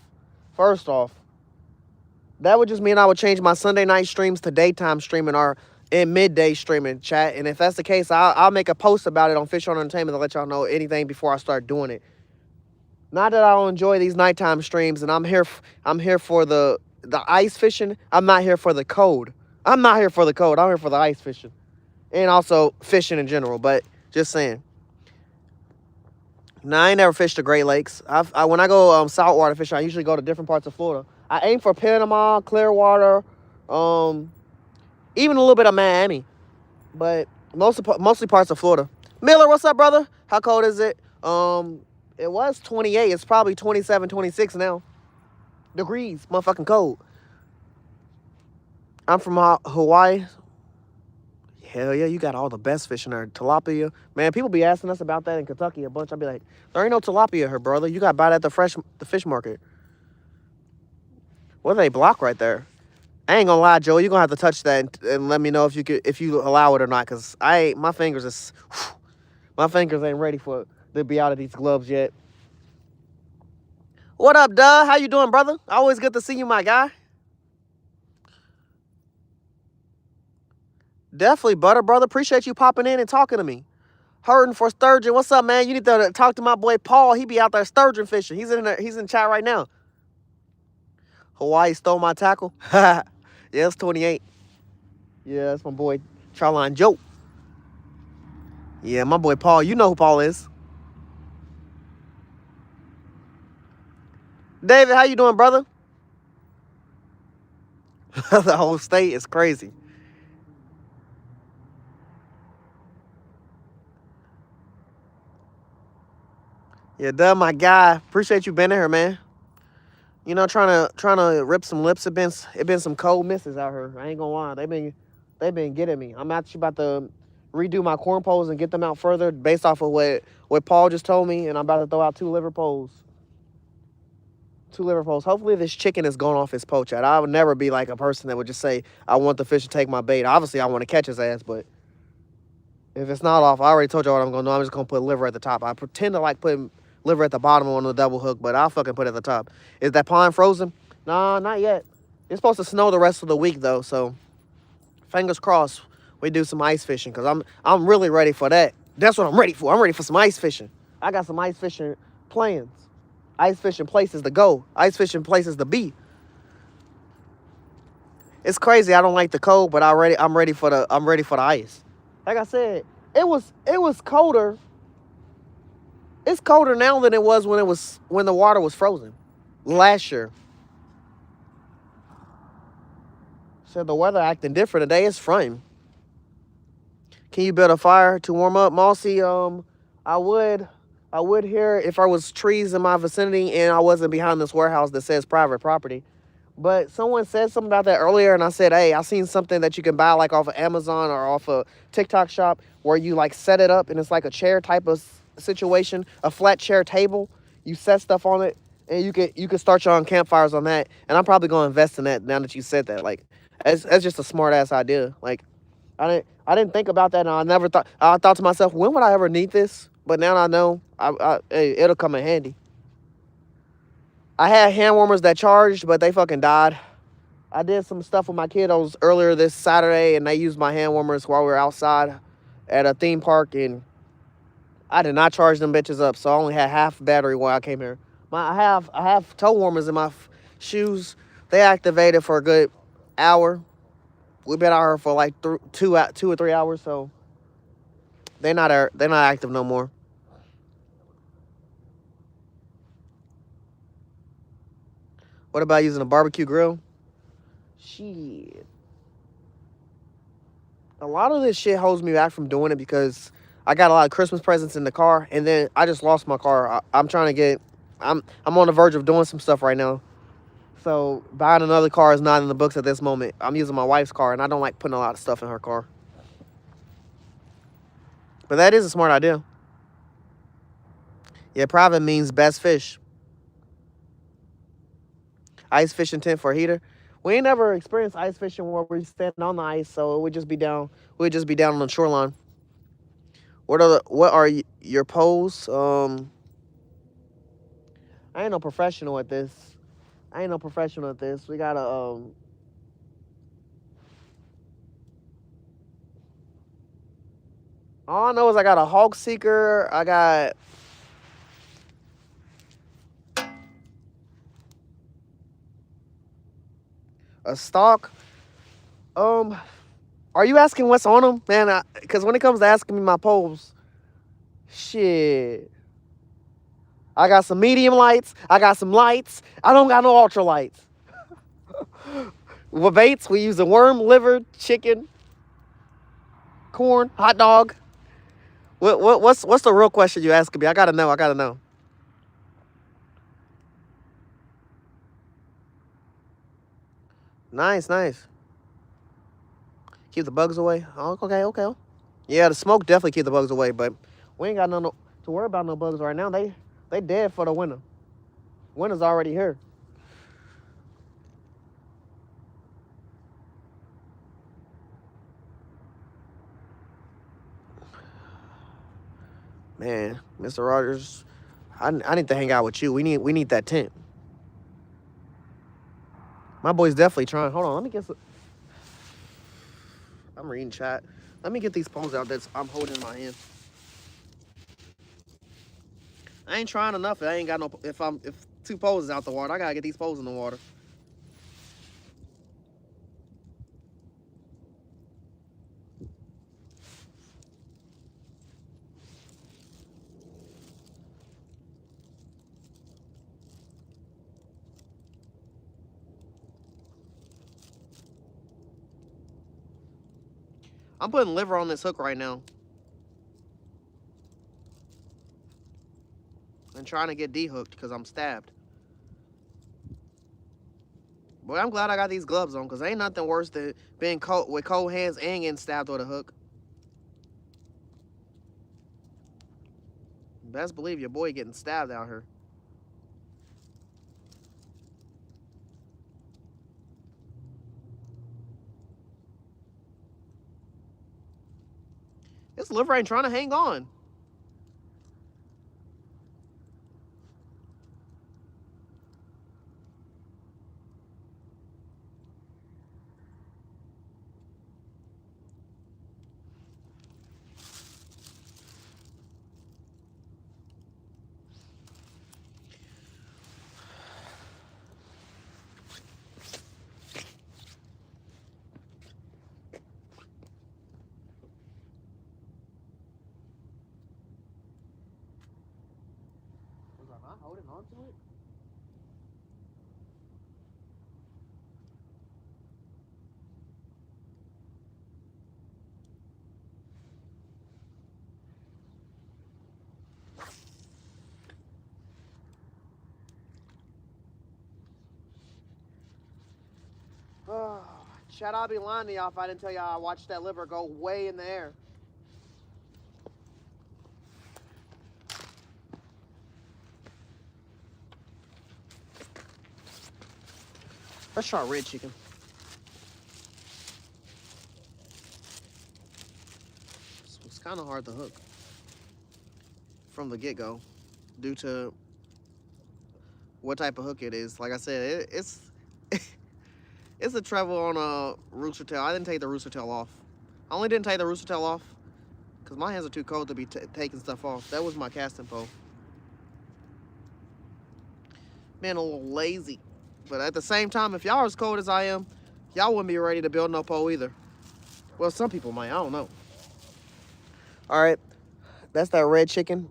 That would just mean I would change my Sunday night streams to daytime streaming or in midday streaming, chat. And if that's the case, I'll make a post about it on Fish on Entertainment to let y'all know anything before I start doing it. Not that I don't enjoy these nighttime streams, and I'm here for the ice fishing. I'm not here for the cold. I'm not here for the cold. I'm here for the ice fishing, and also fishing in general. But just saying. Now, I ain't never fished the Great Lakes. When I go saltwater fishing, I usually go to different parts of Florida. I aim for Panama, Clearwater, even a little bit of Miami, but mostly parts of Florida. Miller, what's up, brother? How cold is it? It was 28. It's probably 27, 26 now. Degrees, motherfucking cold. I'm from Hawaii. Hell yeah, you got all the best fish in there. Tilapia. Man, people be asking us about that in Kentucky a bunch. I'll be like, there ain't no tilapia here, brother. You got to buy that at the fish market. What do they block right there? I ain't gonna lie, Joe. You're gonna have to touch that and let me know if you allow it or not, cause my fingers ain't ready to be out of these gloves yet. What up, duh? How you doing, brother? Always good to see you, my guy. Definitely, brother. Appreciate you popping in and talking to me. Hurting for sturgeon. What's up, man? You need to talk to my boy Paul. He be out there sturgeon fishing. He's in there. He's in chat right now. Hawaii stole my tackle. Yeah, it's 28. Yeah, that's my boy Charline Joe. Yeah, my boy Paul. You know who Paul is. David, how you doing, brother? The whole state is crazy. Yeah, duh, my guy. Appreciate you being here, man. You know, trying to rip some lips. It been some cold misses out here. I ain't gonna lie. They been getting me. I'm actually about to redo my corn poles and get them out further based off of what Paul just told me, and I'm about to throw out 2 liver poles. 2 liver poles. Hopefully this chicken is going off his poach out. I would never be like a person that would just say, I want the fish to take my bait. Obviously, I want to catch his ass, but if it's not off, I already told you what I'm going to do. I'm just going to put liver at the top. I pretend to like putting liver at the bottom on the double hook, but I'll fucking put it at the top. Is that pond frozen? Nah, not yet. It's supposed to snow the rest of the week, though, so fingers crossed we do some ice fishing, because I'm really ready for that. That's what I'm ready for. I'm ready for some ice fishing. I got some ice fishing plans. Ice fishing places to go. Ice fishing places to be. It's crazy. I don't like the cold, but I'm ready for the ice. Like I said, it was colder. It's colder now than it was when the water was frozen last year. Said the weather acting different today. It's fine. Can you build a fire to warm up, Mossy? I would hear if there was trees in my vicinity and I wasn't behind this warehouse that says private property. But someone said something about that earlier, and I said, hey, I seen something that you can buy like off of Amazon or off a TikTok shop where you like set it up and it's like a chair type of situation, a flat chair table. You set stuff on it and you can start your own campfires on that. And I'm probably gonna invest in that now that you said that. Like, that's just a smart ass idea. Like, I didn't think about that, and I thought to myself, when would I ever need this? But now I know, hey, it'll come in handy. I had hand warmers that charged, but they fucking died. I did some stuff with my kiddos earlier this Saturday, and they used my hand warmers while we were outside at a theme park, and I did not charge them bitches up, so I only had half battery while I came here. I have toe warmers in my shoes. They activated for a good hour. We've been out here for like 2 or 3 hours, so they're not active no more. What about using a barbecue grill? Shit. A lot of this shit holds me back from doing it because I got a lot of Christmas presents in the car, and then I just lost my car. I'm on the verge of doing some stuff right now. So buying another car is not in the books at this moment. I'm using my wife's car, and I don't like putting a lot of stuff in her car. But that is a smart idea. Yeah, private means best fish. Ice fishing tent for a heater. We ain't never experienced ice fishing where we stand on the ice, so we'd just be down on the shoreline. What are your poles? I ain't no professional at this. We gotta all I know is I got a Hawk Seeker. I got A stock. Um, are you asking what's on them, man? Because when it comes to asking me my poles, shit, I got some medium lights. I got some lights. I don't got no ultra lights. With baits, we use a worm, liver, chicken, corn, hot dog. What's the real question you asking me? I gotta know. I gotta know. Nice, nice. Keep the bugs away. Oh, okay, okay. Yeah, the smoke definitely keep the bugs away, but we ain't got no to worry about no bugs right now. They dead for the winter. Winter's already here. Man, Mr. Rogers, I need to hang out with you. We need that tent. My boy's definitely trying. Hold on, let me get some. I'm reading chat. Let me get these poles out that I'm holding in my hand. I ain't trying enough. I ain't got no. If 2 poles is out the water, I gotta get these poles in the water. I'm putting liver on this hook right now and trying to get dehooked because I'm stabbed. Boy, I'm glad I got these gloves on because ain't nothing worse than being cold with cold hands and getting stabbed with a hook. Best believe your boy getting stabbed out here. This liver ain't trying to hang on. Was I not holding on to it? Oh, Chad, I'll be lying to y'all if I didn't tell y'all I watched that liver go way in the air. Let's try red chicken. It's kind of hard to hook from the get-go due to what type of hook it is. Like I said, it's it's a treble on a rooster tail. I didn't take the rooster tail off. I only didn't take the rooster tail off because my hands are too cold to be taking stuff off. That was my casting pole. Man, a little lazy. But at the same time, if y'all are as cold as I am, y'all wouldn't be ready to build no pole either. Well, some people might. I don't know. All right. That's that red chicken.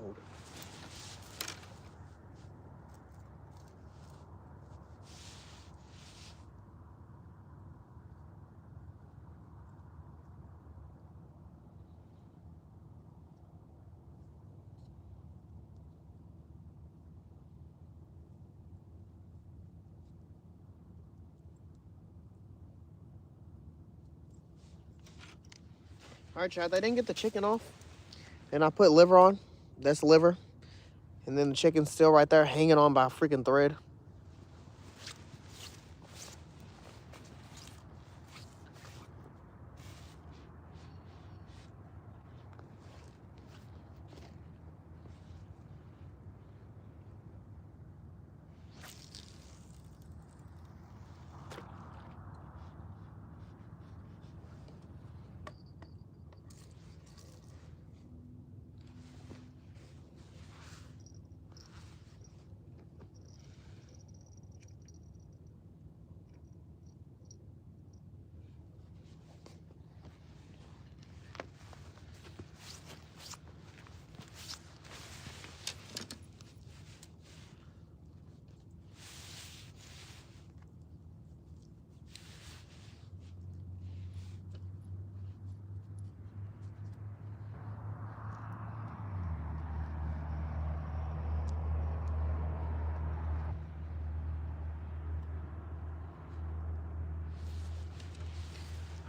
All right, Chad, they didn't get the chicken off. And I put liver on. That's liver. And then the chicken's still right there hanging on by a freaking thread.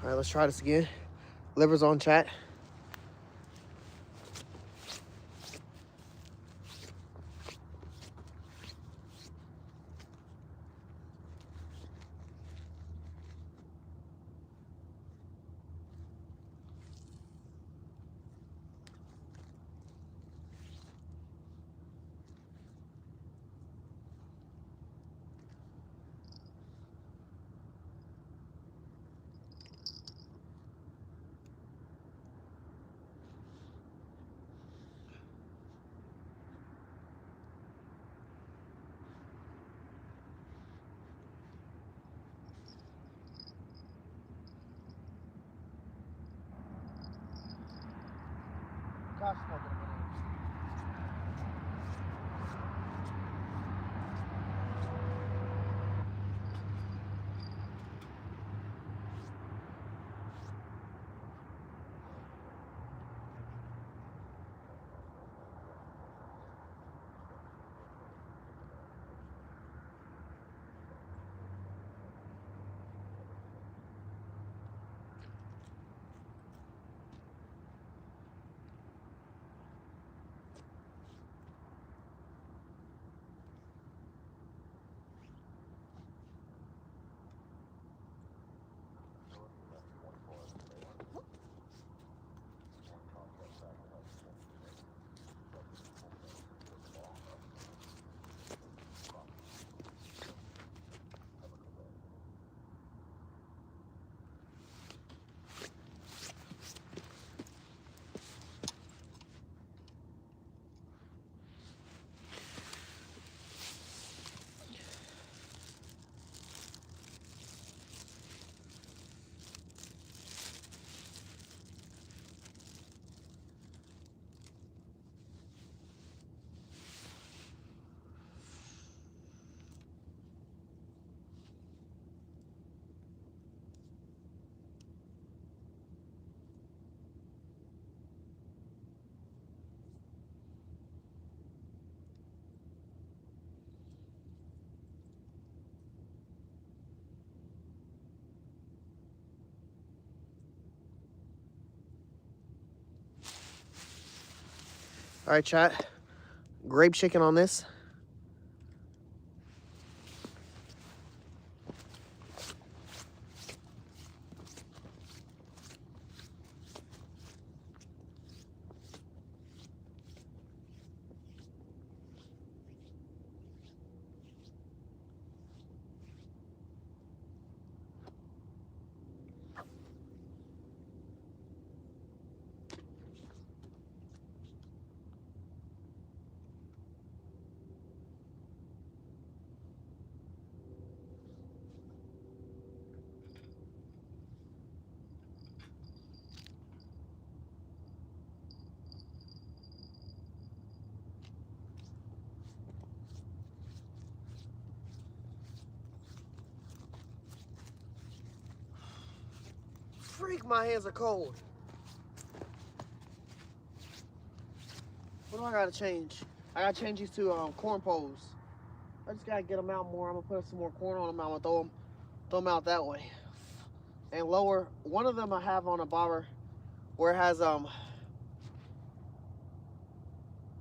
All right, let's try this again. Liver's on, chat. Gosh, All right, chat. Grape chicken on this. freak, my hands are cold. What do I gotta change? I gotta change these two corn poles. I just gotta get them out more. I'm gonna put some more corn on them. I'm gonna throw them out that way. And lower, one of them I have on a bobber where it has I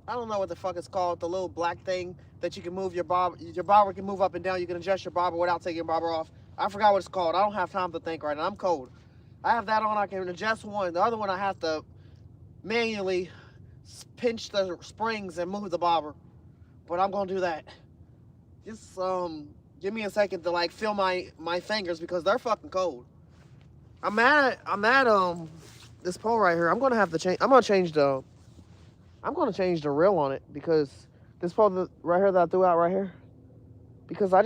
don't know what the fuck it's called, the little black thing that you can move your bobber can move up and down. You can adjust your bobber without taking your bobber off. I forgot what it's called. I don't have time to think right now. I'm cold. I have that on. I can adjust one. The other one I have to manually pinch the springs and move the bobber. But I'm gonna do that. Just give me a second to like feel my fingers because they're fucking cold. I'm at this pole right here. I'm gonna have to change. I'm gonna change the reel on it because this pole right here that I threw out right here, because I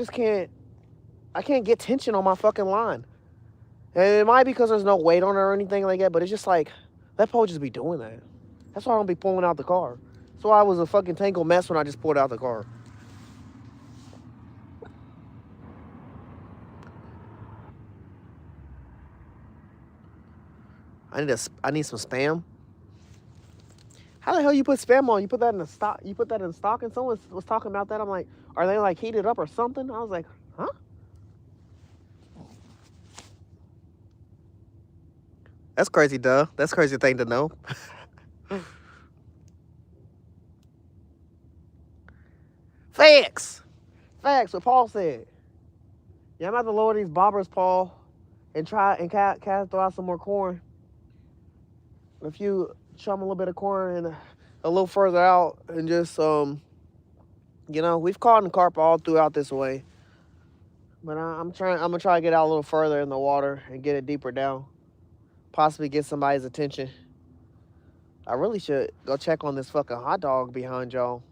can't get tension on my fucking line. And it might be because there's no weight on it or anything like that, but it's just like that pole just be doing that. That's why I don't be pulling out the car. That's why I was a fucking tangled mess when I just pulled out the car. I need some Spam. How the hell you put Spam on? You put that in the stock? You put that in stock? And someone was talking about that. I'm like, are they like heated up or something? I was like, huh? That's crazy, duh. That's a crazy thing to know. Facts. Facts. What Paul said. Yeah, I'm about to lower these bobbers, Paul, and try and throw out some more corn. If you chum a little bit of corn and a little further out, and just we've caught carp all throughout this way, but I'm gonna try to get out a little further in the water and get it deeper down, possibly get somebody's attention. I really should go check on this fucking hot dog behind y'all,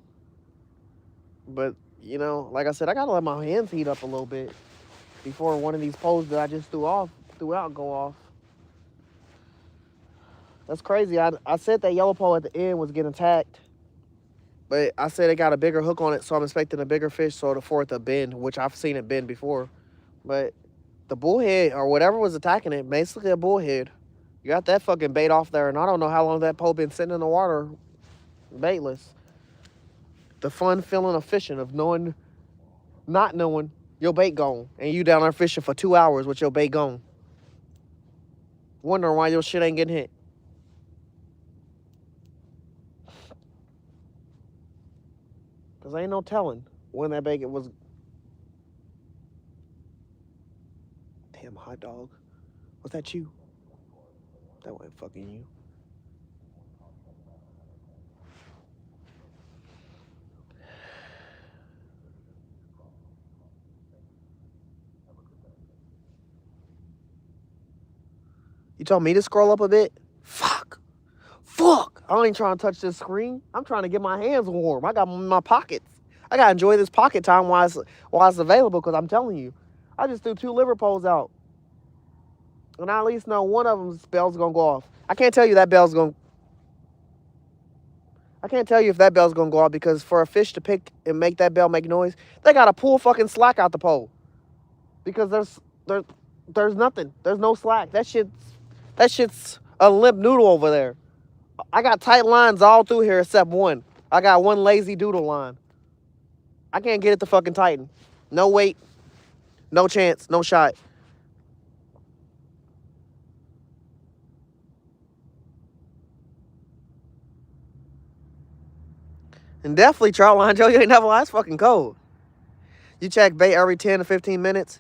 but like I said, I gotta let my hands heat up a little bit before one of these poles that I just threw out go off. That's crazy. I said that yellow pole at the end was getting attacked, but I said it got a bigger hook on it, so I'm expecting a bigger fish, so for it to bend, which I've seen it bend before. But the bullhead or whatever was attacking it, basically a bullhead. You got that fucking bait off there, and I don't know how long that pole been sitting in the water, baitless. The fun feeling of fishing, of not knowing your bait gone, and you down there fishing for 2 hours with your bait gone, wondering why your shit ain't getting hit. Because ain't no telling when that bait was. Damn hot dog. Was that you? That wasn't fucking you. You told me to scroll up a bit? Fuck. I ain't trying to touch this screen. I'm trying to get my hands warm. I got them in my pockets. I got to enjoy this pocket time while it's available, because I'm telling you, I just threw 2 liver poles out. And I at least know one of them's bell's going to go off. I can't tell you if that bell's going to go off, because for a fish to pick and make that bell make noise, they got to pull fucking slack out the pole. Because there's nothing. There's no slack. That shit's a limp noodle over there. I got tight lines all through here except one. I got one lazy doodle line. I can't get it to fucking tighten. No weight. No chance. No shot. And definitely trout line, Joe. You ain't never lied. It's fucking cold. You check bait every 10 to 15 minutes.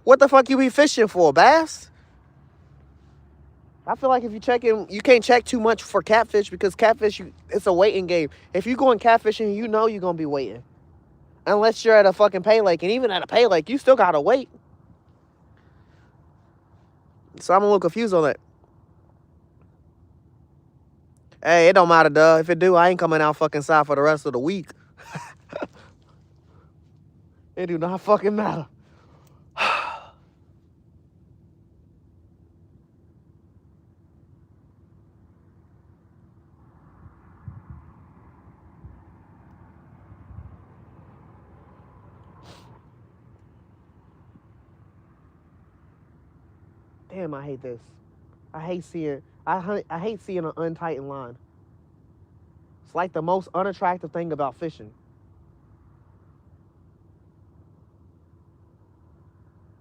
What the fuck you be fishing for, bass? I feel like if you can't check too much for catfish, because catfish, it's a waiting game. If you going catfishing, you know you're going to be waiting. Unless you're at a fucking pay lake. And even at a pay lake, you still got to wait. So I'm a little confused on that. Hey, it don't matter, duh. If it do, I ain't coming out fucking south for the rest of the week. It do not fucking matter. Damn, I hate this. I hate seeing I hate seeing an untightened line. It's like the most unattractive thing about fishing.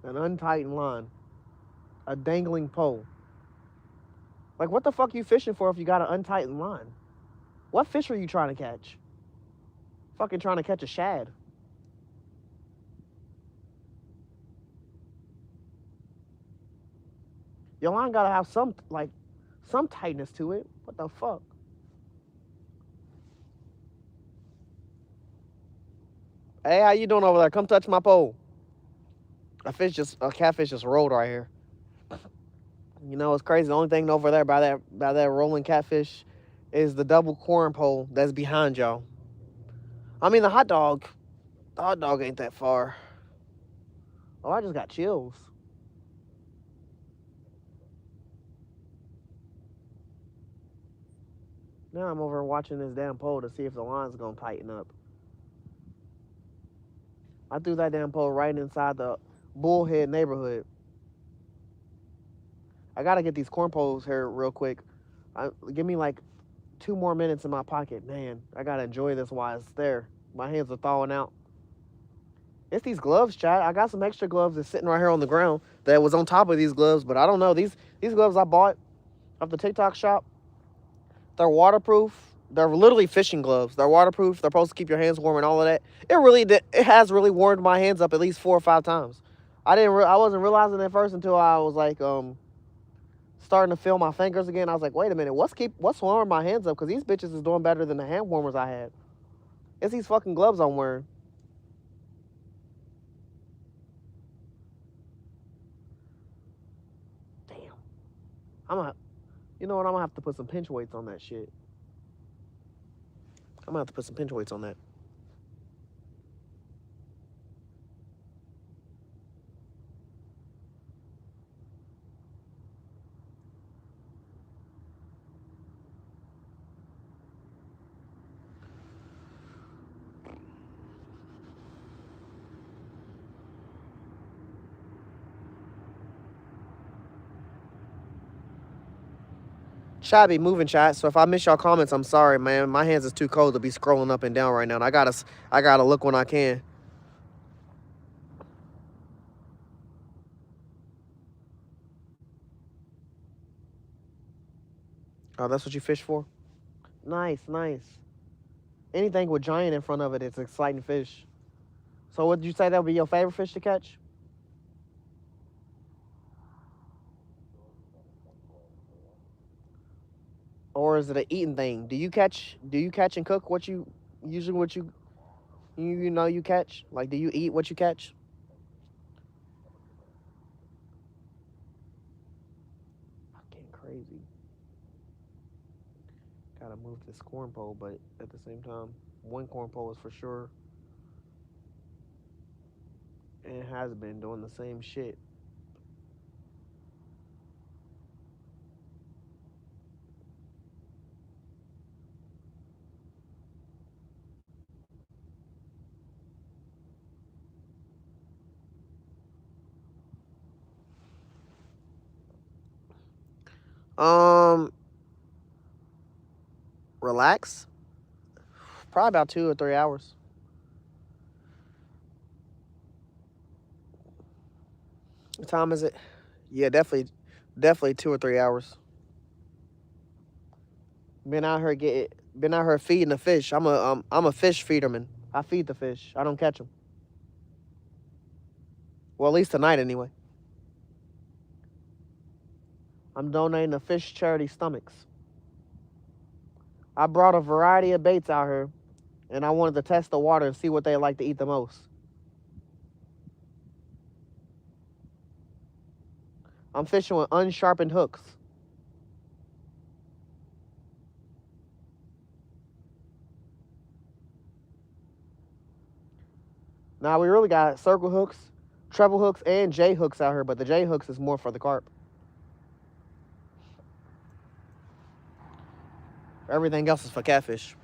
An untightened line, a dangling pole. Like, what the fuck are you fishing for if you got an untightened line? What fish are you trying to catch? Fucking trying to catch a shad. Your line gotta have some tightness to it. What the fuck? Hey, how you doing over there? Come touch my pole. A catfish just rolled right here. You know, it's crazy. The only thing over there by that rolling catfish is the double corn pole that's behind y'all. I mean, the hot dog ain't that far. Oh, I just got chills. Now I'm over watching this damn pole to see if the line's gonna tighten up. I threw that damn pole right inside the Bullhead neighborhood. I gotta get these corn poles here real quick. Give me like 2 more minutes in my pocket. Man, I gotta enjoy this while it's there. My hands are thawing out. It's these gloves, Chad. I got some extra gloves that's sitting right here on the ground that was on top of these gloves, but I don't know. These gloves I bought off the TikTok shop, they're waterproof. They're literally fishing gloves. They're waterproof. They're supposed to keep your hands warm and all of that. It has really warmed my hands up at least 4 or 5 times. I wasn't realizing at first until I was like starting to feel my fingers again. I was like, wait a minute, what's warming my hands up? Because these bitches is doing better than the hand warmers I had. It's these fucking gloves I'm wearing. Damn. You know what? I'm gonna have to put some pinch weights on that shit. I'm gonna have to put some pinch weights on that. Chat be moving, chat. So if I miss y'all comments, I'm sorry, man. My hands is too cold to be scrolling up and down right now. And I gotta look when I can. Oh, that's what you fish for? Nice, nice. Anything with giant in front of it, it's exciting fish. So would you say that would be your favorite fish to catch? Or is it an eating thing? Do you catch and cook what you know you catch? Like, do you eat what you catch? Getting crazy. Gotta move this corn pole, but at the same time, one corn pole is for sure, and it has been doing the same shit. Um, Relax. Probably about 2 or 3 hours. What time is it? Yeah, definitely 2 or 3 hours. Been out here feeding the fish. I'm a fish feederman. I feed the fish. I don't catch them. Well, at least tonight anyway. I'm donating to fish charity stomachs. I brought a variety of baits out here, and I wanted to test the water and see what they like to eat the most. I'm fishing with unsharpened hooks. Now we really got circle hooks, treble hooks, and J hooks out here, but the J hooks is more for the carp. Everything else is for catfish.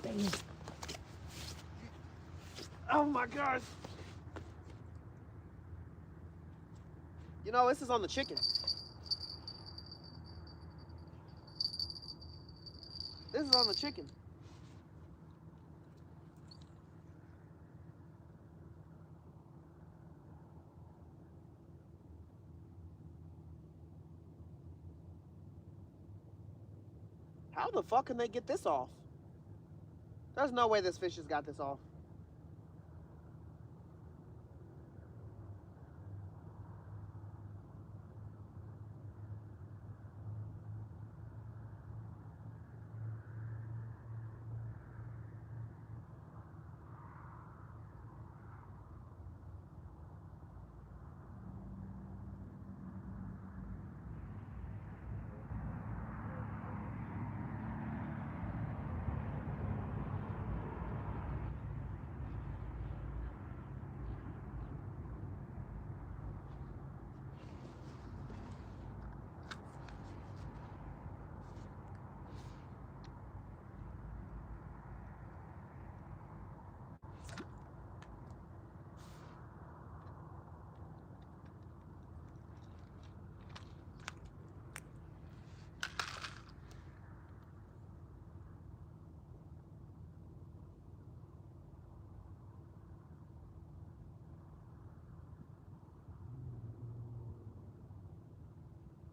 Dang. Oh my God. You know, this is on the chicken. This is on the chicken. How the fuck can they get this off? There's no way this fish has got this off.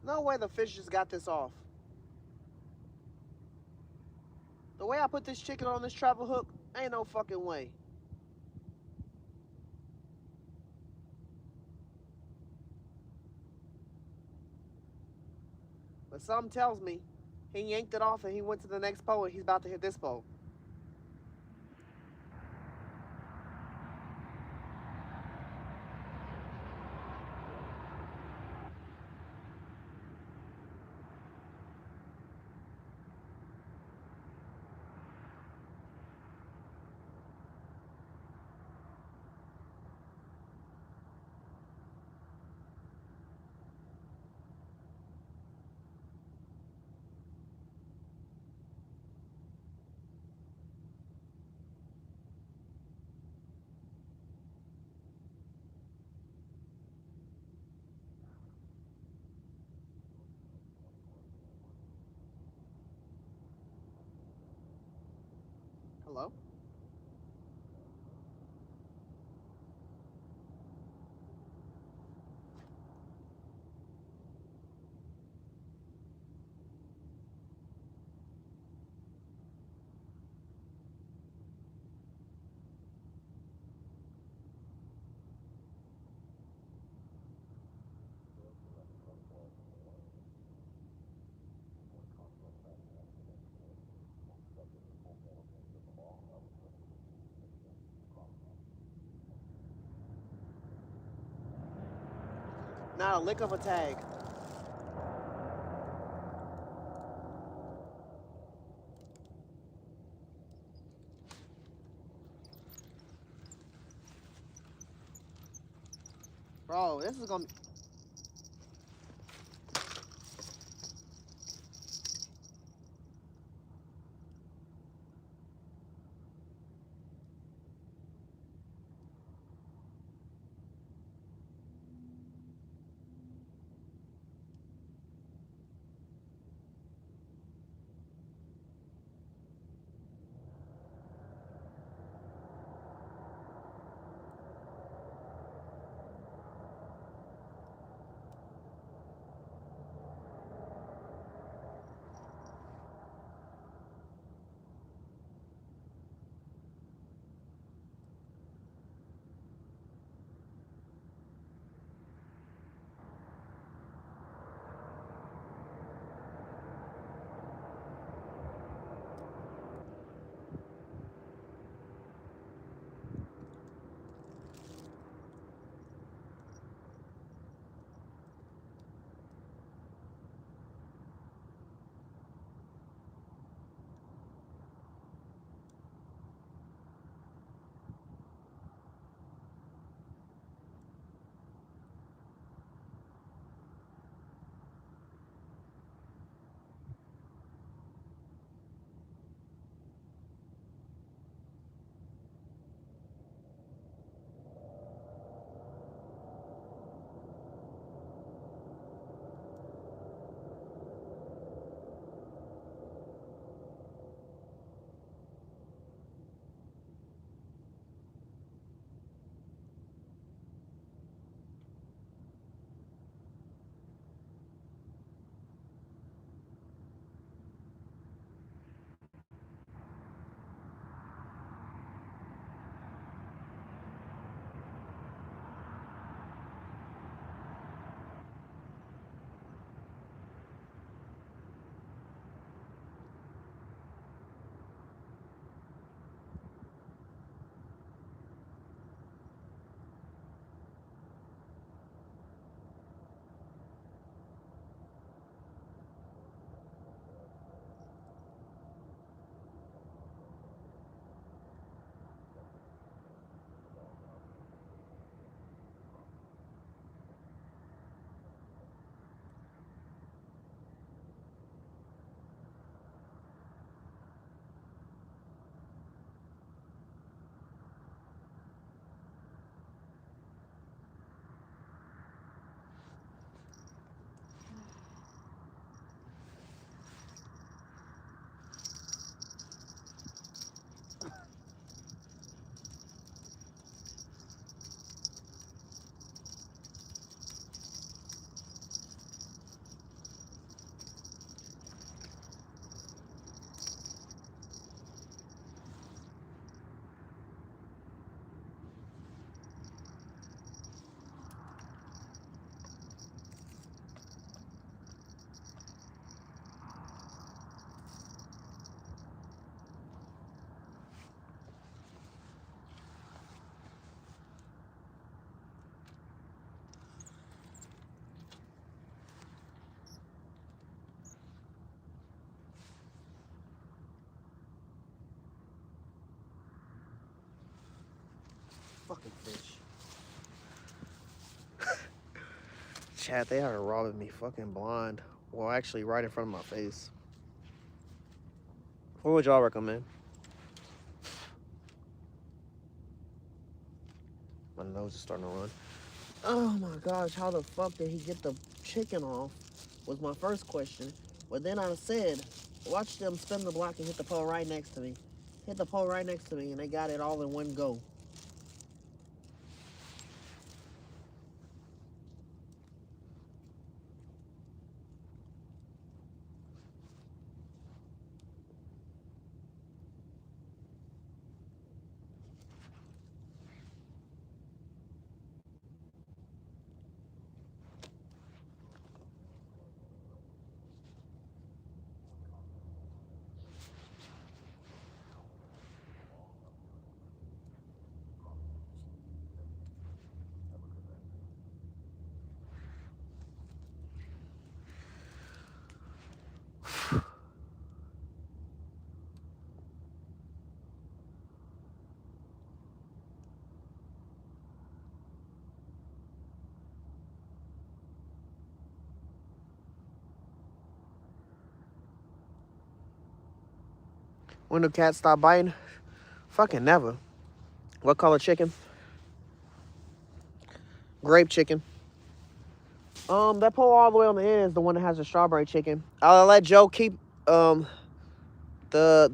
No way the fish just got this off. The way I put this chicken on this travel hook, ain't no fucking way. But something tells me he yanked it off and he went to the next pole and he's about to hit this pole. Hello? Not a lick of a tag. Bro, this is gonna... fucking fish. Chat, they are robbing me fucking blind. Well, actually, right in front of my face. What would y'all recommend? My nose is starting to run. Oh my gosh, how the fuck did he get the chicken off? Was my first question. But then I said, watch them spin the block and hit the pole right next to me. Hit the pole right next to me, and they got it all in one go. When the cat stop biting? Fucking never. What color chicken? Grape chicken. That pole all the way on the end is the one that has the strawberry chicken. I'll let Joe keep the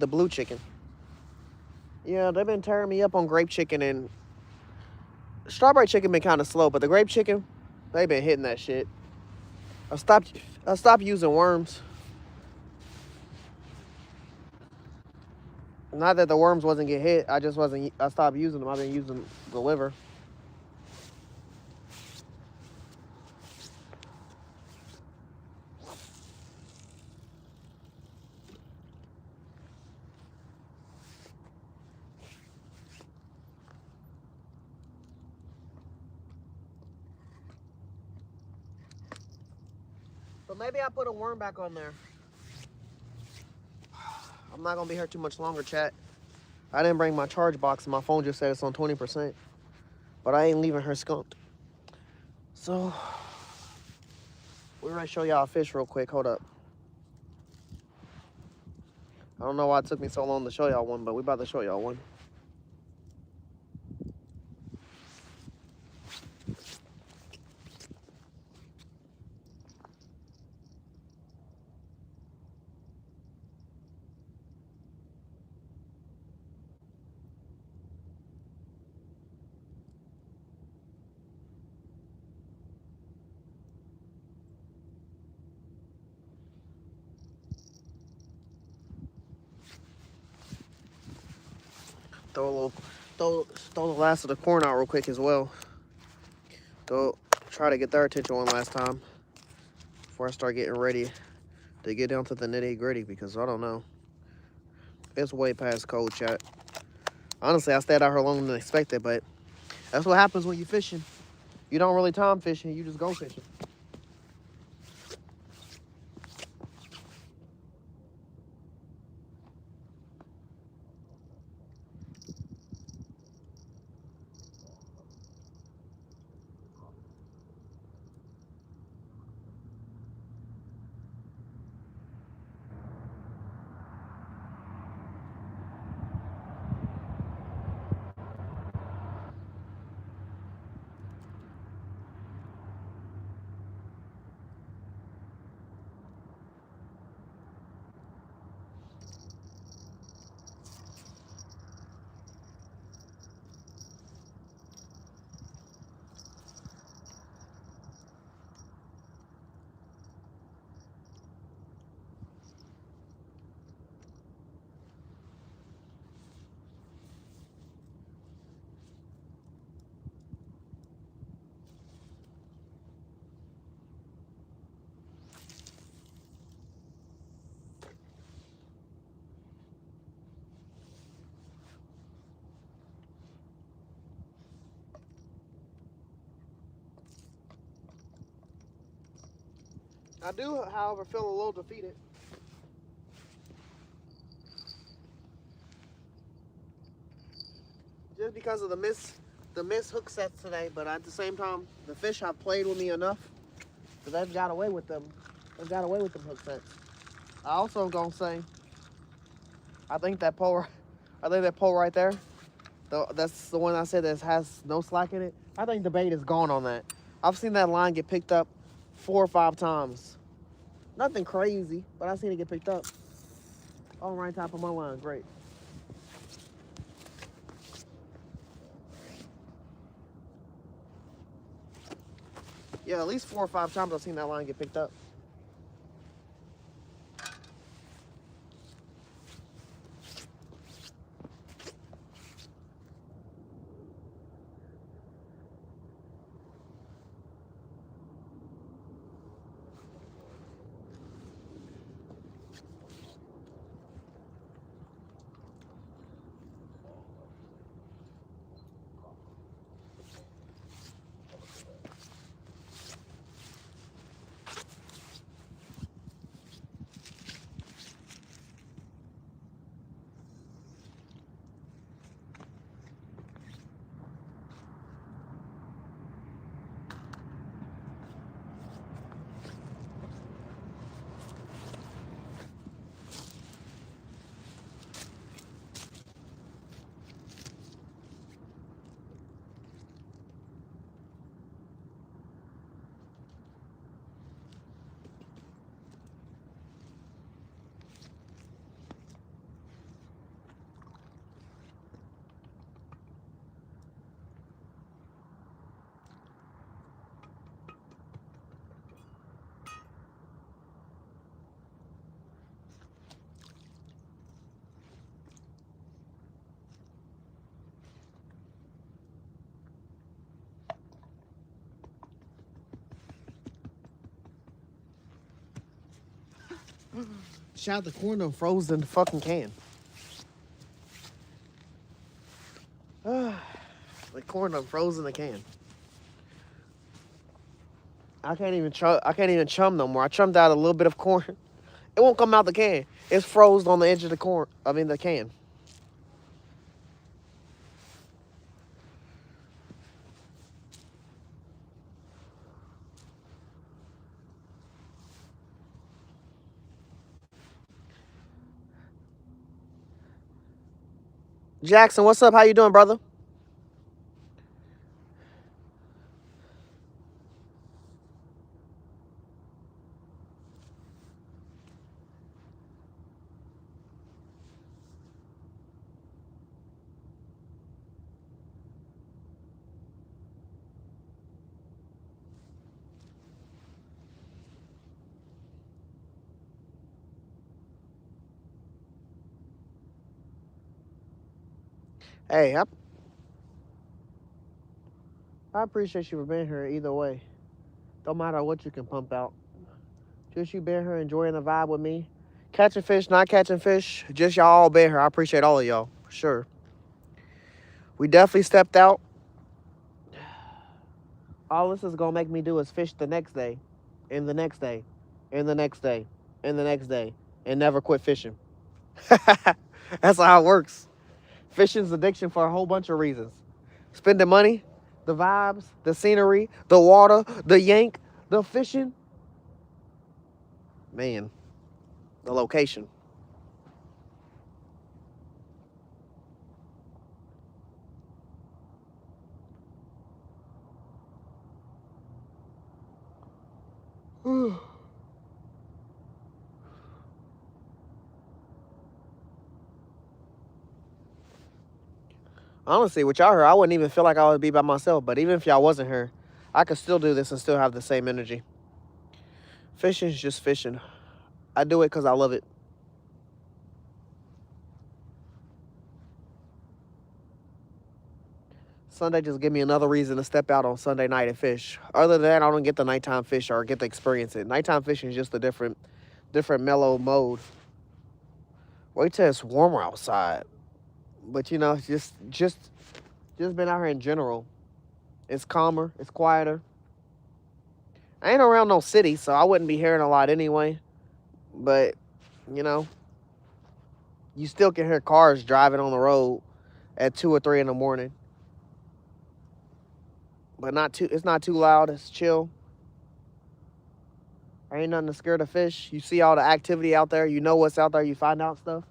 blue chicken. Yeah, they've been tearing me up on grape chicken, and strawberry chicken been kind of slow, but the grape chicken, they've been hitting that shit. I stopped using worms. Not that the worms wasn't get hit, I stopped using them. I've been using the liver. So maybe I put a worm back on there. I'm not gonna be here too much longer, chat. I didn't bring my charge box, and my phone just said it's on 20%. But I ain't leaving her skunked. So, we're gonna show y'all a fish real quick. Hold up. I don't know why it took me so long to show y'all one, but we about to show y'all one. Throw the last of the corn out real quick as well. Go try to get their attention one last time before I start getting ready to get down to the nitty gritty, because I don't know. It's way past cold, chat. Honestly, I stayed out here longer than expected, but that's what happens when you fishing. You don't really time fishing, you just go fishing. I do, however, feel a little defeated. Just because of the the missed hook sets today, but at the same time, the fish have played with me enough that they've got away with them. They've got away with them hook sets. I also gonna say, I think that pole, I think that pole right there, that's the one I said that has no slack in it. I think the bait is gone on that. I've seen that line get picked up 4 or 5 times. Nothing crazy, but I've seen it get picked up. Oh, right top of my line, great. Yeah, at least 4 or 5 times I've seen that line get picked up. Shout the corn done froze in the fucking can. The corn done froze in the can. I can't even chum no more. I chummed out a little bit of corn. It won't come out the can. It's froze on the edge of the corn. I mean the can. Jackson, what's up? How you doing, brother? Hey, I appreciate you for being here either way. Don't matter what you can pump out. Just you being here, enjoying the vibe with me. Catching fish, not catching fish. Just y'all all being here. I appreciate all of y'all, for sure. We definitely stepped out. All this is going to make me do is fish the next day, and the next day, and the next day, and the next day, and never quit fishing. That's how it works. Fishing's addiction for a whole bunch of reasons. Spending money, the vibes, the scenery, the water, the yank, the fishing. Man, the location. Honestly, with y'all here, I wouldn't even feel like I would be by myself. But even if y'all wasn't here, I could still do this and still have the same energy. Fishing is just fishing. I do it because I love it. Sunday just give me another reason to step out on Sunday night and fish. Other than that, I don't get the nighttime fish or get to experience it. Nighttime fishing is just a different mellow mode. Wait till it's warmer outside. But you know, just been out here in general. It's calmer, it's quieter. I ain't around no city, so I wouldn't be hearing a lot anyway. But, you know, you still can hear cars driving on the road at 2 or 3 in the morning. but not too. It's not too loud. It's chill. There ain't nothing to scare the fish. You see all the activity out there. You know what's out there. You find out stuff.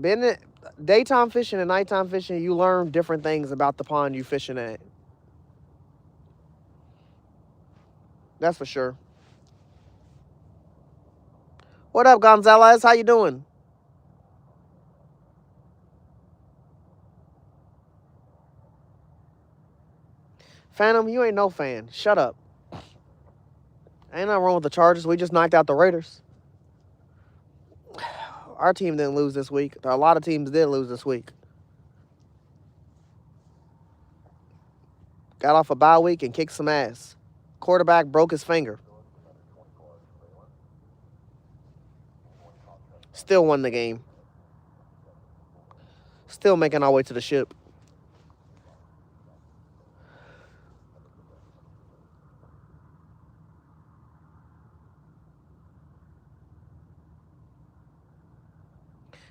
Been it, daytime fishing and nighttime fishing, you learn different things about the pond you fishing at. That's for sure. What up, Gonzalez? How you doing? Phantom, you ain't no fan. Shut up. Ain't nothing wrong with the Chargers. We just knocked out the Raiders. Our team didn't lose this week. A lot of teams did lose this week. Got off a bye week and kicked some ass. Quarterback broke his finger. Still won the game. Still making our way to the ship.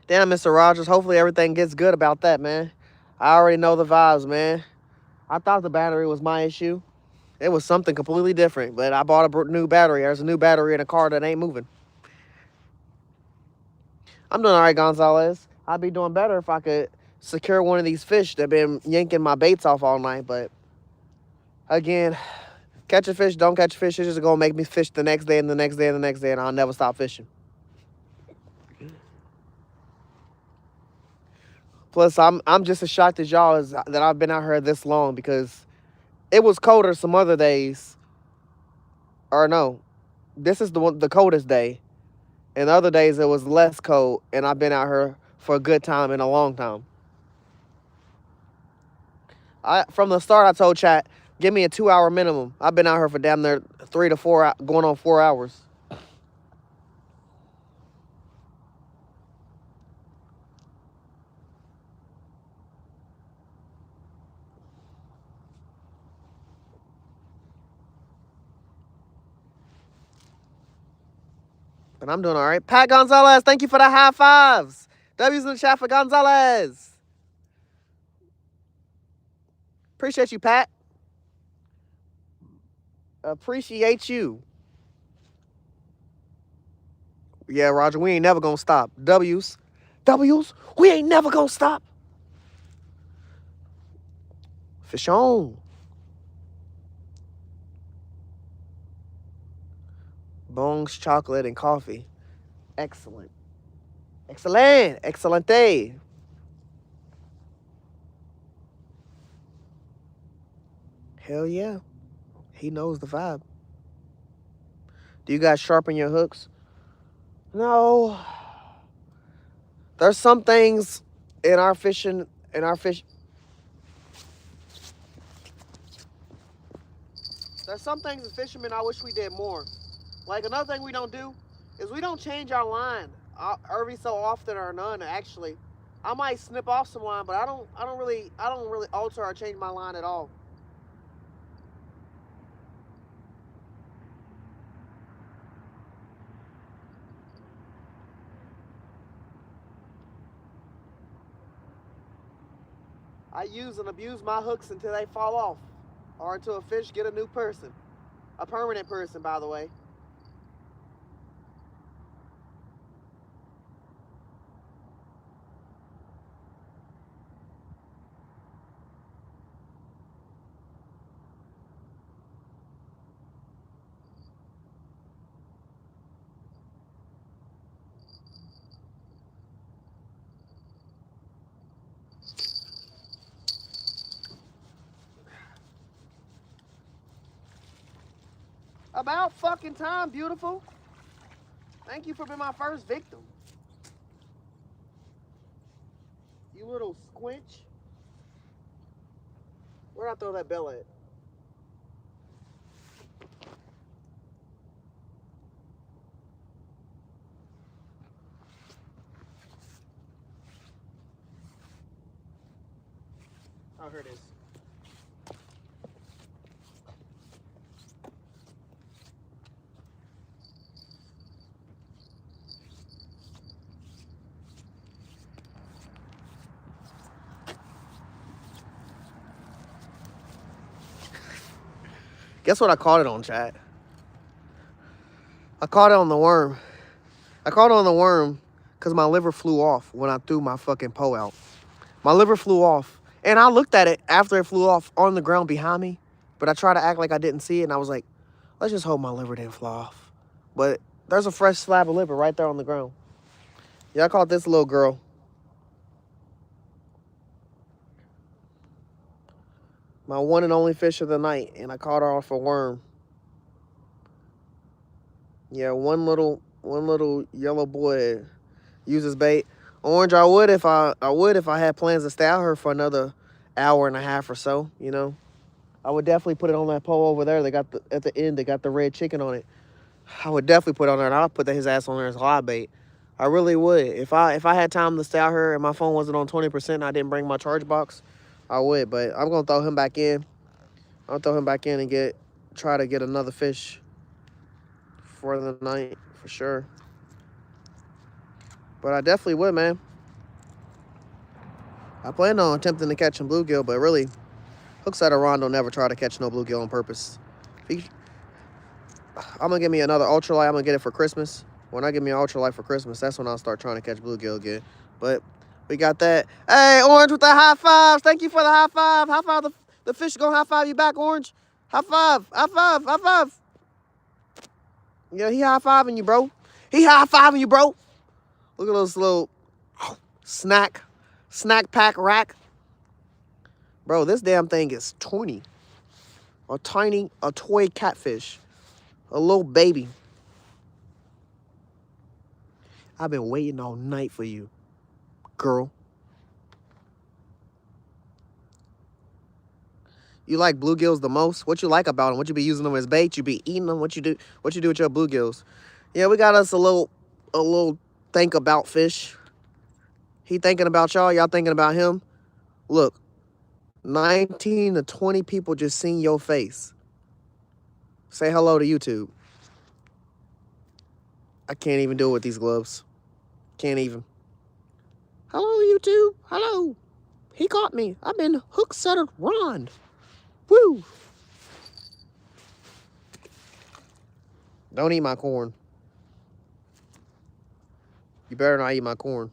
Damn, Mr. Rogers. Hopefully everything gets good about that, man. I already know the vibes, man. I thought the battery was my issue. It was something completely different, but I bought a new battery. There's a new battery in a car that ain't moving. I'm doing all right, Gonzalez. I'd be doing better if I could secure one of these fish that been yanking my baits off all night. But again, catch a fish, don't catch a fish. It's just going to make me fish the next day and the next day and the next day, and I'll never stop fishing. Plus, I'm just as shocked as y'all as that I've been out here this long, because it was colder some other days. Or no, this is the coldest day. And the other days it was less cold, and I've been out here for a good time and a long time. From the start, I told chat, give me a 2-hour minimum. I've been out here for damn near 3 to 4, going on 4 hours. And I'm doing all right. Pat Gonzalez, thank you for the high fives. W's in the chat for Gonzalez. Appreciate you, Pat. Appreciate you. Yeah, Roger, we ain't never gonna stop. W's, we ain't never gonna stop. Fish on. Bongs, chocolate, and coffee. Excellent. Excellent. Excelente. Hell yeah. He knows the vibe. Do you guys sharpen your hooks? No. There's some things in our fishing, there's some things as fishermen I wish we did more. Like, another thing we don't do is we don't change our line every so often, or none actually. I might snip off some line, but I don't really alter or change my line at all. I use and abuse my hooks until they fall off, or until a fish get a new person. A permanent person, by the way. About fucking time, beautiful. Thank you for being my first victim. You little squinch. Where'd I throw that bell at? Oh, here it is. Guess what I caught it on, chat? I caught it on the worm. I caught it on the worm because my liver flew off when I threw my fucking pole out. My liver flew off. And I looked at it after it flew off on the ground behind me. But I tried to act like I didn't see it. And I was like, let's just hope my liver didn't fly off. But there's a fresh slab of liver right there on the ground. Yeah, I caught this little girl. My one and only fish of the night. And I caught her off a worm. Yeah, one little yellow boy uses bait. Orange, I would if I had plans to stay out here for another hour and a half or so, you know. I would definitely put it on that pole over there. They got at the end, they got the red chicken on it. I would definitely put it on there, and I'll put his ass on there as live bait. I really would. If I had time to stay out here and my phone wasn't on 20% and I didn't bring my charge box, I would. But I'm gonna throw him back in. I'll throw him back in and try to get another fish for the night for sure. But I definitely would, man. I plan on attempting to catch some bluegill, but really, hooks at a rod don't never try to catch no bluegill on purpose. I'm gonna get me another ultralight. I'm gonna get it for Christmas. When I get me an ultralight for Christmas, that's when I'll start trying to catch bluegill again. But we got that. Hey, Orange with the high fives. Thank you for the high five. High five. The fish gonna high five you back, Orange. High five. High five. High five. Yeah, he high fiving you, bro. He high fiving you, bro. Look at this little snack pack rack. Bro, this damn thing is 20. A toy catfish. A little baby. I've been waiting all night for you, girl. You like bluegills the most? What you like about them? What you be using them as bait? You be eating them? What you do with your bluegills? Yeah, we got us a little think about fish. He thinking about y'all. Y'all thinking about him. Look, 19 to 20 people just seen your face. Say hello to YouTube. I can't even do it with these gloves. Can't even. Hello, YouTube. Hello. He caught me. I've been hook setter Ron. Woo. Don't eat my corn. You better not eat my corn.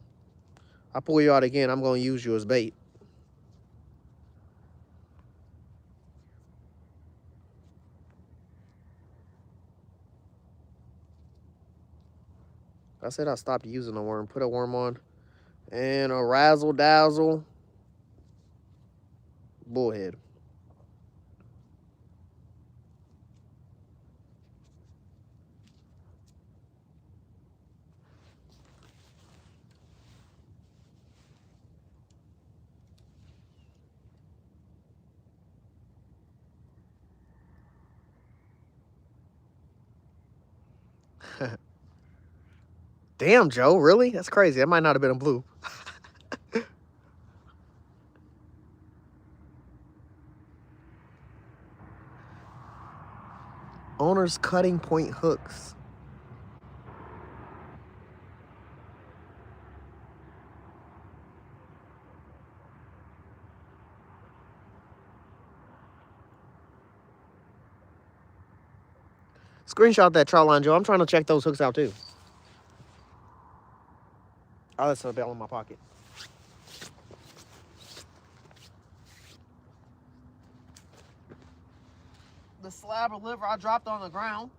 I pull you out again, I'm going to use you as bait. I said I stopped using a worm. Put a worm on. And a razzle dazzle bullhead. Damn, Joe, really? That's crazy. That might not have been a blue. Owner's cutting point hooks. Screenshot that trout line, Joe. I'm trying to check those hooks out too. I'll let the bell in my pocket. The slab of liver I dropped on the ground.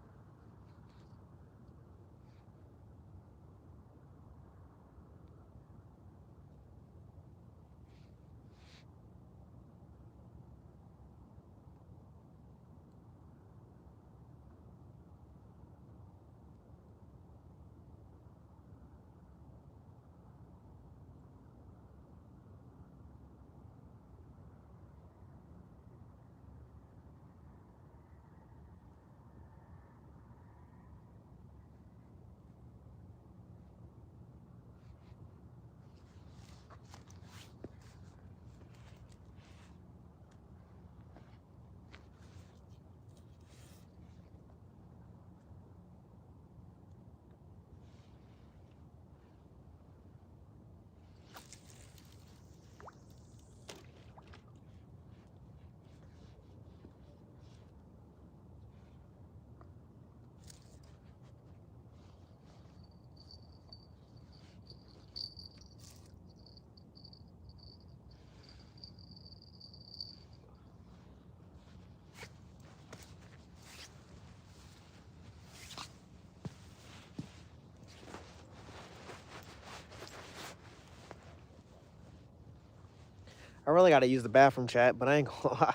I really gotta use the bathroom, chat, but I ain't gonna lie.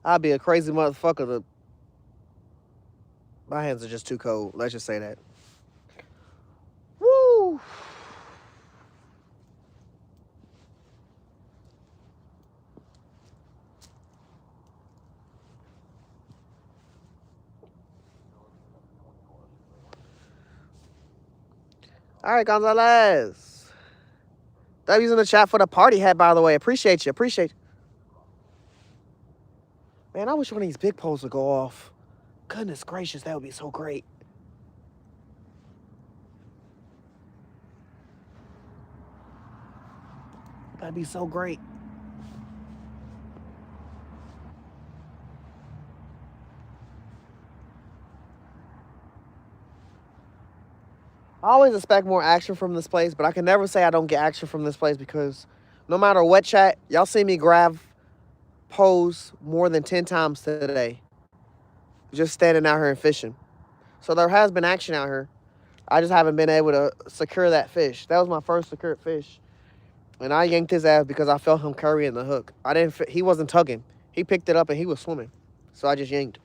I'd be a crazy motherfucker to. My hands are just too cold. Let's just say that. Woo! All right, Gonzalez. W's in the chat for the party hat, by the way. Appreciate you. Appreciate you. Man, I wish one of these big poles would go off. Goodness gracious, that would be so great. That'd be so great. I always expect more action from this place, but I can never say I don't get action from this place because no matter what, chat, y'all see me grab pose more than 10 times today. Just standing out here and fishing. So there has been action out here. I just haven't been able to secure that fish. That was my first secured fish. And I yanked his ass because I felt him carrying the hook. He wasn't tugging. He picked it up and he was swimming. So I just yanked.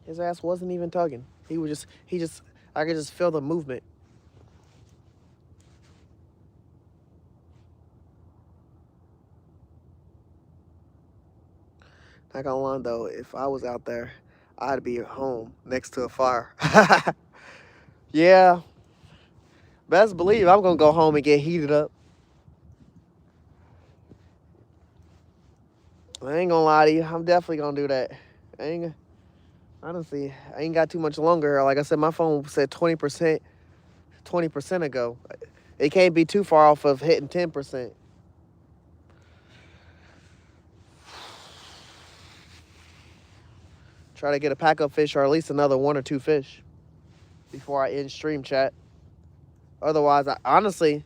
His ass wasn't even tugging. I could just feel the movement. Not gonna lie though, if I was out there, I'd be at home next to a fire. Yeah, best believe I'm gonna go home and get heated up. I ain't gonna lie to you, I'm definitely gonna do that. Honestly, I ain't got too much longer. Like I said, my phone said 20% ago. It can't be too far off of hitting 10%. Try to get a pack up fish or at least another 1 or 2 fish before I end stream, chat. Otherwise, honestly,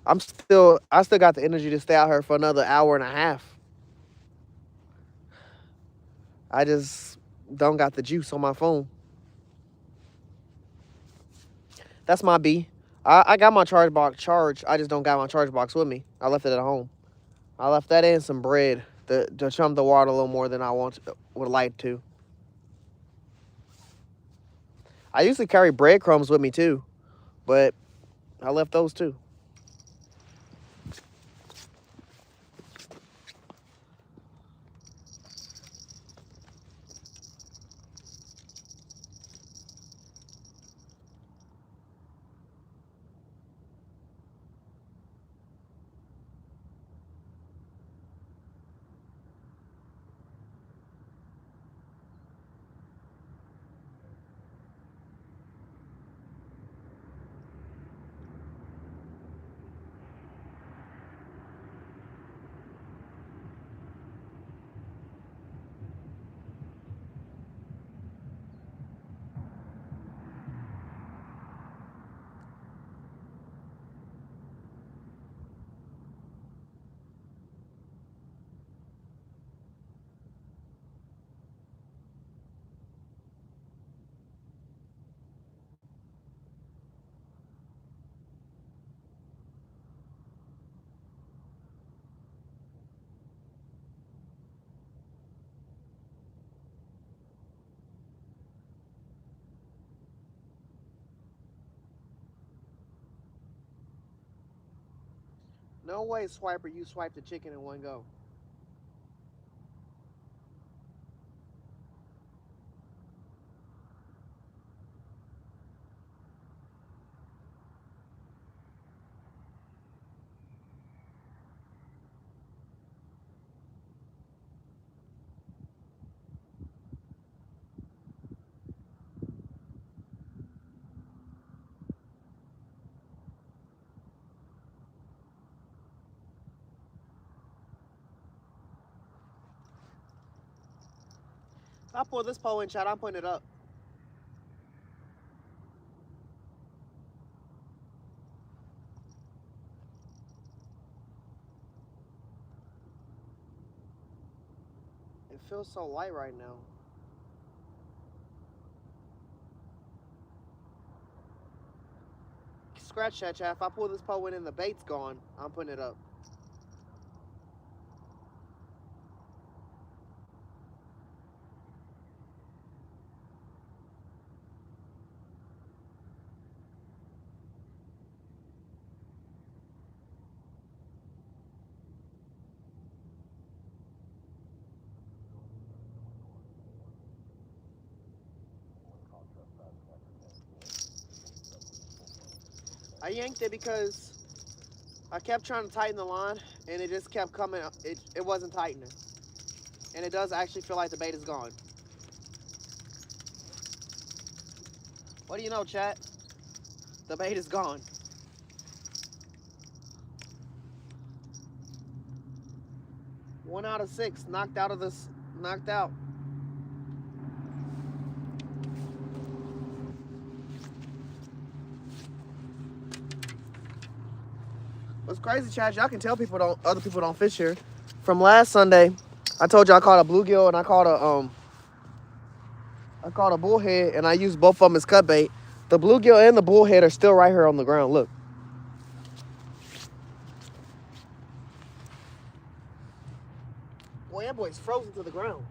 I still got the energy to stay out here for another hour and a half. I just don't got the juice on my phone. That's my B. I got my charge box charged. I just don't got my charge box with me. I left it at home. I left that in some bread to chum the water a little more than I would like to. I usually carry breadcrumbs with me too, but I left those too. No way, Swiper, you swiped the chicken in one go. I pull this pole in, chat. I'm putting it up. It feels so light right now. scratch that, chat. If I pull this pole in and the bait's gone, I'm putting it up. I yanked it because I kept trying to tighten the line, and it just kept coming. It wasn't tightening. And it does actually feel like the bait is gone. What do you know, chat? The bait is gone. One out of 6 knocked out of this. Knocked out. What's crazy, chat? Y'all can tell other people don't fish here. From last Sunday, I told you I caught a bluegill and I caught a bullhead, and I used both of them as cut bait. The bluegill and the bullhead are still right here on the ground. Look. Boy, that boy's frozen to the ground.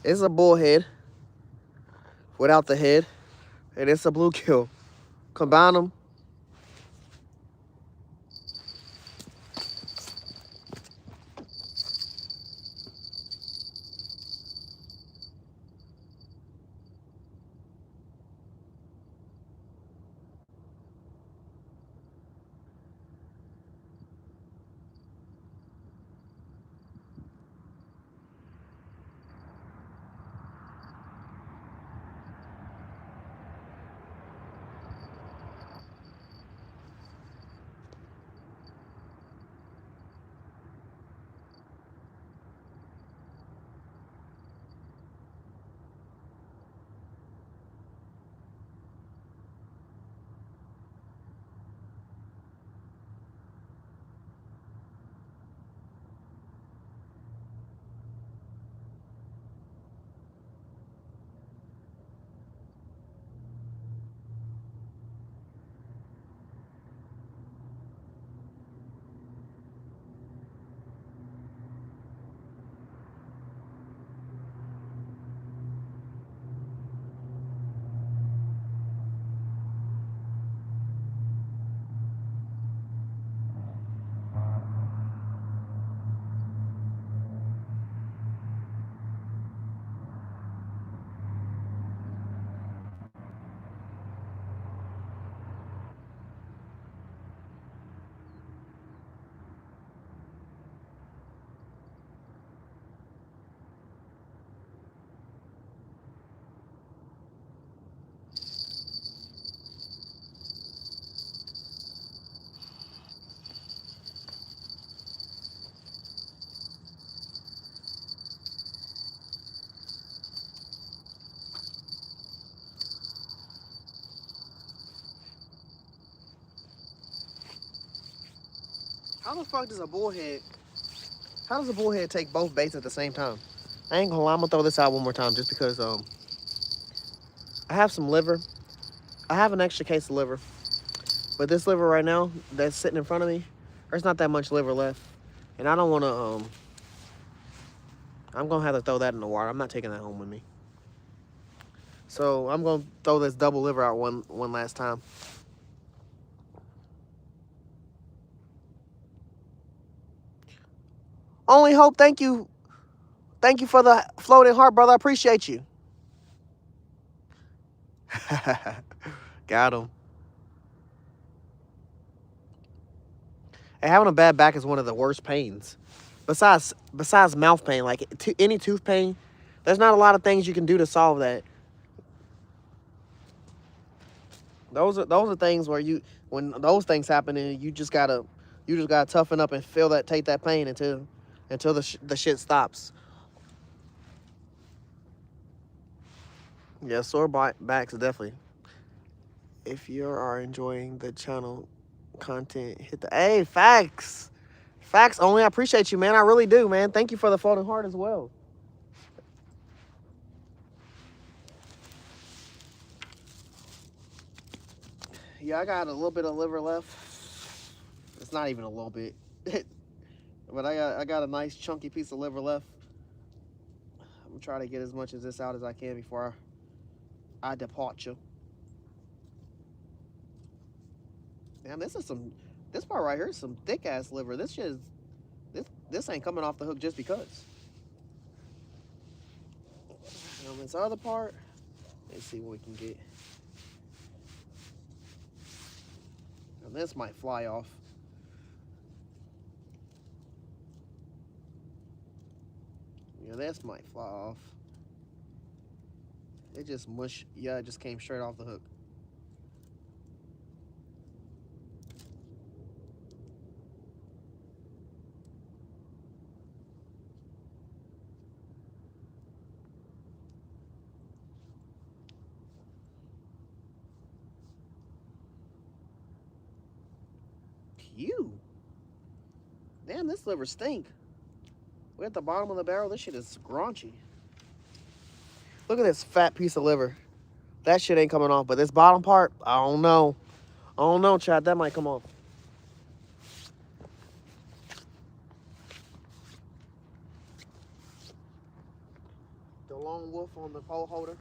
It's a bullhead without the head, and it's a bluegill. Combine them. How the fuck does a bullhead? How does a bullhead take both baits at the same time? I ain't gonna lie, I'm gonna throw this out one more time just because I have some liver. I have an extra case of liver. But this liver right now that's sitting in front of me, there's not that much liver left. And I don't wanna I'm gonna have to throw that in the water. I'm not taking that home with me. So I'm gonna throw this double liver out one last time. Only Hope, thank you. Thank you for the floating heart, brother. I appreciate you. Got him. And having a bad back is one of the worst pains. Besides mouth pain, like any tooth pain, there's not a lot of things you can do to solve that. Those are things where when those things happen, and you just gotta toughen up and take that pain until the shit stops. Yeah, sore backs definitely. If you are enjoying the channel content, hit the facts only. I appreciate you, man. I really do, man. Thank you for the floating heart as well. Yeah, I got a little bit of liver left. It's not even a little bit. But I got a nice chunky piece of liver left. I'm gonna try to get as much of this out as I can before I depart you. Damn, this part right here is some thick ass liver. This shit is, this ain't coming off the hook just because. This other part, let's see what we can get. And this might fly off. Yeah, this might fly off. It just mush. Yeah, it just came straight off the hook. Pew. Damn, this liver stink. We're at the bottom of the barrel. This shit is graunchy. Look at this fat piece of liver. That shit ain't coming off. But this bottom part, I don't know. I don't know, Chad. That might come off. The lone wolf on the pole holder.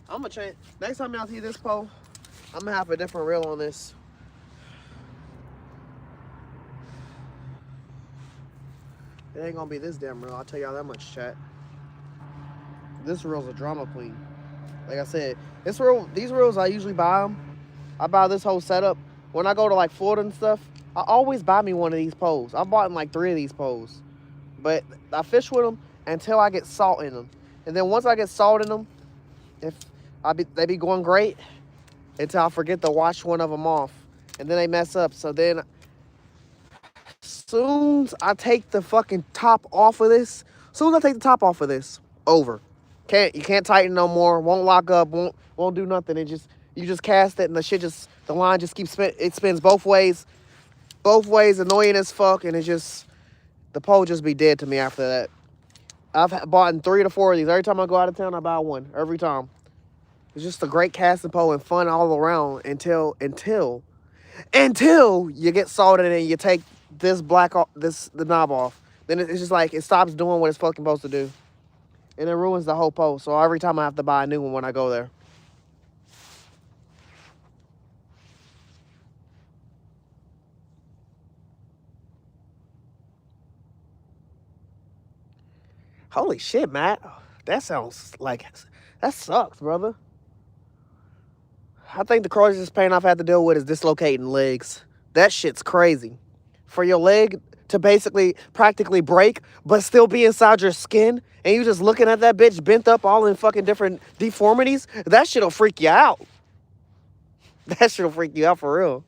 I'm gonna change. Next time y'all see this pole, I'm gonna have a different reel on this. It ain't gonna be this damn reel. I'll tell y'all that much, chat. This reel's a drama queen. Like I said, these reels I usually buy them. I buy this whole setup when I go to like Florida and stuff. I always buy me one of these poles. I bought like 3 of these poles, but I fish with them until I get salt in them, and then once I get salt in them, if they be going great until I forget to wash one of them off, and then they mess up. So then, soon as I take the fucking top off of this, over. You can't tighten no more. Won't lock up. Won't do nothing. You just cast it and the line just keeps it spins both ways, annoying as fuck, and the pole just be dead to me after that. I've bought 3 to 4 of these. Every time I go out of town, I buy one. Every time. It's just a great casting pole and fun all around until you get salted and you take the knob off. Then it's just like it stops doing what it's fucking supposed to do, and it ruins the whole pole. So every time I have to buy a new one when I go there. Holy shit, Matt. That sucks, brother. I think the craziest pain I've had to deal with is dislocating legs. That shit's crazy. For your leg to basically practically break, but still be inside your skin, and you just looking at that bitch bent up all in fucking different deformities, that shit'll freak you out. That shit'll freak you out for real.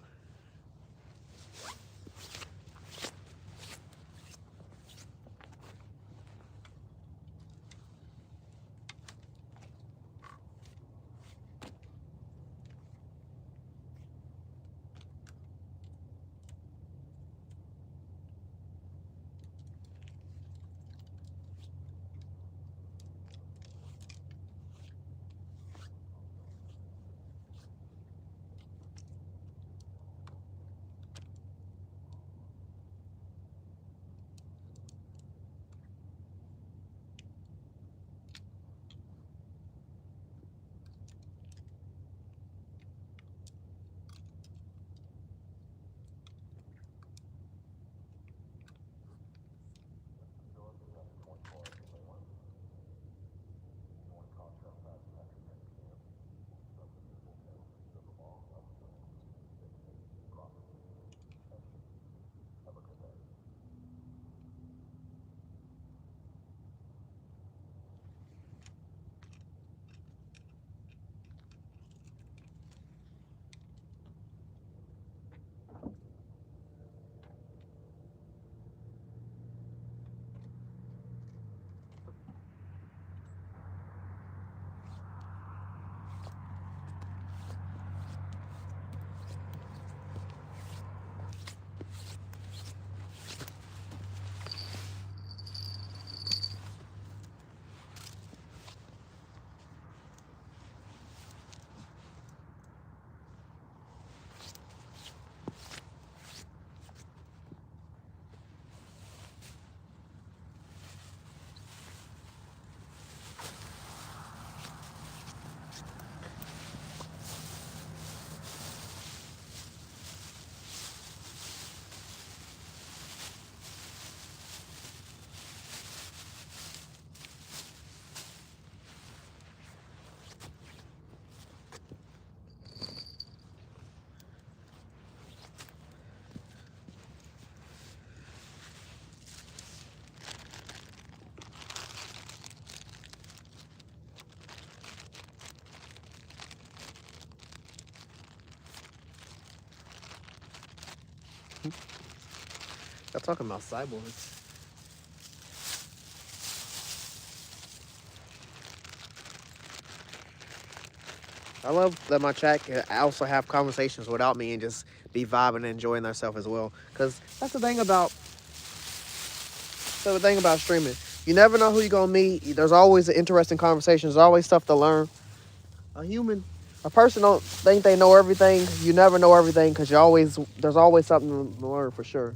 I'm talking about cyborgs. I love that my chat can also have conversations without me and just be vibing and enjoying themselves as well. Cause that's the thing about streaming. You never know who you're gonna meet. There's always an interesting conversation. There's always stuff to learn. A human, a person don't think they know everything. You never know everything because there's always something to learn for sure.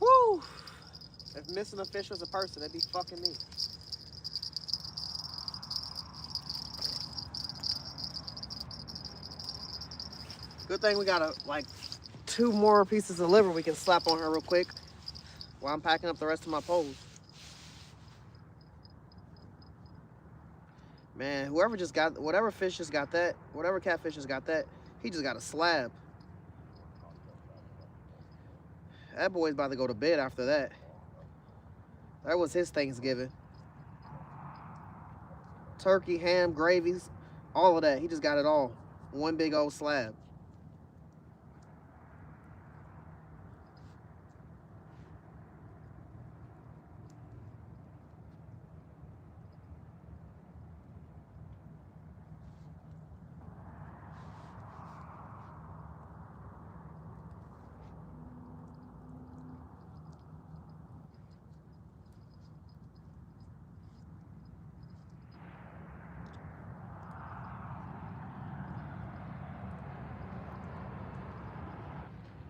Woo! If missing a fish was a person, it'd be fucking me. Good thing we got like two more pieces of liver we can slap on her real quick while I'm packing up the rest of my poles. Man, whoever just got whatever fish just got that, whatever catfish just got that, he just got a slab. That boy's about to go to bed after that. That was his Thanksgiving. Turkey, ham, gravies, all of that. He just got it all. One big old slab.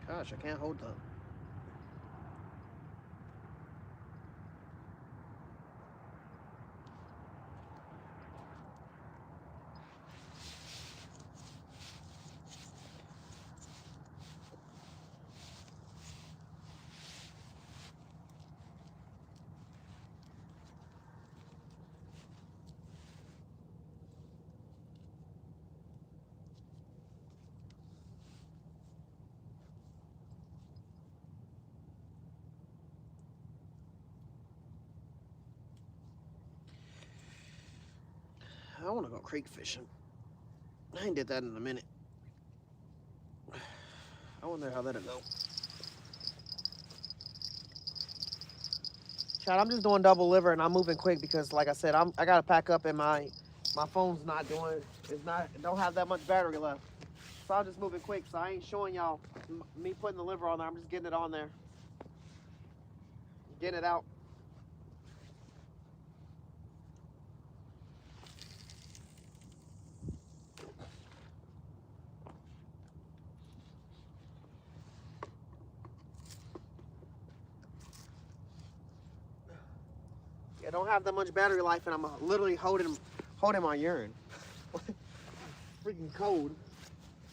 Gosh, I can't hold up. I want to go creek fishing. I ain't did that in a minute. I wonder how that'll go. Chad, I'm just doing double liver and I'm moving quick because, like I said, I gotta pack up and my phone's not doing. It's not. It don't have that much battery left. So I'm just moving quick. So I ain't showing y'all me putting the liver on there. I'm just getting it on there, getting it out. It don't have that much battery life, and I'm literally holding my urine. Freaking cold.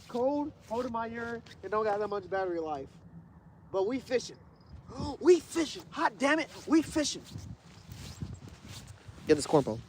Cold, holding my urine. It don't got that much battery life. But we fishing. We fishing. Hot damn it, we fishing. Get this cornpole.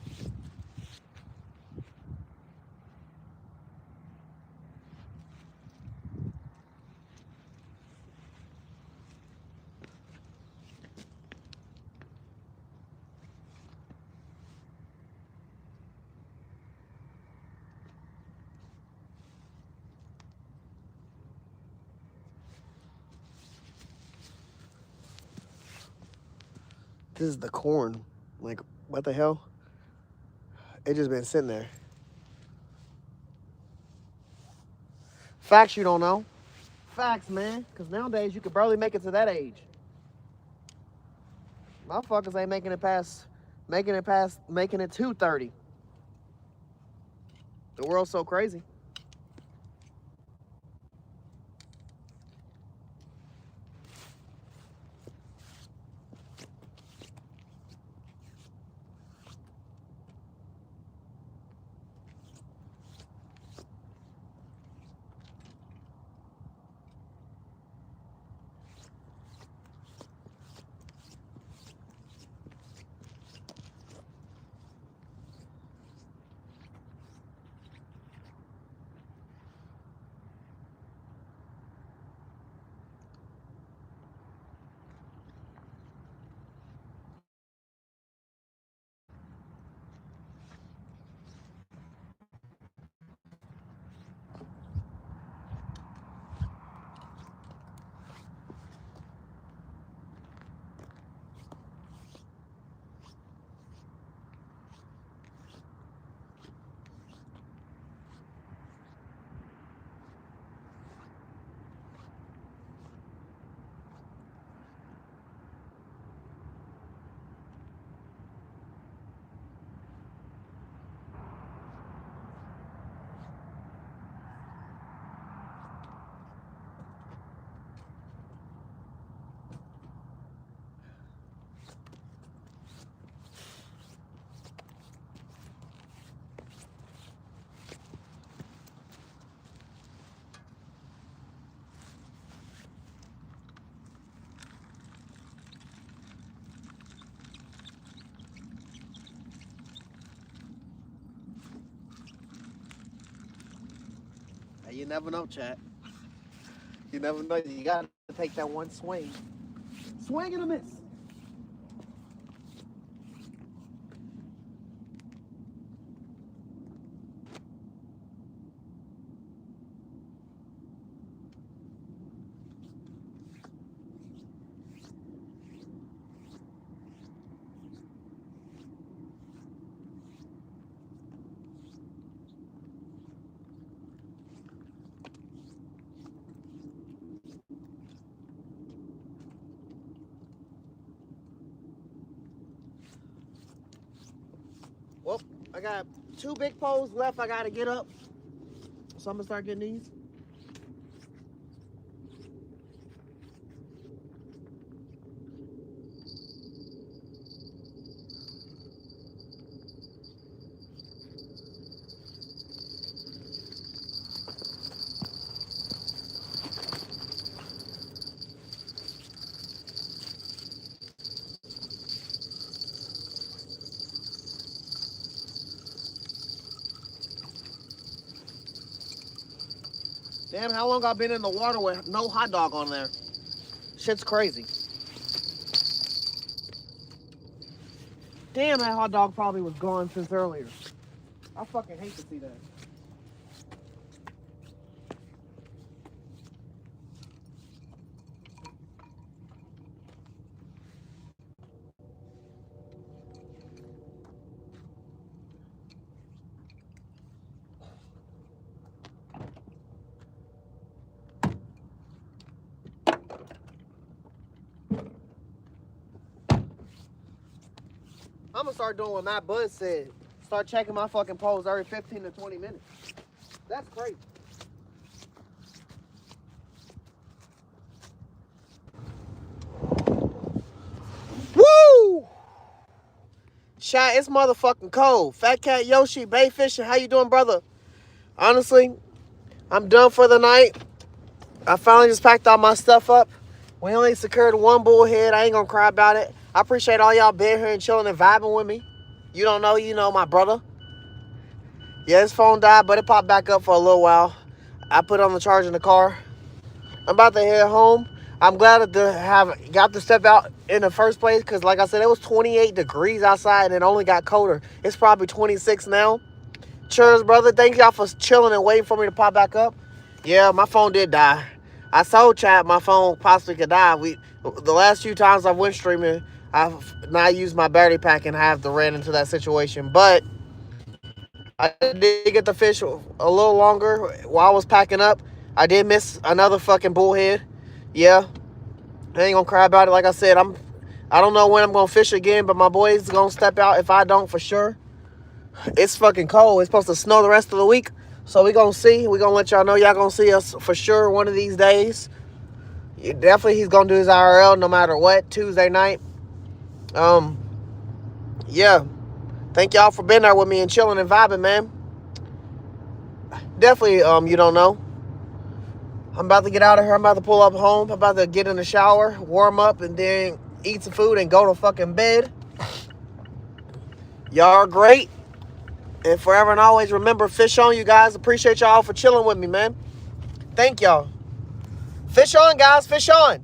This is the corn. Like, what the hell? It just been sitting there. Facts you don't know. Facts, man. Because nowadays you can barely make it to that age. Motherfuckers ain't making it to 30. The world's so crazy. Hey, you never know, chat. You never know. You gotta take that one swing. Swing and a miss. Well, I got 2 big poles left. I gotta get up. So I'm gonna start getting these. Damn, how long I been in the water with no hot dog on there? Shit's crazy. Damn, that hot dog probably was gone since earlier. I fucking hate to see that. I'm gonna start doing what Matt Bud said. Start checking my fucking poles every 15 to 20 minutes. That's crazy. Woo! Shot, it's motherfucking cold. Fat Cat Yoshi, Bay Fishing, how you doing, brother? Honestly, I'm done for the night. I finally just packed all my stuff up. We only secured one bullhead. I ain't gonna cry about it. I appreciate all y'all being here and chilling and vibing with me. You don't know, you know, my brother. Yeah, his phone died, but it popped back up for a little while. I put it on the charge in the car. I'm about to head home. I'm glad to have got to step out in the first place because, like I said, it was 28 degrees outside and it only got colder. It's probably 26 now. Cheers, brother. Thank y'all for chilling and waiting for me to pop back up. Yeah, my phone did die. I told chat my phone possibly could die. The last few times I went streaming, I've not used my battery pack and have to ran into that situation. But I did get to fish a little longer while I was packing up. I did miss another fucking bullhead. Yeah, I ain't gonna cry about it. Like I said, I don't know when I'm gonna fish again, but my boys gonna step out if I don't for sure. It's fucking cold. It's supposed to snow the rest of the week. So we gonna see. We gonna let y'all know. Y'all gonna see us for sure one of these days. Definitely he's gonna do his IRL no matter what, Tuesday night. Yeah. Thank y'all for being there with me and chilling and vibing, man. Definitely, you don't know. I'm about to get out of here. I'm about to pull up home. I'm about to get in the shower, warm up, and then eat some food and go to fucking bed. Y'all are great. And forever and always remember, fish on, you guys. Appreciate y'all for chilling with me, man. Thank y'all. Fish on, guys. Fish on.